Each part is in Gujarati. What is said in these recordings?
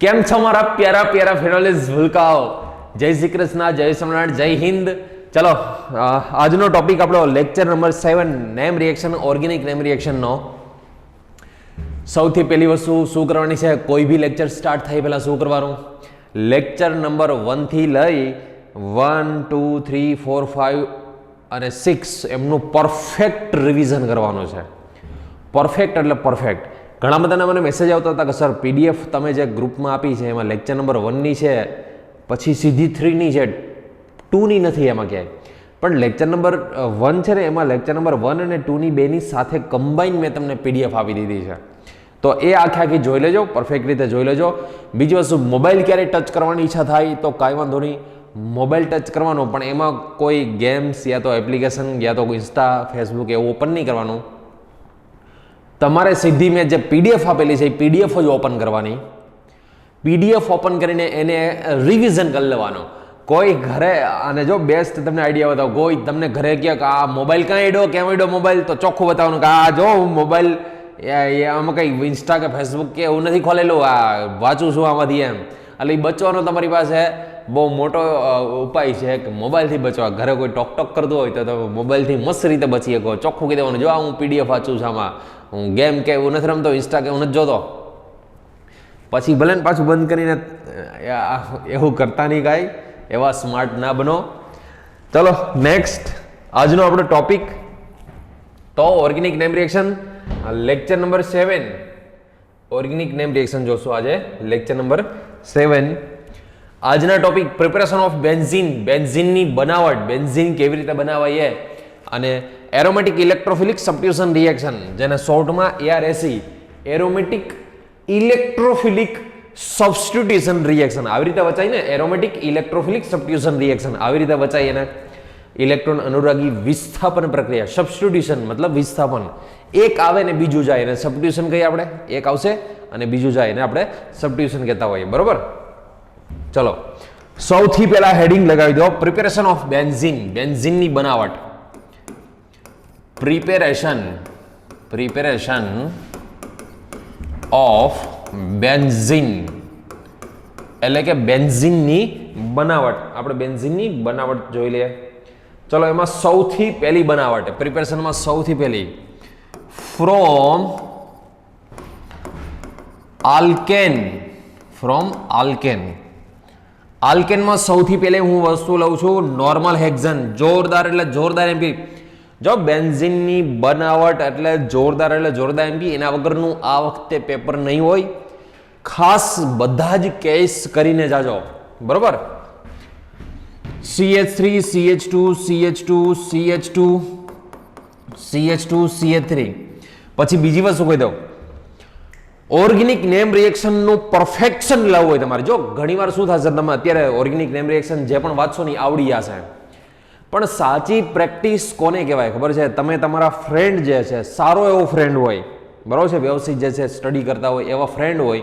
કેમ છો મારા પ્યારા પ્યારા ફેરોલેસ ભૂલકાઓ? જય શ્રી કૃષ્ણ, જય સ્વામિનારાયણ, જય હિન્દ. ચલો, આજનો ટોપિક આપણો lecture number 7 name reaction, organic name રિએક્શનનો. સૌથી પહેલી વસ્તુ શું કરવાની છે, કોઈ બી લેક્ચર સ્ટાર્ટ થાય પહેલાં શું કરવાનું, લેક્ચર નંબર 1 થી લઈ 1, 2, 3, 4, 5 અને 6 એમનું પરફેક્ટ રિવિઝન કરવાનું છે. પરફેક્ટ એટલે પરફેક્ટ. ઘણા બધાના મને મેસેજ આવતા હતા કે સર પીડીએફ તમે જે ગ્રુપમાં આપી છે એમાં લેક્ચર નંબર 1ની છે, પછી સીધી 3ની છે, 2ની નથી એમાં ક્યાંય. પણ લેક્ચર નંબર 1 છે ને એમાં લેક્ચર નંબર 1 અને 2ની બેની સાથે કમ્બાઈન મેં તમને પીડીએફ આપી દીધી છે. તો એ આખી જોઈ લેજો, પરફેક્ટ રીતે જોઈ લેજો. બીજી વસ્તુ, મોબાઈલ ક્યારે ટચ કરવાની ઈચ્છા થાય તો કાંઈ વાંધો નહીં, મોબાઈલ ટચ કરવાનો, પણ એમાં કોઈ ગેમ્સ યા તો એપ્લિકેશન યા તો ઇન્સ્ટા, ફેસબુક એવું ઓપન નહીં કરવાનું. તમારે સીધી મેં જે પીડીએફ આપેલી છે એ પીડીએફ જ ઓપન કરવાની. પીડીએફ ઓપન કરીને એને રિવિઝન કરી લેવાનો. કોઈ ઘરે, અને જો બેસ્ટ તમને આઈડિયા બતાવો, કોઈ તમને ઘરે કહે કે આ મોબાઈલ ક્યાં એડો, કેમ એડો મોબાઈલ, તો ચોખ્ખું બતાવવાનું કે આ જો હું મોબાઈલ આમાં કંઈ ઇન્સ્ટા કે ફેસબુક કે એવું નથી ખોલેલું, આ વાંચું છું આમાંથી એમ. એટલે એ બચવાનો તમારી પાસે બહુ મોટો ઉપાય છે કે મોબાઈલથી બચવા. ઘરે કોઈ ટોક ટોક કરતું હોય તો તમે મોબાઈલથી મસ્ત રીતે બચી શકો. ચોખ્ખું કહી દેવાનું, જો હું પીડીએફ વાંચું છું, આમાં હું ગેમ કે એવું નથી રમતો, ઇન્સ્ટા કે એવું નથી જોતો. પછી ભલે ને પાછું બંધ કરીને એવું કરતા નહીં કાંઈ, એવા સ્માર્ટ ના બનો. ચલો નેક્સ્ટ, આજનો આપણો ટોપિક તો organic name reaction, lecture number 7. Organic name reaction જોશું આજે, લેક્ચર નંબર 7. આજના ટોપિક પ્રિપેરેશન ઓફ બેન્ઝીન, બેન્ઝીનની બનાવટ, બેન્ઝીન કેવી રીતે બનાવાય અને એરોમેટિક ઇલેક્ટ્રોફિલિક સબસ્ટિટ્યુશન રિએક્શન, જેને શોર્ટમાં ARSE, aromatic electrophilic substitution reaction આવી રીતે વચાય ને, એરોમેટિક ઇલેક્ટ્રોફિલિક સબસ્ટિટ્યુશન રિએક્શન આવી રીતે વચાય. એને ઇલેક્ટ્રોન અનુરાગી વિસ્થાપન પ્રક્રિયા, સબસ્ટિટ્યુશન મતલબ વિસ્થાપન, એક આવે ને બીજું જાય, એને સબસ્ટિટ્યુશન કહીએ આપણે. એક આવશે અને બીજું જાય, એને આપણે સબસ્ટિટ્યુશન કહેતા હોઈએ, બરોબર. ચલો, સૌથી પહેલા હેડિંગ લગાવી દો, પ્રિપેરેશન ઓફ બેન્ઝીન, બેન્ઝીનની બનાવટ. પ્રિપેરેશન ઓફ બેન્ઝીન એટલે કે બેન્ઝીનની બનાવટ. આપણે બેન્ઝીનની બનાવટ જોઈ લઈએ. ચલો, એમાં સૌથી પહેલી બનાવટ, પ્રિપેરેશનમાં સૌથી પહેલી, ફ્રોમ આલ્કેન. આલ્કેનમાં સૌથી પહેલી હું વસ્તુ લઉં છું નોર્મલ હેક્ઝન. જોરદાર એટલે જોરદાર એમપી. જો બેન્ઝીનની બનાવટ એટલે જોરદાર એમપી, એના વગરનું આ વખતે પેપર નહીં હોય. ખાસ બધા જ કેસ કરીને જાજો, બરોબર. CH3, CH2, CH2, CH2, CH2, CH3. પછી બીજી વસ્તુ કહી દઉં, ઓર્ગેનિક નેમ રિએક્શનનું પરફેક્શન લાવવું હોય તમારે. જો ઘણીવાર શું થશે, તમે અત્યારે ઓર્ગેનિક નેમ રિએક્શન જે પણ વાંચશો ને આવડી જશે, પણ સાચી પ્રેક્ટિસ કોને કહેવાય ખબર છે? તમે તમારા ફ્રેન્ડ જે છે, સારો એવો ફ્રેન્ડ હોય, બરાબર છે, વ્યવસ્થિત જે છે સ્ટડી કરતા હોય એવા ફ્રેન્ડ હોય,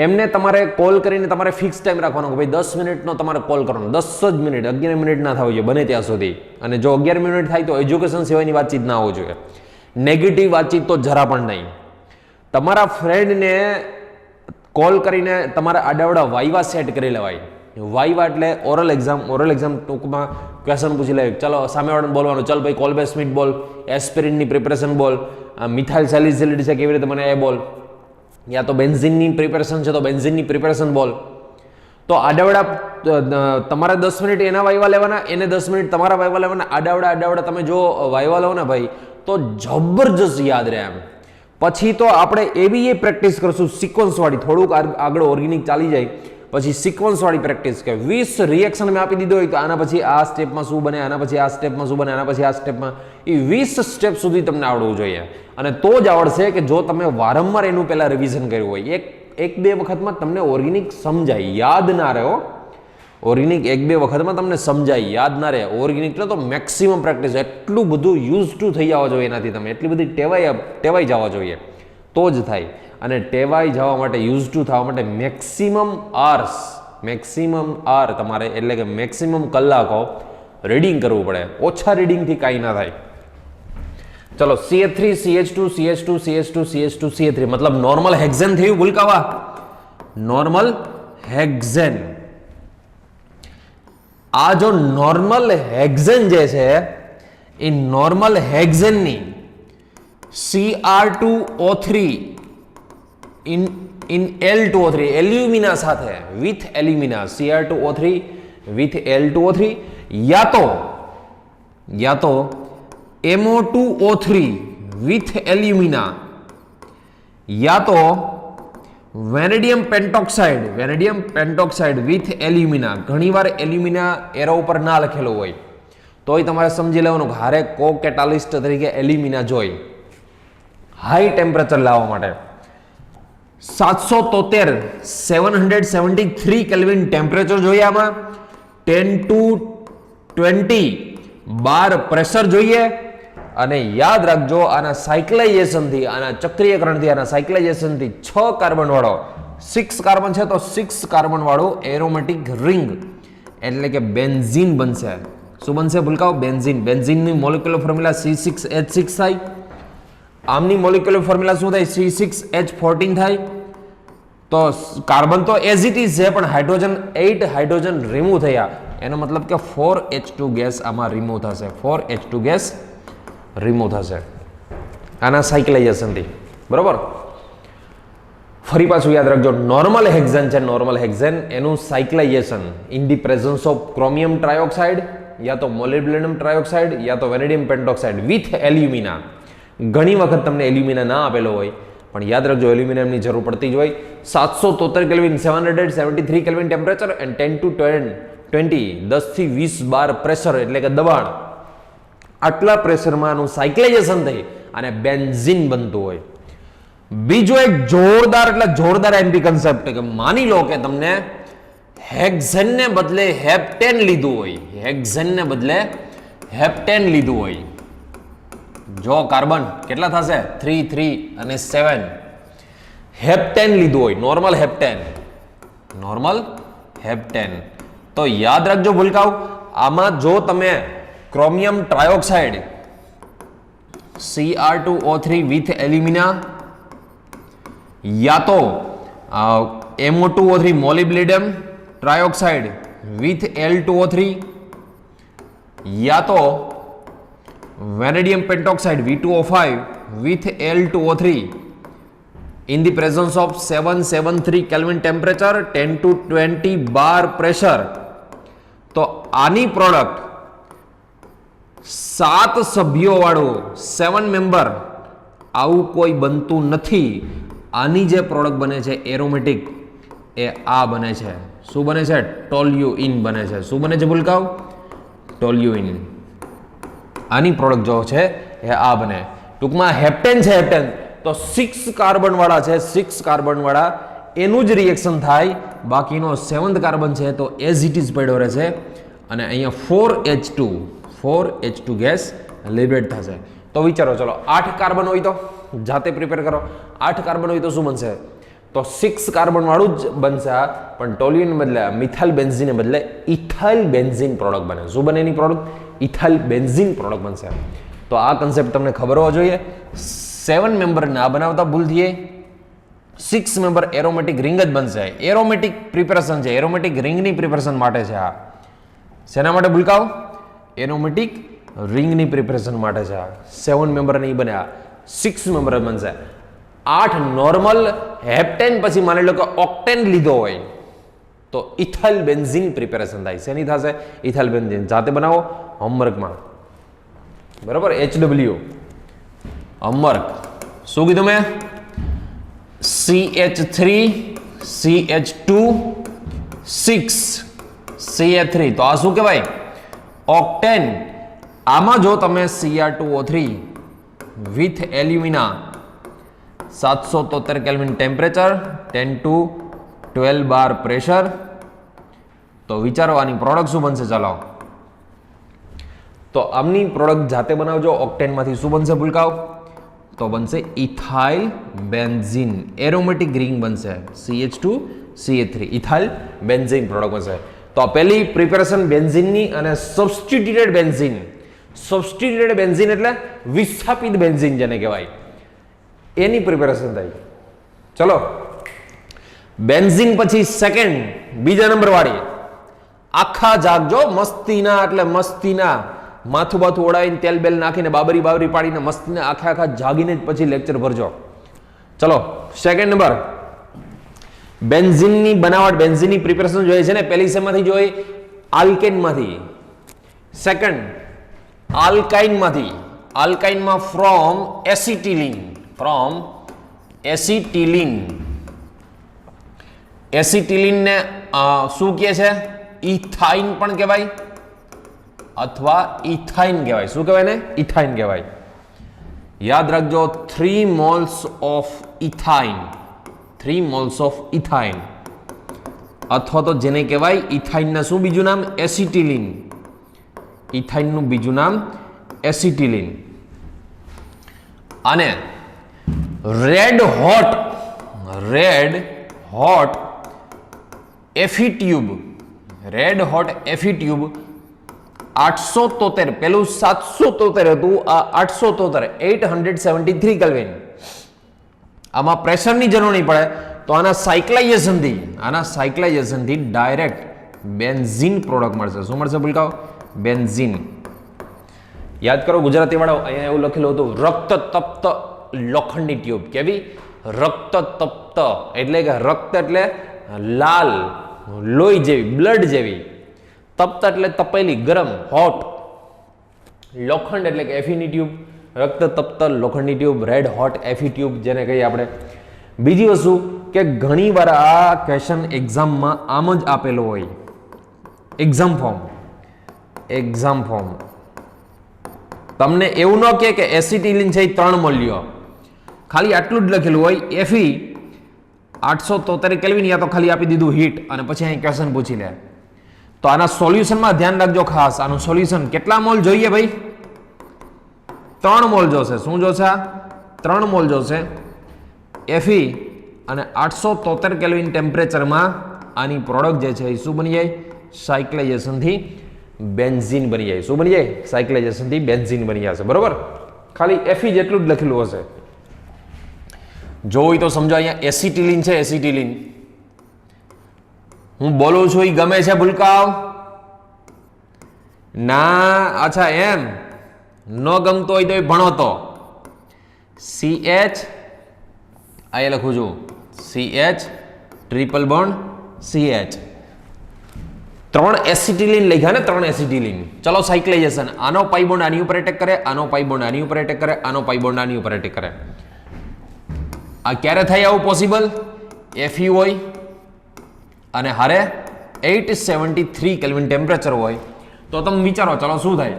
એમને તમારે કોલ કરીને તમારે ફિક્સ ટાઈમ રાખવાનો કે ભાઈ 10 મિનિટનો તમારે કોલ કરવાનો. 10 જ મિનિટ, 11 મિનિટ ના થવી જોઈએ બને ત્યાં સુધી. અને જો 11 મિનિટ થાય તો એજ્યુકેશન સિવાયની વાતચીત ના હોવી જોઈએ, નેગેટિવ વાતચીત તો જરા પણ નહીં. તમારા ફ્રેન્ડને કોલ કરીને તમારે આડાવડા વાઇવા સેટ કરી લેવાય. વાઇવા એટલે ઓરલ એક્ઝામ. ઓરલ એક્ઝામ ટૂંકમાં ક્વેશ્ચન પૂછી લે, ચલો સામેવાળાને બોલવાનું, ચલ ભાઈ કોલ્બેસ્મિટ બોલ, એસ્પિરિનની પ્રિપેરેશન બોલ, મિથાઇલ સેલિસિલિડ છે કેવી રીતે મને એ બોલ, યા તો બેન્ઝીનની પ્રિપેરેશન છે તો બેન્ઝીનની પ્રિપેરેશન બોલ. તો આડાવડા તમારે 10 મિનિટ એના વાઇવા લેવાના, એને 10 મિનિટ તમારા વાઇવા લેવાના. આડાવડા તમે જો વાઇવા લો ને ભાઈ, તો જબરજસ્ત યાદ રહે એમ. પછી તો આપણે એવી પ્રેક્ટિસ કરશું સિક્વન્સવાળી, થોડુંક આગળ ઓર્ગેનિક ચાલી જાય પછી સિક્વન્સવાળી પ્રેક્ટિસ, કે 20 રિએક્શન મેં આપી દીધો હોય તો આના પછી આ સ્ટેપમાં શું બને, આના પછી આ સ્ટેપમાં શું બને, આના પછી આ સ્ટેપમાં, એ 20 સ્ટેપ સુધી તમને આવડવું જોઈએ. અને તો જ આવડશે કે જો તમે વારંવાર એનું પહેલાં રિવિઝન કર્યું હોય. એક બે વખતમાં તમને ઓર્ગેનિક સમજાય, યાદ ના રહે. ઓર્ગેનિક 1-2 વખતમાં તમને સમજાય, યાદ ના રહે. ઓર્ગેનિકનો તો મેક્સિમમ પ્રેક્ટિસ, એટલું બધું યુઝ ટુ થઈ જવા જોઈએ એનાથી, તમે એટલી બધી ટેવાઈ જવા જોઈએ તો જ થાય. અને ટેવાઈ જવા માટે, યુઝ ટુ થવા માટે મેક્સિમમ આર તમારે, એટલે કે મેક્સિમમ કલાકો રીડિંગ કરવું પડે. ઓછા રીડિંગથી કાંઈ ના થાય. ચલો, CH3, CH2, CH2, CH2, CH2, CH3 મતલબ નોર્મલ હેક્ઝન થયું ભૂલકાવા. Normal hexane. આ જો નોર્મલ હેક્ઝેન જે છે એ નોર્મલ હેક્ઝેનની Cr2O3 ઇન L2O3 એલ્યુમિના સાથે with alumina Cr2O3 with L2O3 યા તો MO2O3 વિથ એલ્યુમિના યા તો વેનેડિયમ પેન્ટોક્સાઇડ વિથ એલ્યુમિના. ઘણીવાર એલ્યુમિના એરો ઉપર ના લખેલો હોય તોય તમારે સમજી લેવાનું કે હારે કો કેટાલિસ્ટ તરીકે એલ્યુમિના જોઈ હાઈ ટેમ્પરેચર લાવવા માટે 773 કેલ્વિન ટેમ્પરેચર જોઈએ. આમાં 10 to 20 બાર પ્રેશર જોઈએ. અને યાદ રાખજો આના સાયક્લાઇઝેશનથી, આના ચક્રીયકરણથી, આના સાયક્લાઇઝેશનથી 6 કાર્બન વાળો 6 કાર્બન છે તો 6 કાર્બન વાળું એરોમેટિક રિંગ એટલે કે બેન્ઝીન બનશે. શું બનશે ભૂલકાઓ? બેન્ઝીન. બેન્ઝીનની મોલેક્યુલર ફોર્મ્યુલા C6H6 થાય. આમની મોલેક્યુલર ફોર્મ્યુલા શું થાય? C6H14 થાય. તો કાર્બન તો એઝ ઇટ ઇઝ છે પણ હાઇડ્રોજન 8 હાઇડ્રોજન રિમૂવ થયા. એનો મતલબ કે 4H2 ગેસ આમાં રિમૂવ થશે. 4H2 ગેસ રિમૂવ થશે આના સાયક્લાઇઝેશનથી. બરોબર? ફરી પાછું યાદ રાખજો, નોર્મલ હેક્ઝેન છે. નોર્મલ હેક્ઝેન એનું cyclisation in the presence of chromium trioxide યા તો મોલિબ્ડેનમ ટ્રાયોક્સાઇડ યા તો વેનેડિયમ પેન્ટોક્સાઇડ વિથ એલ્યુમિના. ઘણી વખત તમને એલ્યુમિના ના આપેલો હોય પણ યાદ રાખજો એલ્યુમિનિયમની જરૂર પડતી જ હોય. 773 kelvin 773 kelvin temperature and 10 to 20 10 થી 20 બાર પ્રેશર એટલે કે દબાણ. આટલા પ્રેશરમાં આનું સાયક્લાઇઝેશન થઈ અને બેન્ઝીન બનતું હોય. બીજો એક જોરદાર એમ્પી કન્સેપ્ટ કે માની લો કે તમને હેક્ઝેનને બદલે હેપ્ટેન લીધું હોય. હેક્ઝેનને બદલે હેપ્ટેન લીધું હોય. જો કાર્બન કેટલા થશે? 3 3 અને 7. હેપ્ટેન લીધું હોય. Normal heptane. તો યાદ રાખજો ભૂલકાઓ, આમાં જો તમે chromium trioxide Cr2O3 with alumina યા તો MO2O3 molybdenum trioxide with L2O3 યા તો vanadium pentoxide V2O5 with L2O3 in the presence of 773 Kelvin temperature 10 to 20 bar pressure. તો આની પ્રોડક્ટ 7 સભ્યો વાળું 7 મેમ્બર આવું કોઈ બનતું નથી. આની જે પ્રોડક્ટ બને છે એરોમેટિક એ આ બને છે. શું બને છે? ટોલ્યુઇન બને છે. શું બને છે ભૂલકાઓ? ટોલ્યુઇન. આની પ્રોડક્ટ જો છે એ આ બને. ટૂંકમાં હેપ્ટેન છે. હેપ્ટેન તો 6 કાર્બન વાળા છે. 6 કાર્બન વાળા એનું જ રિએક્શન થાય. બાકીનો 7th કાર્બન છે તો એઝ ઇટ ઇઝ પડ્યો રહેશે અને અહીંયા 4H2 ગેસ લિબરેટ થશે. તો વિચારો, ચલો 8 કાર્બન હોય તો જાતે પ્રિપેર કરો. 8 કાર્બન હોય તો શું બનશે? તો 6 કાર્બન વાળું જ બનશે પણ ટોલ્યુઇન બદલે મિથાઇલ બેન્ઝીન બદલે ઇથાઇલ બેન્ઝીન પ્રોડક્ટ બને. શું બને એની પ્રોડક્ટ? ઇથાઇલ બેન્ઝીન પ્રોડક્ટ બનશે. તો આ કન્સેપ્ટ તમને ખબર હોવો જોઈએ. 7 મેમ્બર ના બનાવતા ભૂલથી 6 મેમ્બર એરોમેટિક રિંગ જ બનશે. એરોમેટિક પ્રિપેરેશન છે. એરોમેટિક રિંગની પ્રિપેરેશન માટે છે આ. શેના માટે ભૂલકાઓ? એરોમેટિક રિંગની પ્રિપેરેશન માટે છે આ. 7 મેમ્બર નહીં બને, 6 મેમ્બર બનશે. 8 નોર્મલ હેપ્ટેન પછી માની લો કે ઓક્ટેન લીધો હોય તો ઇથાઇલ બેન્ઝીન પ્રિપેરેશન થાય. શેની થશે? Ethyl benzene. જાતે બનાવો હોમવર્કમાં. બરાબર? HW homework. શું કીધું મેં? CH3 CH2 6 CH3. તો આ શું કહેવાય? ઓક્ટેન. આમાં જો તમે Cr2O3 with alumina 773 kelvin temperature 10 to 12 bar pressure. તો વિચારો આની પ્રોડક્ટ શું બનશે? ચાલો તો આમની પ્રોડક્ટ જાતે બનાવજો. ઓક્ટેનમાંથી શું બનશે ભૂલકાઓ? તો બનશે ઇથાઇલ બેન્ઝીન. એરોમેટિક રિંગ બનશે. CH2 CH3 ethyl benzene product બનશે. તો આ પહેલી પ્રિપેરેશન બેન્ઝીનની અને સબસ્ટિટ્યુટેડ બેન્ઝીન. સબસ્ટિટ્યુટેડ બેન્ઝીન એટલે વિસ્થાપિત બેન્ઝીન જેને કહેવાય એની પ્રિપેરેશન થઈ. ચલો બેન્ઝીન પછી સેકન્ડ બીજા નંબર વાળી આખા જાગજો મસ્તીના એટલે મસ્તીના માથું બાથું ઓડાવીને તેલ બેલ નાખીને બાબરી પાડીને મસ્તીના આખા જાગીને જ પછી લેક્ચર ભરજો. ચલો સેકન્ડ નંબર બેન્ઝીનની બનાવટ બેન્ઝીનની પ્રિપેરેશન જોઈએ છે ને પહેલી શેમાંથી જોઈએ આલ્કેનમાંથી સેકન્ડ આલ્કાઇનમાંથી આલ્કાઇનમાં ફ્રોમ એસિટિલિન એસિટિલિનને શું કહે છે ઇથાઇન પણ કહેવાય અથવા ઇથાઇન કહેવાય. શું કહેવાય ને ઇથાઇન કહેવાય. યાદ રાખજો 3 moles ઓફ ઇથાઇન અથવા તો જેને કહેવાય ઇથાઇનના શું બીજું નામ એસિટિલિન. ઇથાઇનનું બીજું નામ એસિટિલિન. અને રેડ હોટ એફી ટ્યુબ 873 પેલું 773 હતું આ 873 કેલ્વિન. આમાં પ્રેશરની જરૂર નહીં પડે તો આના સાયક્લાઇઝેશનથી ડાયરેક્ટ બેન્ઝીન પ્રોડક્ટ મળશે. શું મળશે ભૂલકાઓ? બેન્ઝીન. યાદ કરો ગુજરાતી વાળો અહીંયા એવું લખેલું હતું રક્ત તપ્ત લોખંડની ટ્યુબ. કેવી? રક્ત તપ્ત એટલે કે રક્ત એટલે લાલ લોહી જેવી બ્લડ જેવી, તપ્ત એટલે તપેલી ગરમ હોટ, લોખંડ એટલે કે એફીની ટ્યુબ, રક્ત તપ્ત લોખંડની ટ્યુબ રેડ હોટ એફી ટ્યુબ જેને કહીએ આપણે. બીજી વસ્તુ કે ઘણીવાર આ ક્વેશ્ચન એક્ઝામમાં આમ જ આપેલો હોય એક્ઝામ ફોર્મ તમને એવું ન કહે કે એસિટિલિન છે 3 મોલ લ્યો, ખાલી આટલું જ લખેલું હોય એફી 873 કેલ્વિન યા તો ખાલી આપી દીધું હીટ અને પછી અહીં ક્વેશ્ચન પૂછી લે. તો આના સોલ્યુશનમાં ધ્યાન રાખજો ખાસ. આનું સોલ્યુશન કેટલા મોલ જોઈએ ભાઈ? 3 મોલ જોશે. શું જોશે? 3 મોલ જોશે. એફી અને 873 કેલ્વિન ટેમ્પરેચરમાં આની પ્રોડક્ટ જે છે એ શું બની જાય? સાયક્લાઇઝેશનથી બેન્ઝીન બની જાય. શું બની જાય? સાયક્લાઇઝેશનથી બેન્ઝીન બની જશે. બરોબર? ખાલી એફી જેટલું જ લખેલું હશે. જો હોય તો સમજો અહીંયા એસિટિલિન છે. એસિટિલિન હું બોલું છું એ ગમે છે ભૂલકાવ? ના. અચ્છા એમ ન ગમતો હોય તો એ ભણો તો CH આ લખું છું CH triple bond CH 3 acetylene લખ્યા ને 3 એસિટિલિન. ચલો સાયક્લાઇઝેશન. આનો પાઈ બોન્ડ આની ઉપર એટેક કરે, આનો પાઈ બોન્ડ આની ઉપર એટેક કરે, આનો પાઈ બોન્ડ આની ઉપર એટેક કરે. આ ક્યારે થાય આવું પોસિબલ? એફઈ હોય અને હારે 873 કેલ્વિન ટેમ્પરેચર હોય તો તમે વિચારો ચલો શું થાય?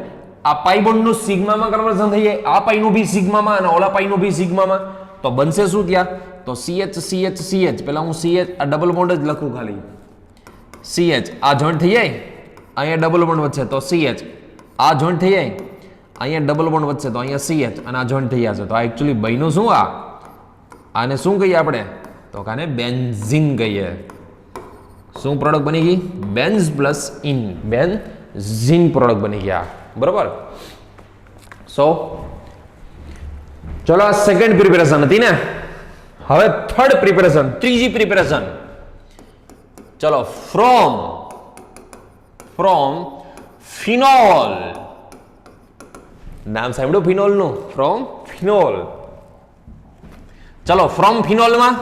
આ પાઈ બોન્ડનું સિગ્મામાં કન્વર્ઝન થઈ જાય, આ પાઈનું બી સિગ્મામાં અને ઓલા પાઈનું બી સિગ્મામાં, તો બનશે શું ત્યાં? તો CH પેલા હું CH આ ડબલ બોન્ડ જ લખું ખાલી CH આ જોઈન્ટ થઈ જાય, અહીંયા ડબલ બોન્ડ વચ્ચે તો CH આ જોઈન્ટ થઈ જાય, અહીંયા ડબલ બોન્ડ વચ્ચે તો અહીંયા CH અને આ જોઈન્ટ થઈ જશે. તો આ એકચ્યુઅલી બન્યું શું? આને શું કહીએ આપણે? તો કાને બેન્ઝીન કહીએ. શું પ્રોડક્ટ બની ગઈ? Benz plus in benzene product બની ગયા. બરોબર? સો ચલો આ સેકન્ડ પ્રિપેરેશન હતી ને. હવે થર્ડ પ્રિપેરેશન, ત્રીજી પ્રિપેરેશન. ચલો ફ્રોમ ફિનોલ. નામ સાંભળ્યું ફિનોલનું? From phenol. ચલો ફ્રોમ ફિનોલમાં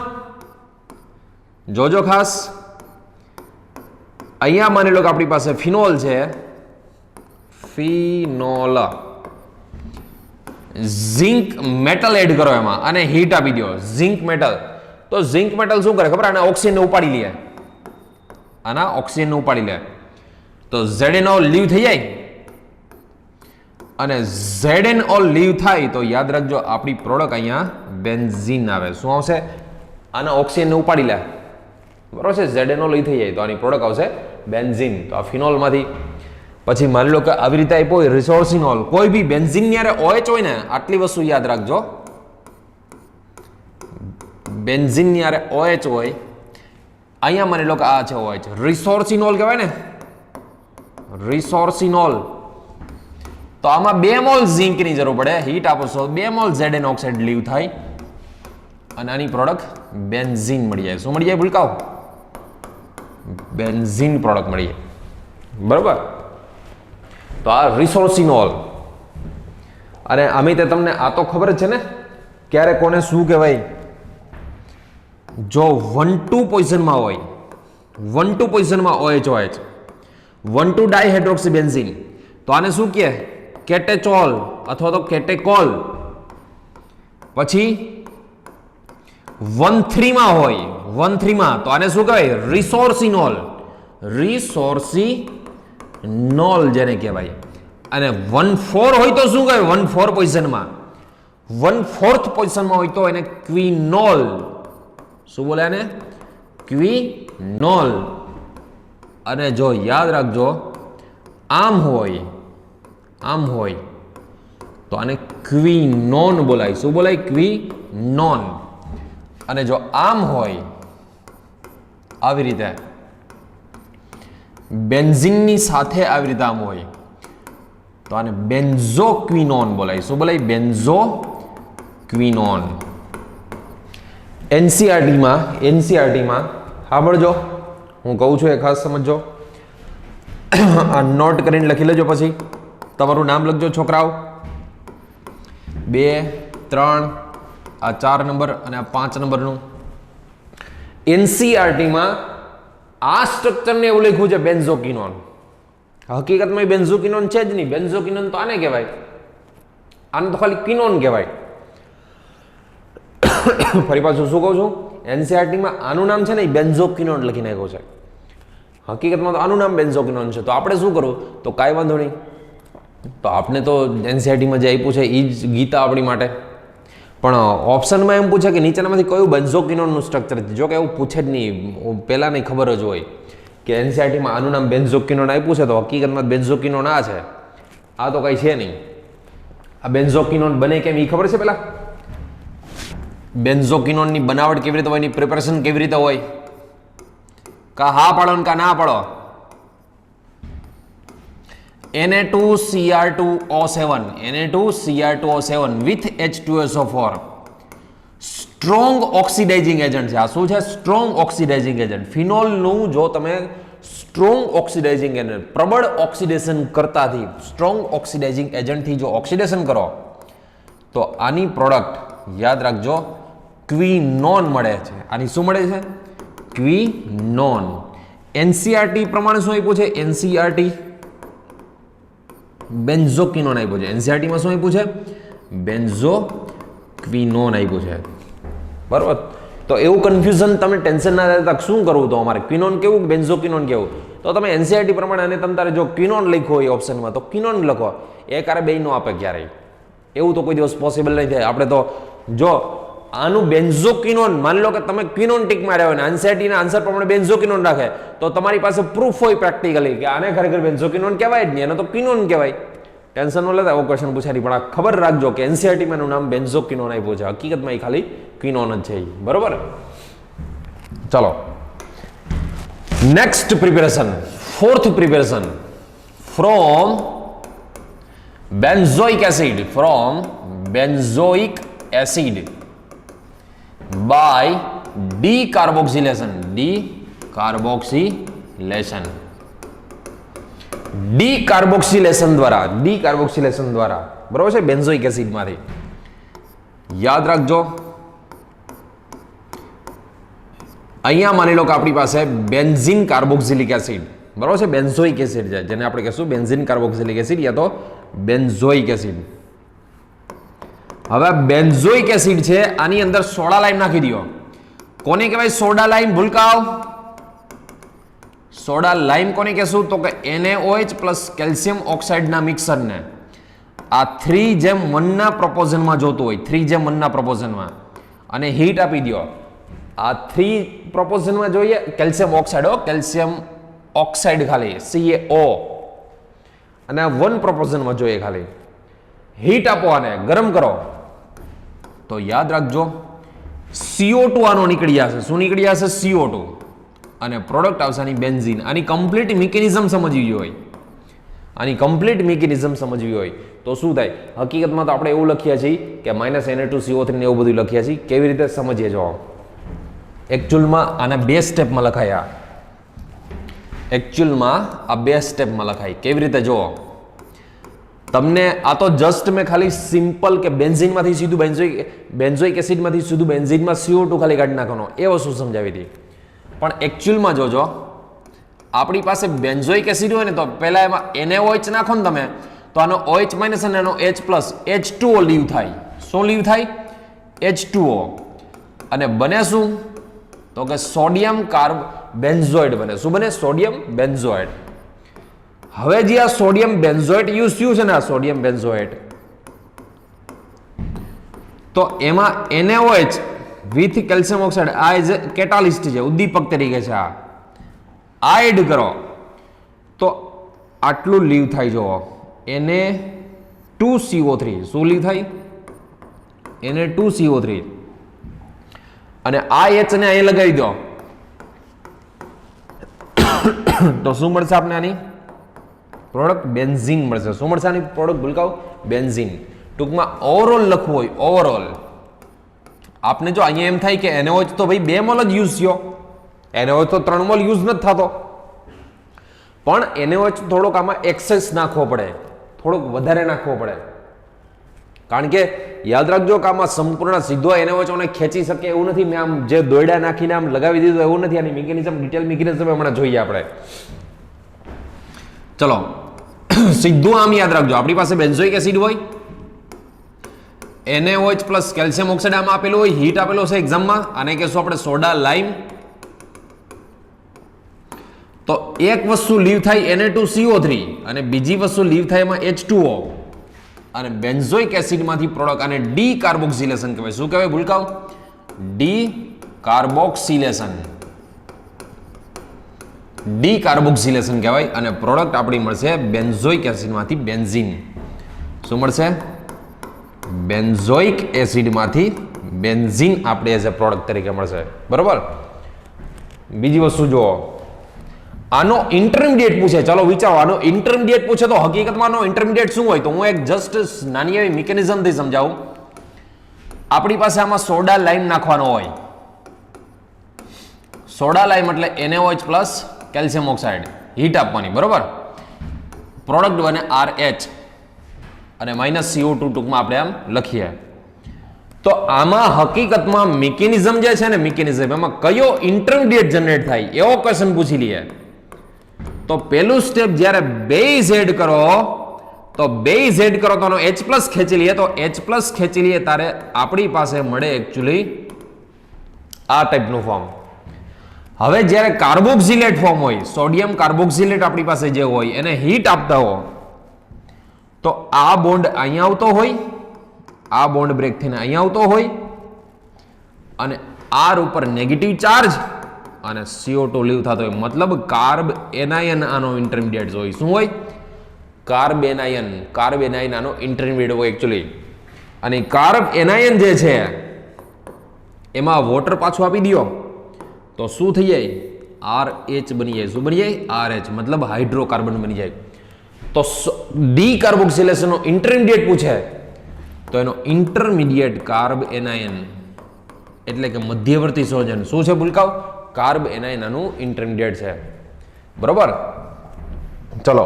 જોજો ખાસ. અહીંયા માની લો કે આપણી પાસે ફિનોલ છે. ફિનોલ ઝિંક મેટલ એડ કરો એમાં અને હીટ આપી દો. Zinc metal. તો ઝિંક મેટલ શું કરે ખબર? આના ઓક્સિજનને ઉપાડી લે. તો ZnO લીવ થઈ જાય અને ZnO લીવ થાય તો યાદ રાખજો આપણી પ્રોડક્ટ અહીંયા બેન્ઝીન આવે. શું આવશે? આના ઓક્સિજનને ઉપાડી લે. બરોબર છે? ZnO લીવ થઈ જાય તો આની પ્રોડક્ટ આવશે બેન્ઝીન. તો આ ફિનોલમાંથી પછી માની લો કે આવી રીતે આપ્યો હોય રિસોર્સિનોલ. કોઈ બી બેન્ઝીન ની હારે OH હોય ને, આટલી વસ્તુ યાદ રાખજો. બેન્ઝીન ની હારે OH હોય, અહીંયા માની લો કે આ છે OH, રિસોર્સિનોલ કહેવાય ને, રિસોર્સિનોલ. તો આમાં 2 મોલ ઝિંક ની જરૂર પડે. હીટ આપો છો 2 મોલ ZN ઓક્સાઇડ લીવ થાય અને આની પ્રોડક્ટ બેન્ઝીન મળી જાય. શું મળી જાય ભૂલકાઓ? બેન્ઝીન પ્રોડક્ટ મળી જાય. બરોબર. તો આ રિસોર્સિનોલ. અને અમિતે તમને આ તો ખબર જ છે ને ક્યારે કોને શું કહેવાય? જો 1,2 પોઝિશનમાં હોય, 1,2 પોઝિશનમાં OH, 1,2 ડાયહાઇડ્રોક્સીબેન્ઝીન, તો આને શું કહે? કેટેચોલ અથવા તો કેટેકોલ. પછી 1,3 માં હોય, 1,3 માં, તો આને શું કહેવાય? રિસોર્સિનોલ. રિસોર્સિનોલ જેને કહેવાય. અને 1,4 હોય તો શું કહેવાય? 1,4 પોઝિશનમાં, 1/4 પોઝિશનમાં હોય તો એને ક્વિનોલ. શું બોલે એને? ક્વિનોલ. અને જો યાદ રાખજો આમ હોય તો આને ક્વિનોન બોલાય. શું બોલાય? ક્વિનોન. અને જો આમ હોય આવી રીતે બેન્ઝીનની સાથે આવી રીતે આમ હોય તો આને બેન્ઝોક્વિનોન બોલાય. શું બોલાય? બેન્ઝોક્વિનોન. એનસીઆરટીમાં સાંભળજો, હું કહું છું એ ખાસ સમજજો. આ નોટ કરીને લખી લેજો. પછી તમારું નામ લખજો છોકરાઓ. 2, 3, આ 4 નંબર અને આ 5 નંબરનું. એનસીઆરટીમાં આ સ્ટ્રક્ચરને એવું લખ્યું છે બેન્ઝોક્વિનોન. હકીકતમાં બેન્ઝોક્વિનોન છે જ નહીં. બેન્ઝોક્વિનોન તો આને કહેવાય, આને તો ખાલી ક્વિનોન કહેવાય. ફરી પાછું શું કહું છું? એનસીઆરટીમાં આનું નામ છે ને બેન્ઝોક્વિનોન લખી નાખ્યું છે. હકીકતમાં તો આનું નામ બેન્ઝોક્વિનોન છે. તો આપણે શું કરવું? તો કાંઈ વાંધો નહીં, તો આપણે તો એનસીઆરટીમાં જે આપ્યું છે એ જ ગીતા આપણી માટે. પણ ઓપ્શનમાં એમ પૂછે કે નીચેનામાંથી કયું બેન્ઝોક્વિનોનનું સ્ટ્રક્ચર છે. જો કે એવું પૂછે જ નહીં, પહેલાં નહીં ખબર જ હોય કે એનસીઆરટીમાં આનું નામ બેન્ઝોક્વિનોન આપ્યું છે તો હકીકતમાં બેન્ઝોક્વિનોન આ છે. આ તો કંઈ છે નહીં. આ બેન્ઝોક્વિનોન બને કેમ એ ખબર છે? પહેલાં બેન્ઝોક્વિનોનની બનાવટ કેવી રીતે હોય, એની પ્રિપેરેશન કેવી રીતે હોય? કા હા પાડો ને કા ના પાડો? Na2Cr2O7 with H2SO4 strong oxidising agent છે. આ શું છે? Strong oxidising agent. ફિનોલનું જો તમે સ્ટ્રોંગ ઓક્સિડાઇઝિંગ એજન્ટ, પ્રબળ ઓક્સિડેશન કરતાથી, સ્ટ્રોંગ ઓક્સિડાઇઝિંગ એજન્ટથી જો ઓક્સિડેશન કરો તો આની પ્રોડક્ટ યાદ રાખજો ક્વિનોન મળે છે. આની શું મળે છે? ક્વિનોન. એનસીઆરટી પ્રમાણે શું આપ્યું છે? એનસીઆરટી બેન્ઝોક્વિનોન આપ્યું છે. એનસીઆરટીમાં શું આપ્યું છે? બેન્ઝોક્વિનોન આપ્યું છે. બરોબર. તો એવું કન્ફ્યુઝન તમે ટેન્શન ના લેતા શું કરવું? તો અમારે ક્વિનોન કેવું, બેન્ઝોક્વિનોન કેવું? તો તમે એનસીઆરટી પ્રમાણે અને તમે તારે જો ક્વિનોન લખો હોય ઓપ્શનમાં તો ક્વિનોન લખો. એ કારે બે નો આપે ક્યારેય. એવું તો કોઈ દિવસ પોસિબલ નહીં થાય. આપણે તો જો આનું બેન્ઝોક્વિનોન, માની લો કે તમે ક્વિનોન ટીક માર્યા હોય ને એનસીઆરટીના આન્સર પ્રમાણે બેન્ઝોક્વિનોન રાખે તો તમારી પાસે પ્રૂફ હોય પ્રેક્ટિકલી કે આને ખરેખર બેન્ઝોક્વિનોન કહેવાય જ નહીં, એને તો ક્વિનોન કહેવાય. ટેન્શન ન લેતા, એવો ક્વેશ્ચન પૂછાય પણ આ ખબર રાખજો કે એનસીઆરટીમાં એનું નામ બેન્ઝોક્વિનોન આપ્યું છે. હકીકતમાં એ ખાલી ક્વિનોન જ છે. બરોબર. ચલો next preparation, fourth preparation from benzoic acid, from benzoic acid by decarboxylation. ડીકાર્બોક્સિલેશન દ્વારા બરોબર છે બેન્ઝોઇક એસિડમાંથી. યાદ રાખજો અહીંયા માની લો કે આપણી પાસે બેન્ઝીન કાર્બોક્સિલિક એસિડ બરોબર છે, બેન્ઝોઇક એસિડ છે જેને આપણે કહીશું બેન્ઝીન કાર્બોક્સિલિક એસિડ યા તો બેન્ઝોઇક એસિડ. હવે બેન્ઝોઇક એસિડ છે, આની અંદર સોડા લાઇમ નાખી દો. કોને કહેવાય સોડા લાઇમ? ભૂલકાઓ સોડા લાઇમ કોને કહેશું? તો કે NaOH પ્લસ કેલ્શિયમ ઓક્સાઇડના મિક્સરને આ 3:1 ના પ્રોપોર્શનમાં જોતું હોય, 3:1 ના પ્રોપોર્શનમાં, અને હીટ આપી દો. આ 3 પ્રોપોર્શનમાં જોઈએ કેલ્શિયમ ઓક્સાઇડ ખાલી CaO, અને આ 1 પ્રોપોર્શનમાં જોઈએ ખાલી. હીટ આપો, આને ગરમ કરો તો યાદ રાખજો CO2 આનો નીકળી જશે. શું નીકળી જશે? CO2. અને પ્રોડક્ટ આવશે આની બેન્ઝીન. આની કમ્પ્લીટ મિકેનિઝમ સમજવી હોય, તો શું થાય? હકીકતમાં તો આપણે એવું લખીએ છીએ કે -Na2CO3 ને એવું બધું લખીએ છીએ. કેવી રીતે સમજીએ જો. એકચ્યુઅલમાં આના બે સ્ટેપમાં લખાયા. એકચ્યુઅલમાં આ બે સ્ટેપમાં લખાય. કેવી રીતે જો તમને આ તો જસ્ટ મેં ખાલી સિમ્પલ કે બેન્ઝીનમાંથી સીધું બેન્ઝોઇક એસિડમાંથી સીધું બેન્ઝીનમાં CO2 ખાલી કાઢી નાખવાનો એ વસ્તુ સમજાવી હતી. પણ એકચ્યુઅલમાં જોજો આપણી પાસે બેન્ઝોઇક એસિડ હોય ને તો પહેલા એમાં NaOH નાખો ને તમે તો આનો OH- અને આનો H+ H2O લીવ થાય. શું લીવ થાય? H2O. અને બને શું? તો કે સોડિયમ બેન્ઝોઇડ બને. શું બને? સોડિયમ બેન્ઝોઇડ. હવે જે આ સોડિયમ બેન્ઝોઇટ યુઝ થયું છે ને, આ સોડિયમ બેન્ઝોઇટ, તો એમાં NaOH વિથ કેલ્શિયમ ઓક્સાઇડ આ એઝ કેટાલિસ્ટ છે, ઉદ્દીપક તરીકે છે. આ એડ કરો તો આટલું લીવ થાય. જો Na2CO3 શું લીવ થાય? Na2CO3. અને આ H ને અહીં લગાવી દો તો શું મળશે આપણે? આની પ્રોડક્ટ બેન્ઝીન મળશે. શું મળશે આની પ્રોડક્ટ? ભૂલકાઓ બેન્ઝીન. ટૂંકમાં ઓવરઓલ લખવું હોય, ઓવરઓલ આપને જો અહીંયા એમ થાય કે NaOH તો ભાઈ 2 મોલ જ યુઝ થયો, NaOH તો 3 મોલ યુઝ નથી થતો, પણ NaOH થોડોક આમાં એક્સેસ નાખવો પડે, થોડોક વધારે નાખવો પડે. કારણ કે યાદ રાખજો કે આમાં સંપૂર્ણ સીધો NaOH ને ખેંચી શકે એવું નથી. મેં આમ જે દોયડા નાખીને આમ લગાવી દીધું એવું નથી. આની મિકેનિઝમ, ડિટેલ મિકેનિઝમ હમણાં જોઈએ આપણે. ચલો સીધું આમ યાદ રાખજો. આપણી પાસે બેન્ઝોઇક એસિડ હોય, NaOH પ્લસ કેલ્શિયમ ઓક્સાઇડ આમાં આપેલું હોય, હીટ આપેલો છે એક્ઝામમાં, આને કહેશું આપણે સોડા લાઇમ. તો એક વસ્તુ લીવ થાય Na2CO3 અને બીજી વસ્તુ લીવ થાય એમાં H2O. અને બેન્ઝોઇક એસિડમાંથી પ્રોડક્ટ આને ડી કાર્બોક્સિલેશન કહેવાય. શું કહેવાય ભૂલકાઓ? D carboxylation. ડી કાર્બોક્સિલેશન કહેવાય. અને પ્રોડક્ટ આપણી મળશે બેન્ઝોઇક એસિડમાંથી બેન્ઝીન. શું મળશે? બેન્ઝોઇક એસિડમાંથી બેન્ઝીન આપણે એઝ અ પ્રોડક્ટ તરીકે મળશે. બરોબર. બીજી વસ્તુ જુઓ, આનો ઇન્ટરમીડિયેટ પૂછે. ચાલો વિચારો, આનો ઇન્ટરમીડિયેટ પૂછે તો હકીકતમાં આનો ઇન્ટરમીડિયેટ શું હોય? તો હું એક જસ્ટ નાની એવી મિકેનિઝમથી સમજાવું. આપણી પાસે આમાં સોડા લાઇમ નાખવાનો હોય. સોડા લાઇમ એટલે NaOH plus calcium oxide, heat આપવાની. બરોબર. પ્રોડક્ટ બને RH અને -CO2 ટૂંકમાં આપણે આમ લખીએ. તો આમાં હકીકતમાં મિકેનિઝમ જે છે ને, મિકેનિઝમ એમાં કયો ઇન્ટરમીડિયેટ જનરેટ થાય એવો ક્વેશ્ચન પૂછી લઈએ. તો પહેલું સ્ટેપ જ્યારે બેઝ એડ કરો તો બેઝ એડ કરો તો H+ ખેંચી લઈએ, તો H+ ખેંચી લઈએ ત્યારે આપણી પાસે મળે એકચ્યુઅલી આ ટાઈપનું ફોર્મ. હવે જ્યારે કાર્બોક્સિલેટ ફોર્મ હોય, સોડિયમ કાર્બોક્સિલેટ આપણી પાસે જે હોય એને હીટ આપતા હો તો આ બોન્ડ અહીંયા આવતો હોય, આ બોન્ડ બ્રેક થઈને અહીંયા આવતો હોય અને R ઉપર નેગેટિવ ચાર્જ અને CO2 લીવ થતો હોય. મતલબ કાર્બ એનાયન આનો ઇન્ટરમીડિયેટ હોય. શું હોય? Carb anion. કાર્બ એનાયન આનો ઇન્ટરમીડિયેટ હોય એકચ્યુઅલી. અને કાર્બ એનાયન જે છે એમાં વોટર પાછું આપી દો તો શું થઈ જાય? RH બની જાય. શું બની જાય? RH. મતલબ હાઇડ્રોકાર્બન બની જાય. તો ડી કાર્બોક્સિલેશનનો ઇન્ટરમીડિયેટ પૂછે તો એનો ઇન્ટરમીડિયેટ કાર્બ એનાયન એટલે કે મધ્યવર્તી સંયોજન. શું છે ભૂલકાઓ? કાર્બ એનાયન આનું ઇન્ટરમીડિયેટ છે. બરોબર. ચલો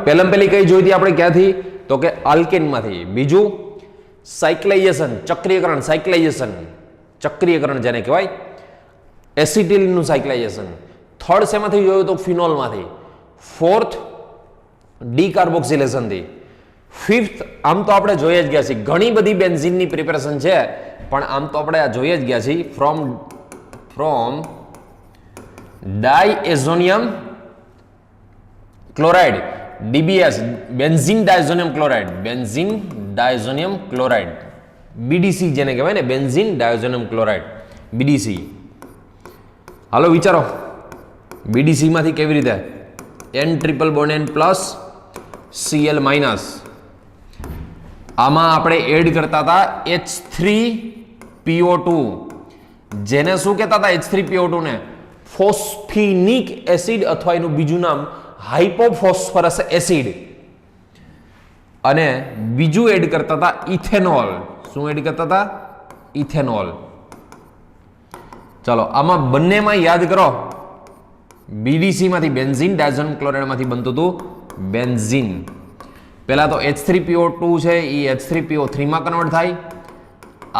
પહેલી કઈ જોઈ હતી આપણે? ક્યાંથી? તો કે આલ્કેનમાંથી. બીજું સાયક્લાઇઝેશન, ચક્રીયકરણ. સાયક્લાઇઝેશન, ચક્રીયકરણ જેને કહેવાય, એસિટિલિનનું સાયક્લાઇઝેશન. થર્ડ શેમાંથી જોયું? તો ફિનોલમાંથી. ફોર્થ ડીકાર્બોક્સિલેશનથી. ફિફ્થ આમ તો આપણે જોઈ જ ગયા છીએ, ઘણી બધી બેન્ઝીનની પ્રિપેરેશન છે પણ આમ તો આપણે આ જોઈ જ ગયા છીએ. From diazonium chloride, DBS, benzene diazonium chloride. Benzene diazonium chloride, BDC જેને કહેવાય ને, બેન્ઝીન ડાયઝોનિયમ ક્લોરાઇડ, BDC. હાલો વિચારો, BDC માંથી કેવી રીતે? N triple bond N plus Cl minus. આમાં આપણે એડ કરતા હતા H3PO2, જેને શું કહેતા હતા? H3PO2 ને ફોસ્ફિનિક એસિડ અથવા એનું બીજું નામ હાઇપોફોસ્ફરસ એસિડ અને બીજું એડ કરતા હતા ઇથેનોલ. શું એડ કરતા હતા? ઇથેનોલ. ચાલો આમાં બંનેમાં યાદ કરો, બીડીસી માંથી બેન્ઝીન, ડાયઝોન ક્લોરાઇડ માંથી બનતું હતું બેન્ઝીન. પહેલા તો H3PO2 છે એ H3PO3 માં કન્વર્ટ થાય,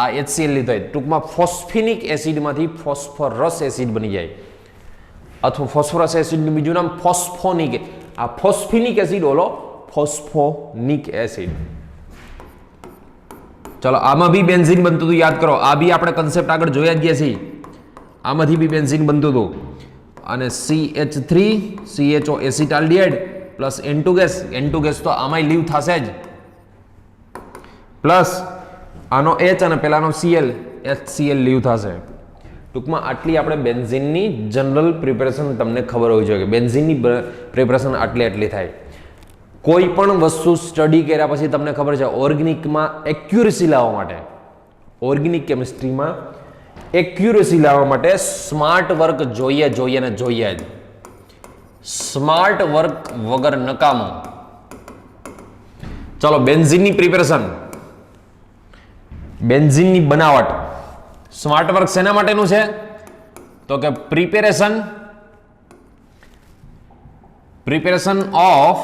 આ HCl લીધો. ટૂંકમાં ફોસ્ફિનિક એસિડ માંથી ફોસ્ફરસ એસિડ બની જાય, અથવા ફોસ્ફરસ એસિડનું બીજું નામ ફોસ્ફોનિક. આ ફોસ્ફિનિક એસિડ, ઓલો ફોસ્ફોનિક એસિડ. ચલો આમાં બી બેન્ઝીન બનતું હતું, યાદ કરો. આ બી આપણે કન્સેપ્ટ આગળ જોયા જ ગયા છીએ. આમાંથી બી બેન્ઝીન બનતું હતું. અને CH3 CHO acetaldehyde plus N2 gas. N2 gas તો આમાંય લીવ થશે જ, પ્લસ આનો H અને પેલાનો Cl HCl લીવ થશે. ટૂંકમાં આટલી આપણે બેન્ઝીનની જનરલ પ્રિપેરેશન તમને ખબર હોવી જોઈએ કે બેન્ઝીનની પ્રિપેરેશન આટલી થાય. કોઈ પણ વસ્તુ સ્ટડી કર્યા પછી તમને ખબર છે ઓર્ગેનિકમાં એક્યુરેસી લાવવા માટે, ઓર્ગેનિક કેમિસ્ટ્રીમાં એક્યુરેસી લાવવા માટે સ્માર્ટ વર્ક જોઈએ ને જોઈએ જ. સ્માર્ટ વર્ક વગર નકામો. ચલો બેન્ઝીનની પ્રિપેરેશન, બેન્ઝીનની બનાવટ. સ્માર્ટ વર્ક શેના માટેનું છે? તો કે પ્રિપેરેશન ઓફ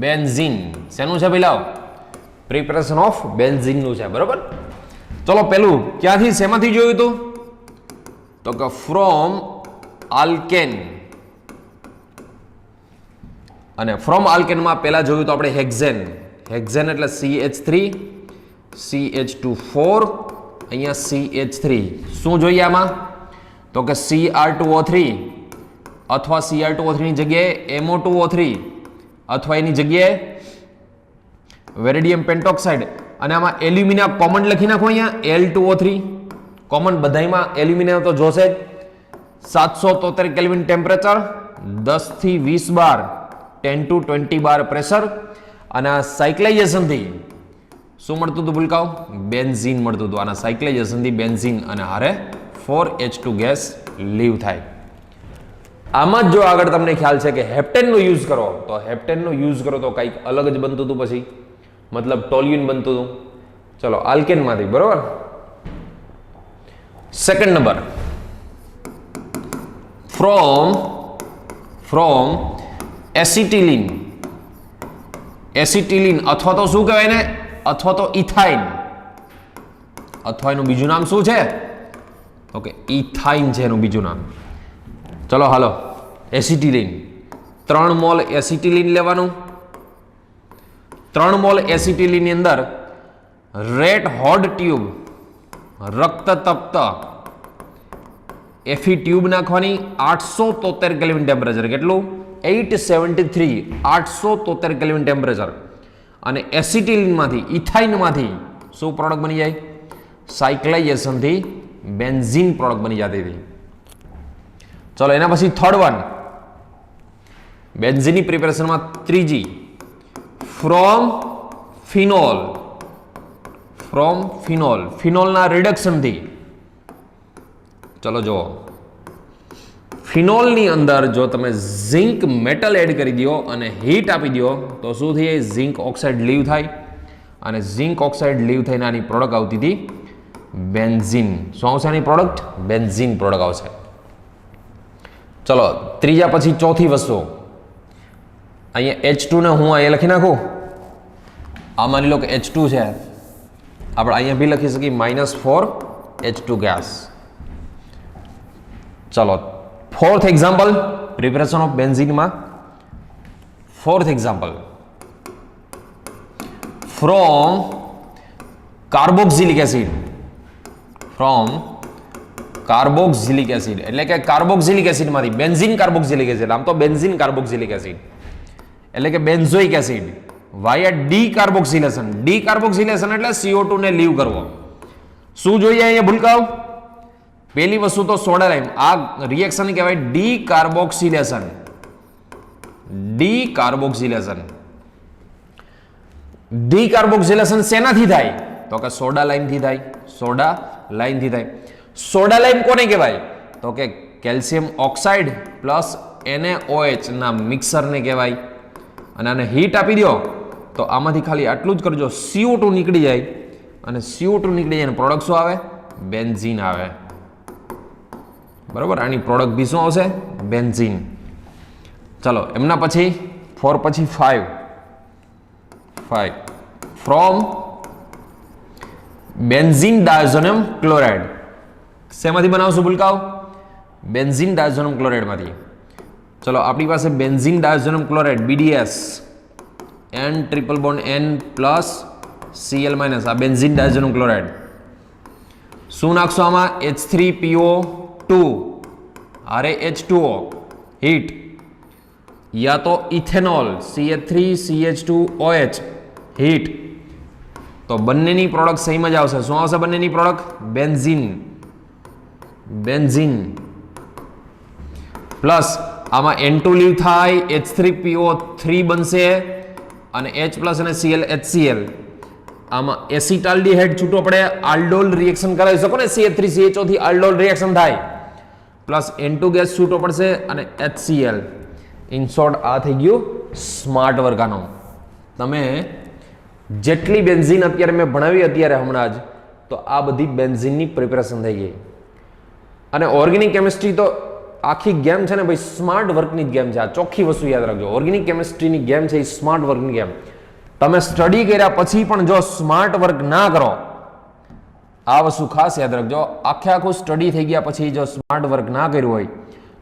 બેન્ઝીન. શેનું છે પેલા? પ્રિપેરેશન ઓફ બેન્ઝીન નું છે, બરોબર. ચલો પેલું ક્યાંથી શેમાંથી જોયું હતું? તો કે ફ્રોમ આલ્કેન. અને ફ્રોમ આલ્કેનમાં પહેલા જોયું તો આપણે હેક્ઝેન. હેક્ઝેન એટલે CH3 CH2 અહીંયા CH3. શું જોઈએ આમાં? તો કે Cr2O3 અથવા Cr2O3 ની જગ્યાએ MO2O3 અથવા એની જગ્યાએ વેરેડિયમ પેન્ટોક્સાઇડ. અને આમાં એલ્યુમિના કોમન લખી નાખો, અહીંયા L2O3 કોમન. બધામાં એલ્યુમિના તો જોશે જ. 773 કેલ્વિન ટેમ્પરેચર, 10 થી 20 બાર 10 to 20 બાર પ્રેશર. અને આ સાયક્લાઇઝેશનથી શું મળતું હતું ભૂલકાઓ? બેન્ઝીન મળતું હતું. આના સાયક્લાઇઝેશનથી બેન્ઝીન અને હારે 4H2 ગેસ લીવ થાય. આમાં જ જો આગળ તમને ખ્યાલ છે કે હેપ્ટેનનો યુઝ કરો, તો હેપ્ટેનનો યુઝ કરો તો કંઈક અલગ જ બનતું હતું. પછી મતલબ ટોલ્યુન બનતું હતું. ચલો આલ્કેનમાંથી, બરોબર. Second number, from acetylene. Acetylene અથવા તો શું કહેવાય ને? અથવા તો ઇથાઇન. અથવા એનું બીજું નામ શું છે? તો કે ઇથાઇન છે એનું બીજું નામ. ચલો હાલો, એસિટિલિન. 3 મોલ એસિટિલિન લેવાનું. 3 મોલ એસિટિલિનની અંદર રેડ હોટ ટ્યુબ, રક્ત તપ્ત એફી ટ્યુબ નાખવાની. 873 કેલ્વિન ટેમ્પરેચર. કેટલું? 873. 873 કેલ્વિન ટેમ્પરેચર. અને એસિટિલિનમાંથી, ઇથાઇનમાંથી શું પ્રોડક્ટ બની જાય? સાયક્લાઇઝેશનથી બેન્ઝીન પ્રોડક્ટ બની જતી હતી. ચલો એના પછી થર્ડ વન, બેન્ઝીનની પ્રિપેરેશનમાં ત્રીજી, ફ્રોમ ફિનોલ. ફ્રોમ ફિનોલ, ફિનોલના રિડક્શનથી. ચલો જુઓ, ફિનોલની અંદર જો તમે ઝિંક મેટલ એડ કરી દો અને હીટ આપી દો તો શું થઈ જાય? ઝિંક ઓક્સાઇડ લીવ થાય. અને ઝિંક ઓક્સાઇડ લીવ થઈને આની પ્રોડક્ટ આવતી હતી બેન્ઝીન. શું આવશે આની પ્રોડક્ટ? બેન્ઝીન પ્રોડક્ટ આવશે. ચલો ત્રીજા પછી ચોથી વસ્તુ, અહીંયા H2 ને હું અહીંયા લખી નાખું. આ માની લો કે H2 છે, આપણે અહીંયા બી લખી શકીએ -4H2 ગેસ. ચલો ફોર્થ એક્ઝામ્પલ, પ્રિપેરેશન ઓફ બેન્ઝીનમાં. Fourth example, from carboxylic acid. From carboxylic acid એટલે કે કાર્બોક્સિલિક એસિડમાંથી બેન્ઝીન કાર્બોક્સિલિક એસિડ. આમ તો બેન્ઝીન કાર્બોક્સિલિક એસિડ એટલે કે benzoic acid via decarboxylation. Decarboxylation એટલે CO2 ને લીવ કરવો. શું જોઈએ અહીંયા ભૂલકાઓ? પહેલી વસ્તુ તો સોડા લાઇમ. આ રિએક્શન કહેવાય D carboxylation. Decarboxylation. D carboxylation શેનાથી થાય? તો કે સોડા લાઇમથી થાય. સોડા લાઇમથી થાય. સોડા લાઇમ કોને કહેવાય? તો કે કેલ્શિયમ ઓક્સાઇડ પ્લસ NaOH ના મિક્સરને કહેવાય. અને આને હીટ આપી દો તો આમાંથી ખાલી આટલું જ કરજો, CO2 નીકળી જાય, અને CO2 નીકળી જાય, પ્રોડક્ટ શું આવે? બેન્ઝીન આવે. બરોબર, આની પ્રોડક્ટ બી શું આવશે? બેન્ઝીન. ચલો, એમના પછી 4 પછી 5 ફ્રોમ બેન્ઝીન ડાયઝોનિયમ ક્લોરાઇડ. શેમાંથી બનાવશું ભૂલકાઓ? બેન્ઝીન ડાયઝોનિયમ ક્લોરાઇડમાંથી. ચલો, આપણી પાસે benzene diazonium chloride BDS, N triple bond N plus Cl minus, આ બેન્ઝીન ડાયઝોનિયમ ક્લોરાઇડ. શું નાખશો આમાં? H3PO2 RaH2O હીટ, યા તો ઇથેનોલ CH3CH2OH હીટ. તો બંનેની પ્રોડક્ટ સેમ જ આવશે. શું આવશે બંનેની પ્રોડક્ટ? બેન્ઝીન પ્લસ આમાં N2 લીવ થાય, H3PO3 બનશે, અને H પ્લસ અને Cl HCl. આમાં એસિટાલ્ડીહાઇડ છૂટો પડે, આલ્ડોલ રિએક્શન કરાવી શકો ને, CH3CHO થી આલ્ડોલ રિએક્શન થાય, પ્લસ N2 ગેસ છૂટો પડશે અને HCl. ઇન શોર્ટ આ થઈ ગયું સ્માર્ટ વર્ક આનો. તમે જેટલી બેન્ઝીન અત્યારે મેં ભણાવી અત્યારે હમણાં જ, તો આ બધી બેન્ઝીનની પ્રિપેરેશન થઈ ગઈ. અને ઓર્ગેનિક કેમિસ્ટ્રી તો આખી ગેમ છે ને ભાઈ, સ્માર્ટ વર્કની જ ગેમ છે. આ ચોખ્ખી વસ્તુ યાદ રાખજો, ઓર્ગેનિક કેમિસ્ટ્રીની ગેમ છે એ સ્માર્ટ વર્કની ગેમ. તમે સ્ટડી કર્યા પછી પણ જો સ્માર્ટ વર્ક ના કરો, આ વસ્તુ ખાસ યાદ રાખજો, આખું સ્ટડી થઈ ગયા પછી જો સ્માર્ટ વર્ક ના કર્યું હોય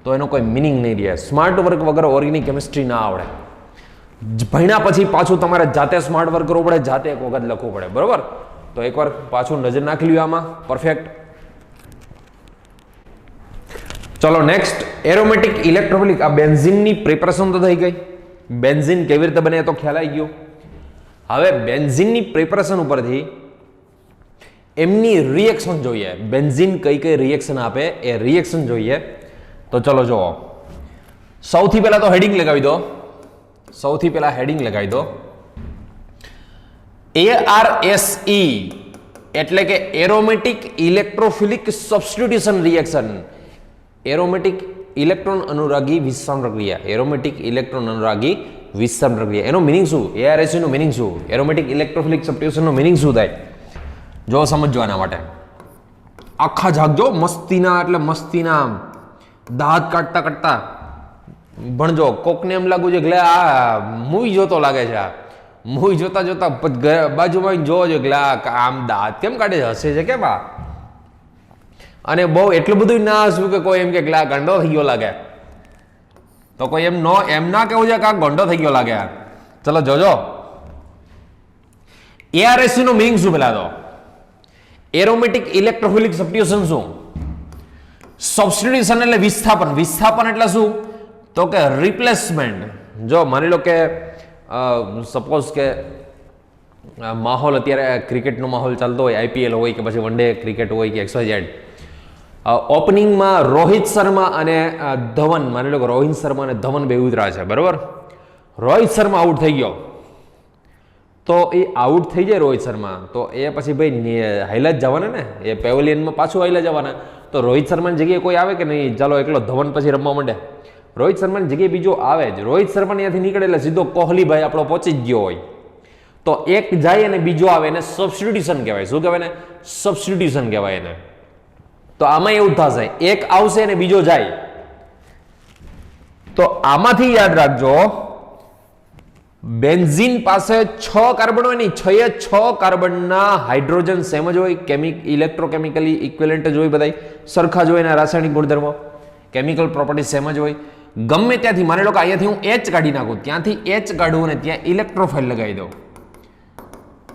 તો એનો કોઈ મિનિંગ નહીં રહે. સ્માર્ટ વર્ક વગર ઓર્ગેનિક કેમિસ્ટ્રી ના આવડે. ભણ્યા પછી પાછું તમારે જાતે સ્માર્ટ વર્ક કરવું પડે, જાતે એક વખત લખવું પડે. બરોબર, તો એકવાર પાછું નજર નાખી લ્યો આમાં. પરફેક્ટ. ચલો નેક્સ્ટ, એરોમેટિક ઇલેક્ટ્રોફિલિક. આ બેન્ઝીનની પ્રિપેરેશન તો થઈ ગઈ. બેન્ઝીન કેવી રીતે બને તો ખ્યાલ આવી ગયો. હવે બેન્ઝીનની પ્રિપેરેશન ઉપરથી એમની રિએક્શન જોઈએ. બેન્ઝીન કઈ કઈ રિએક્શન આપે એ રિએક્શન જોઈએ. તો ચલો જુઓ, સૌથી પહેલા તો હેડિંગ લગાવી દો. સૌથી પહેલા હેડિંગ લગાવી દો. ARSE એટલે કે aromatic electrophilic substitution reaction. Aromatic electron અનુરાગી વિસ્તરણ પ્રક્રિયા. એરોમેટિક ઇલેક્ટ્રોન અનુરાગી વિસ્તરણ પ્રક્રિયા. એનો મિનિંગ શું? ARSE નો મિનિંગ શું? Aromatic electrophilic substitution no meaning શું થાય? જો સમજો આના માટે આખા જાગજો. મસ્તીના એટલે મસ્તીના દાંત કાઢતા કાઢતા ભણજો. કોકને એમ લાગુ છે કે આ મૂવી જોતો લાગે છે, આ મૂવી જોતા જોતા બાજુમાં જોવો કે આમ દાંત કેમ કાઢે છે, હસે છે કેમ આ? અને બહુ એટલું બધું ના હસવું કે કોઈ એમ કે ગંડો થઈ ગયો લાગે. તો કોઈ એમ ના કેવું છે કે આ ગંડો થઈ ગયો લાગે. ચલો જોજો, ARSE નો મિનિંગ શું પેલા તો? એરોમેટિક ઇલેક્ટ્રોફિલિક સબસ્ટિટ્યુશન શું? સબસ્ટિટ્યુશન એટલે વિસ્થાપન. વિસ્થાપન એટલે શું? તો કે રિપ્લેસમેન્ટ. જો માની લો કે સપોઝ કે માહોલ અત્યારે ક્રિકેટનો માહોલ ચાલતો હોય, IPL હોય કે પછી વન ડે ક્રિકેટ હોય કે XYZ. ઓપનિંગમાં રોહિત શર્મા અને ધવન, માની લો કે રોહિત શર્મા અને ધવન બે ઉતરા છે. બરોબર, રોહિત શર્મા આઉટ થઈ ગયો, તો એ આઉટ થઈ જાય રોહિત શર્મા, તો એ પછી ભાઈ હાઈલા જ જવાના ને, એ પેવેલિયનમાં પાછું હાઈલા જવાના. તો રોહિત શર્માની જગ્યાએ કોઈ આવે કે નહીં? ચાલો એકલો ધવન પછી રમવા માંડે. રોહિત શર્માની જગ્યાએ બીજો આવે જ. રોહિત શર્મા ત્યાંથી નીકળે એટલે સીધો કોહલીભાઈ આપણો પહોંચી જ ગયો હોય. તો એક જાય અને બીજો આવે, એને સબસ્ટિટ્યુશન કહેવાય. શું કહેવાય ને? સબસ્ટિટ્યુશન કહેવાય એને. તો આમાં એવું થશે, એક આવશે અને બીજો જાય. તો આમાંથી યાદ રાખજો, બેન્ઝીન પાસે 6 કાર્બન હોય ને, 6 કાર્બનના હાઇડ્રોજન સેમ જ હોય. ઇલેક્ટ્રોકેમિકલી ઇક્વિવેલન્ટ જ હોય, બધા સરખા જ હોય. એના રાસાયણિક ગુણધર્મો, કેમિકલ પ્રોપર્ટી સેમ જ હોય. ગમે ત્યાંથી માની લો કે અહીંયાથી હું H કાઢી નાખું, ત્યાંથી H કાઢું અને ત્યાં ઇલેક્ટ્રોફાઇલ લગાવી દઉં,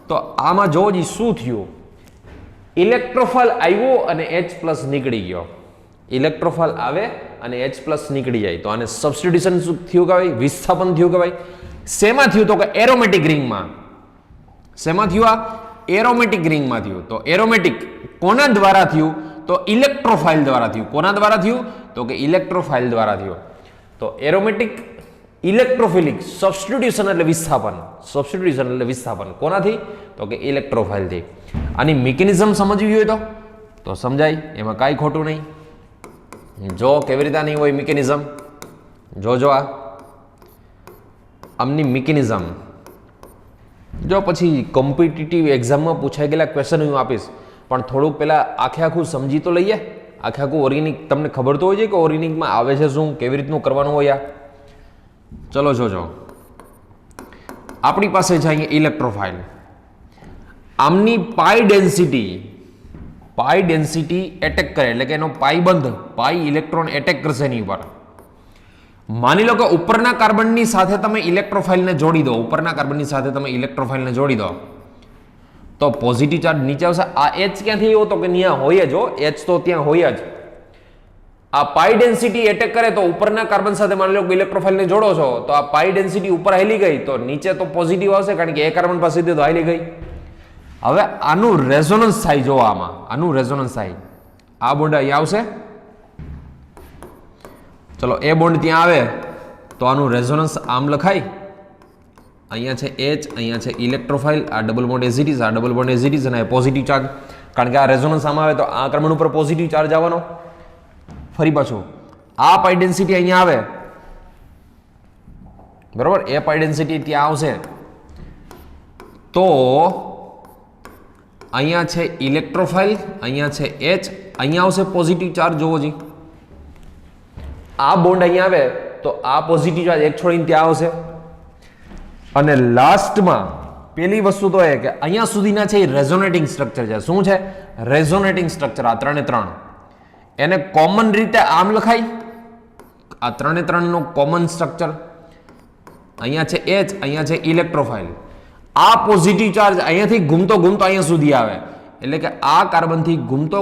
તો આમાં જો શું થયું? ઇલેક્ટ્રોફાઇલ આવ્યો અને H પ્લસ નીકળી ગયો. ઇલેક્ટ્રોફાઇલ આવે અને H પ્લસ નીકળી જાય, તો આને સબસ્ટિટ્યુશન શું થયું કહેવાય? વિસ્થાપન થયું કહેવાય. શેમાં થયું? તો કે એરોમેટિક રિંગમાં. શેમાં થયું? આ એરોમેટિક રિંગમાં થયું. તો એરોમેટિક કોના દ્વારા થયું? તો ઇલેક્ટ્રોફાઇલ દ્વારા થયું. કોના દ્વારા થયું? તો કે ઇલેક્ટ્રોફાઇલ દ્વારા થયું. તો એરોમેટિક ઇલેક્ટ્રોફિલિક સબસ્ટિટ્યુશન એટલે વિસ્થાપન. સબસ્ટિટ્યુશન એટલે વિસ્થાપન કોનાથી? તો કે ઇલેક્ટ્રોફાઇલથી. આની મિકેનિઝમ સમજવી હોય તો સમજાય, એમાં કાંઈ ખોટું નહીં. જો કેવી રીતે નહીં હોય મિકેનિઝમ, જોજો આમની મિકેનિઝમ. જો પછી કોમ્પિટિટિવ એક્ઝામમાં પૂછાઈ ગયેલા ક્વેશ્ચન હું આપીશ, પણ થોડુંક પહેલાં આખે આખું સમજી તો લઈએ. આખે આખું ઓર્ગેનિક તમને ખબર તો હોય છે કે ઓર્ગેનિકમાં આવે છે શું, કેવી રીતનું કરવાનું હોય. ચલો જોજો, આપણી પાસે છે અહીંયા ઇલેક્ટ્રોફાઇલ. આમની પાઈ ડેન્સિટી એટેક કરે, એટલે કે એનો પાઈ બંધ, પાઈ ઇલેક્ટ્રોન એટેક કરશે એની ઉપર. માની લો કે ઉપરના કાર્બનની સાથે તમે ઇલેક્ટ્રોફાઇલને જોડી દો, ઉપરના કાર્બનની સાથે તમે ઇલેક્ટ્રોફાઇલને જોડી દો તો પોઝિટિવ ચાર્જ નીચે આવશે. આ H ક્યાંથી આવ્યો તો કે ત્યાં હોય જ, H તો ત્યાં હોય જ. આ પાઈ ડેન્સિટી એટેક કરે તો ઉપરના કાર્બન સાથે માની લો કે ઇલેક્ટ્રોફાઇલને જોડો છો તો આ પાઈ ડેન્સિટી ઉપર હાલી ગઈ તો નીચે તો પોઝિટિવ આવશે, કારણ કે એ કાર્બન પાસે તો હાલી ગઈ. હવે આનું રેઝોનન્સ થાય, જો આનું રેઝોનન્સ થાય. આ બોન્ડ અહીંયા આવશે, ચલો એ બોન્ડ ત્યાં આવે તો આનું રેઝોનન્સ આમ લખાય. અહીંયા છે H, અહીંયા છે ઇલેક્ટ્રોફાઇલ, આ double bond as it is, આ double bond as it is, અને પોઝિટિવ ચાર્જ, કારણ કે આ રેઝોનન્સ આમાં આવે તો આ કાર્બન ઉપર પોઝિટિવ ચાર્જ આવવાનો. ફરી પાછું આ પાઈ ડેન્સિટી અહીંયા આવે, બરોબર, એ પાઈ ડેન્સિટી ત્યાં આવશે તો અહીંયા છે ઇલેક્ટ્રોફાઇલ, અહીંયા છે H, અહીંયા આવશે પોઝિટિવ ચાર્જ. જોવો જી, આ બોન્ડ અહીંયા આવે તો આ પોઝિટિવ ચાર્જ એક છોડીને ત્યાં આવશે. અને લાસ્ટમાં પેલી વસ્તુ તો એ કે અહીંયા સુધીના છે એ રેઝોનેટિંગ સ્ટ્રક્ચર છે. શું છે? Resonating structure. આ 3 3 એને કોમન રીતે આમ લખાય. આ 3 3 નો કોમન સ્ટ્રક્ચર. અહીંયા છે H, અહીંયા છે ઇલેક્ટ્રોફાઇલ. આ પોઝિટિવ ચાર્જ અહીંયાથી ઘૂમતો અહીંયા સુધી આવે, એટલે કે આ કાર્બનથી ઘૂમતો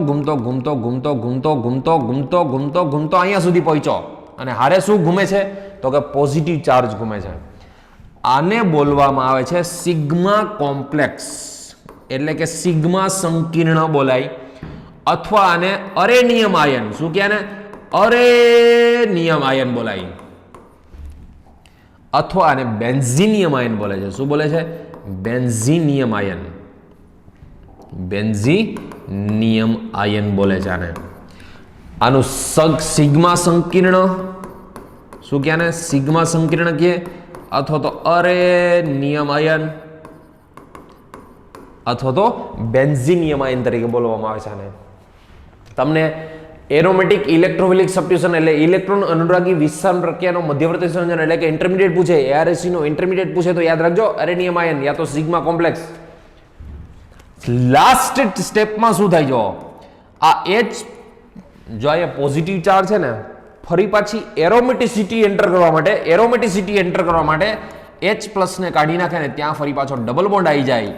અહીંયા સુધી પહોંચ્યો. અને હારે શું ઘૂમે છે તો કે પોઝિટિવ ચાર્જ ઘૂમે છે. આને બોલવામાં આવે છે સિગ્મા કોમ્પ્લેક્સ, એટલે કે સિગ્મા સંકીર્ણ બોલાય, અથવા આને અરેનિયમ આયન, શું કહે ને, અરેનિયમ આયન બોલાય, અથવા આને બેન્ઝિનિયમ આયન બોલે છે. શું બોલે છે? બેન્ઝિનિયમ આયન. બેન્ઝિનિયમ આયન બોલે છે આને. આનું સિગ્મા સંકીર્ણ, શું કહે ને, સિગ્મા સંકીર્ણ કહે, અથવા તો અરેનિયમ આયન, અથવા તો બેન્ઝિનિયમ આયન તરીકે બોલવામાં આવે છે આને. તમને એરોમેટિક ઇલેક્ટ્રોફિલિક સબ્સ્ટિટ્યુશન એટલે ઇલેક્ટ્રોન અનુરાગી વિસ્થાપન પ્રક્રિયાનો મધ્યવર્તી સંયોજન એટલે કે ઇન્ટરમીડિયેટ પૂછે, ARSC નો ઇન્ટરમીડિયેટ પૂછે તો યાદ રાખજો અરેનિયમ આયન યા તો સિગ્મા કોમ્પ્લેક્સ. લાસ્ટ સ્ટેપમાં શું થાય? જો આ H, જો અહીંયા પોઝિટિવ ચાર્જ છે ને, ફરી પાછી એરોમેટિસિટી એન્ટર કરવા માટે H+ ને કાઢી નાખે ને ત્યાં ફરી પાછો ડબલ બોન્ડ આવી જાય.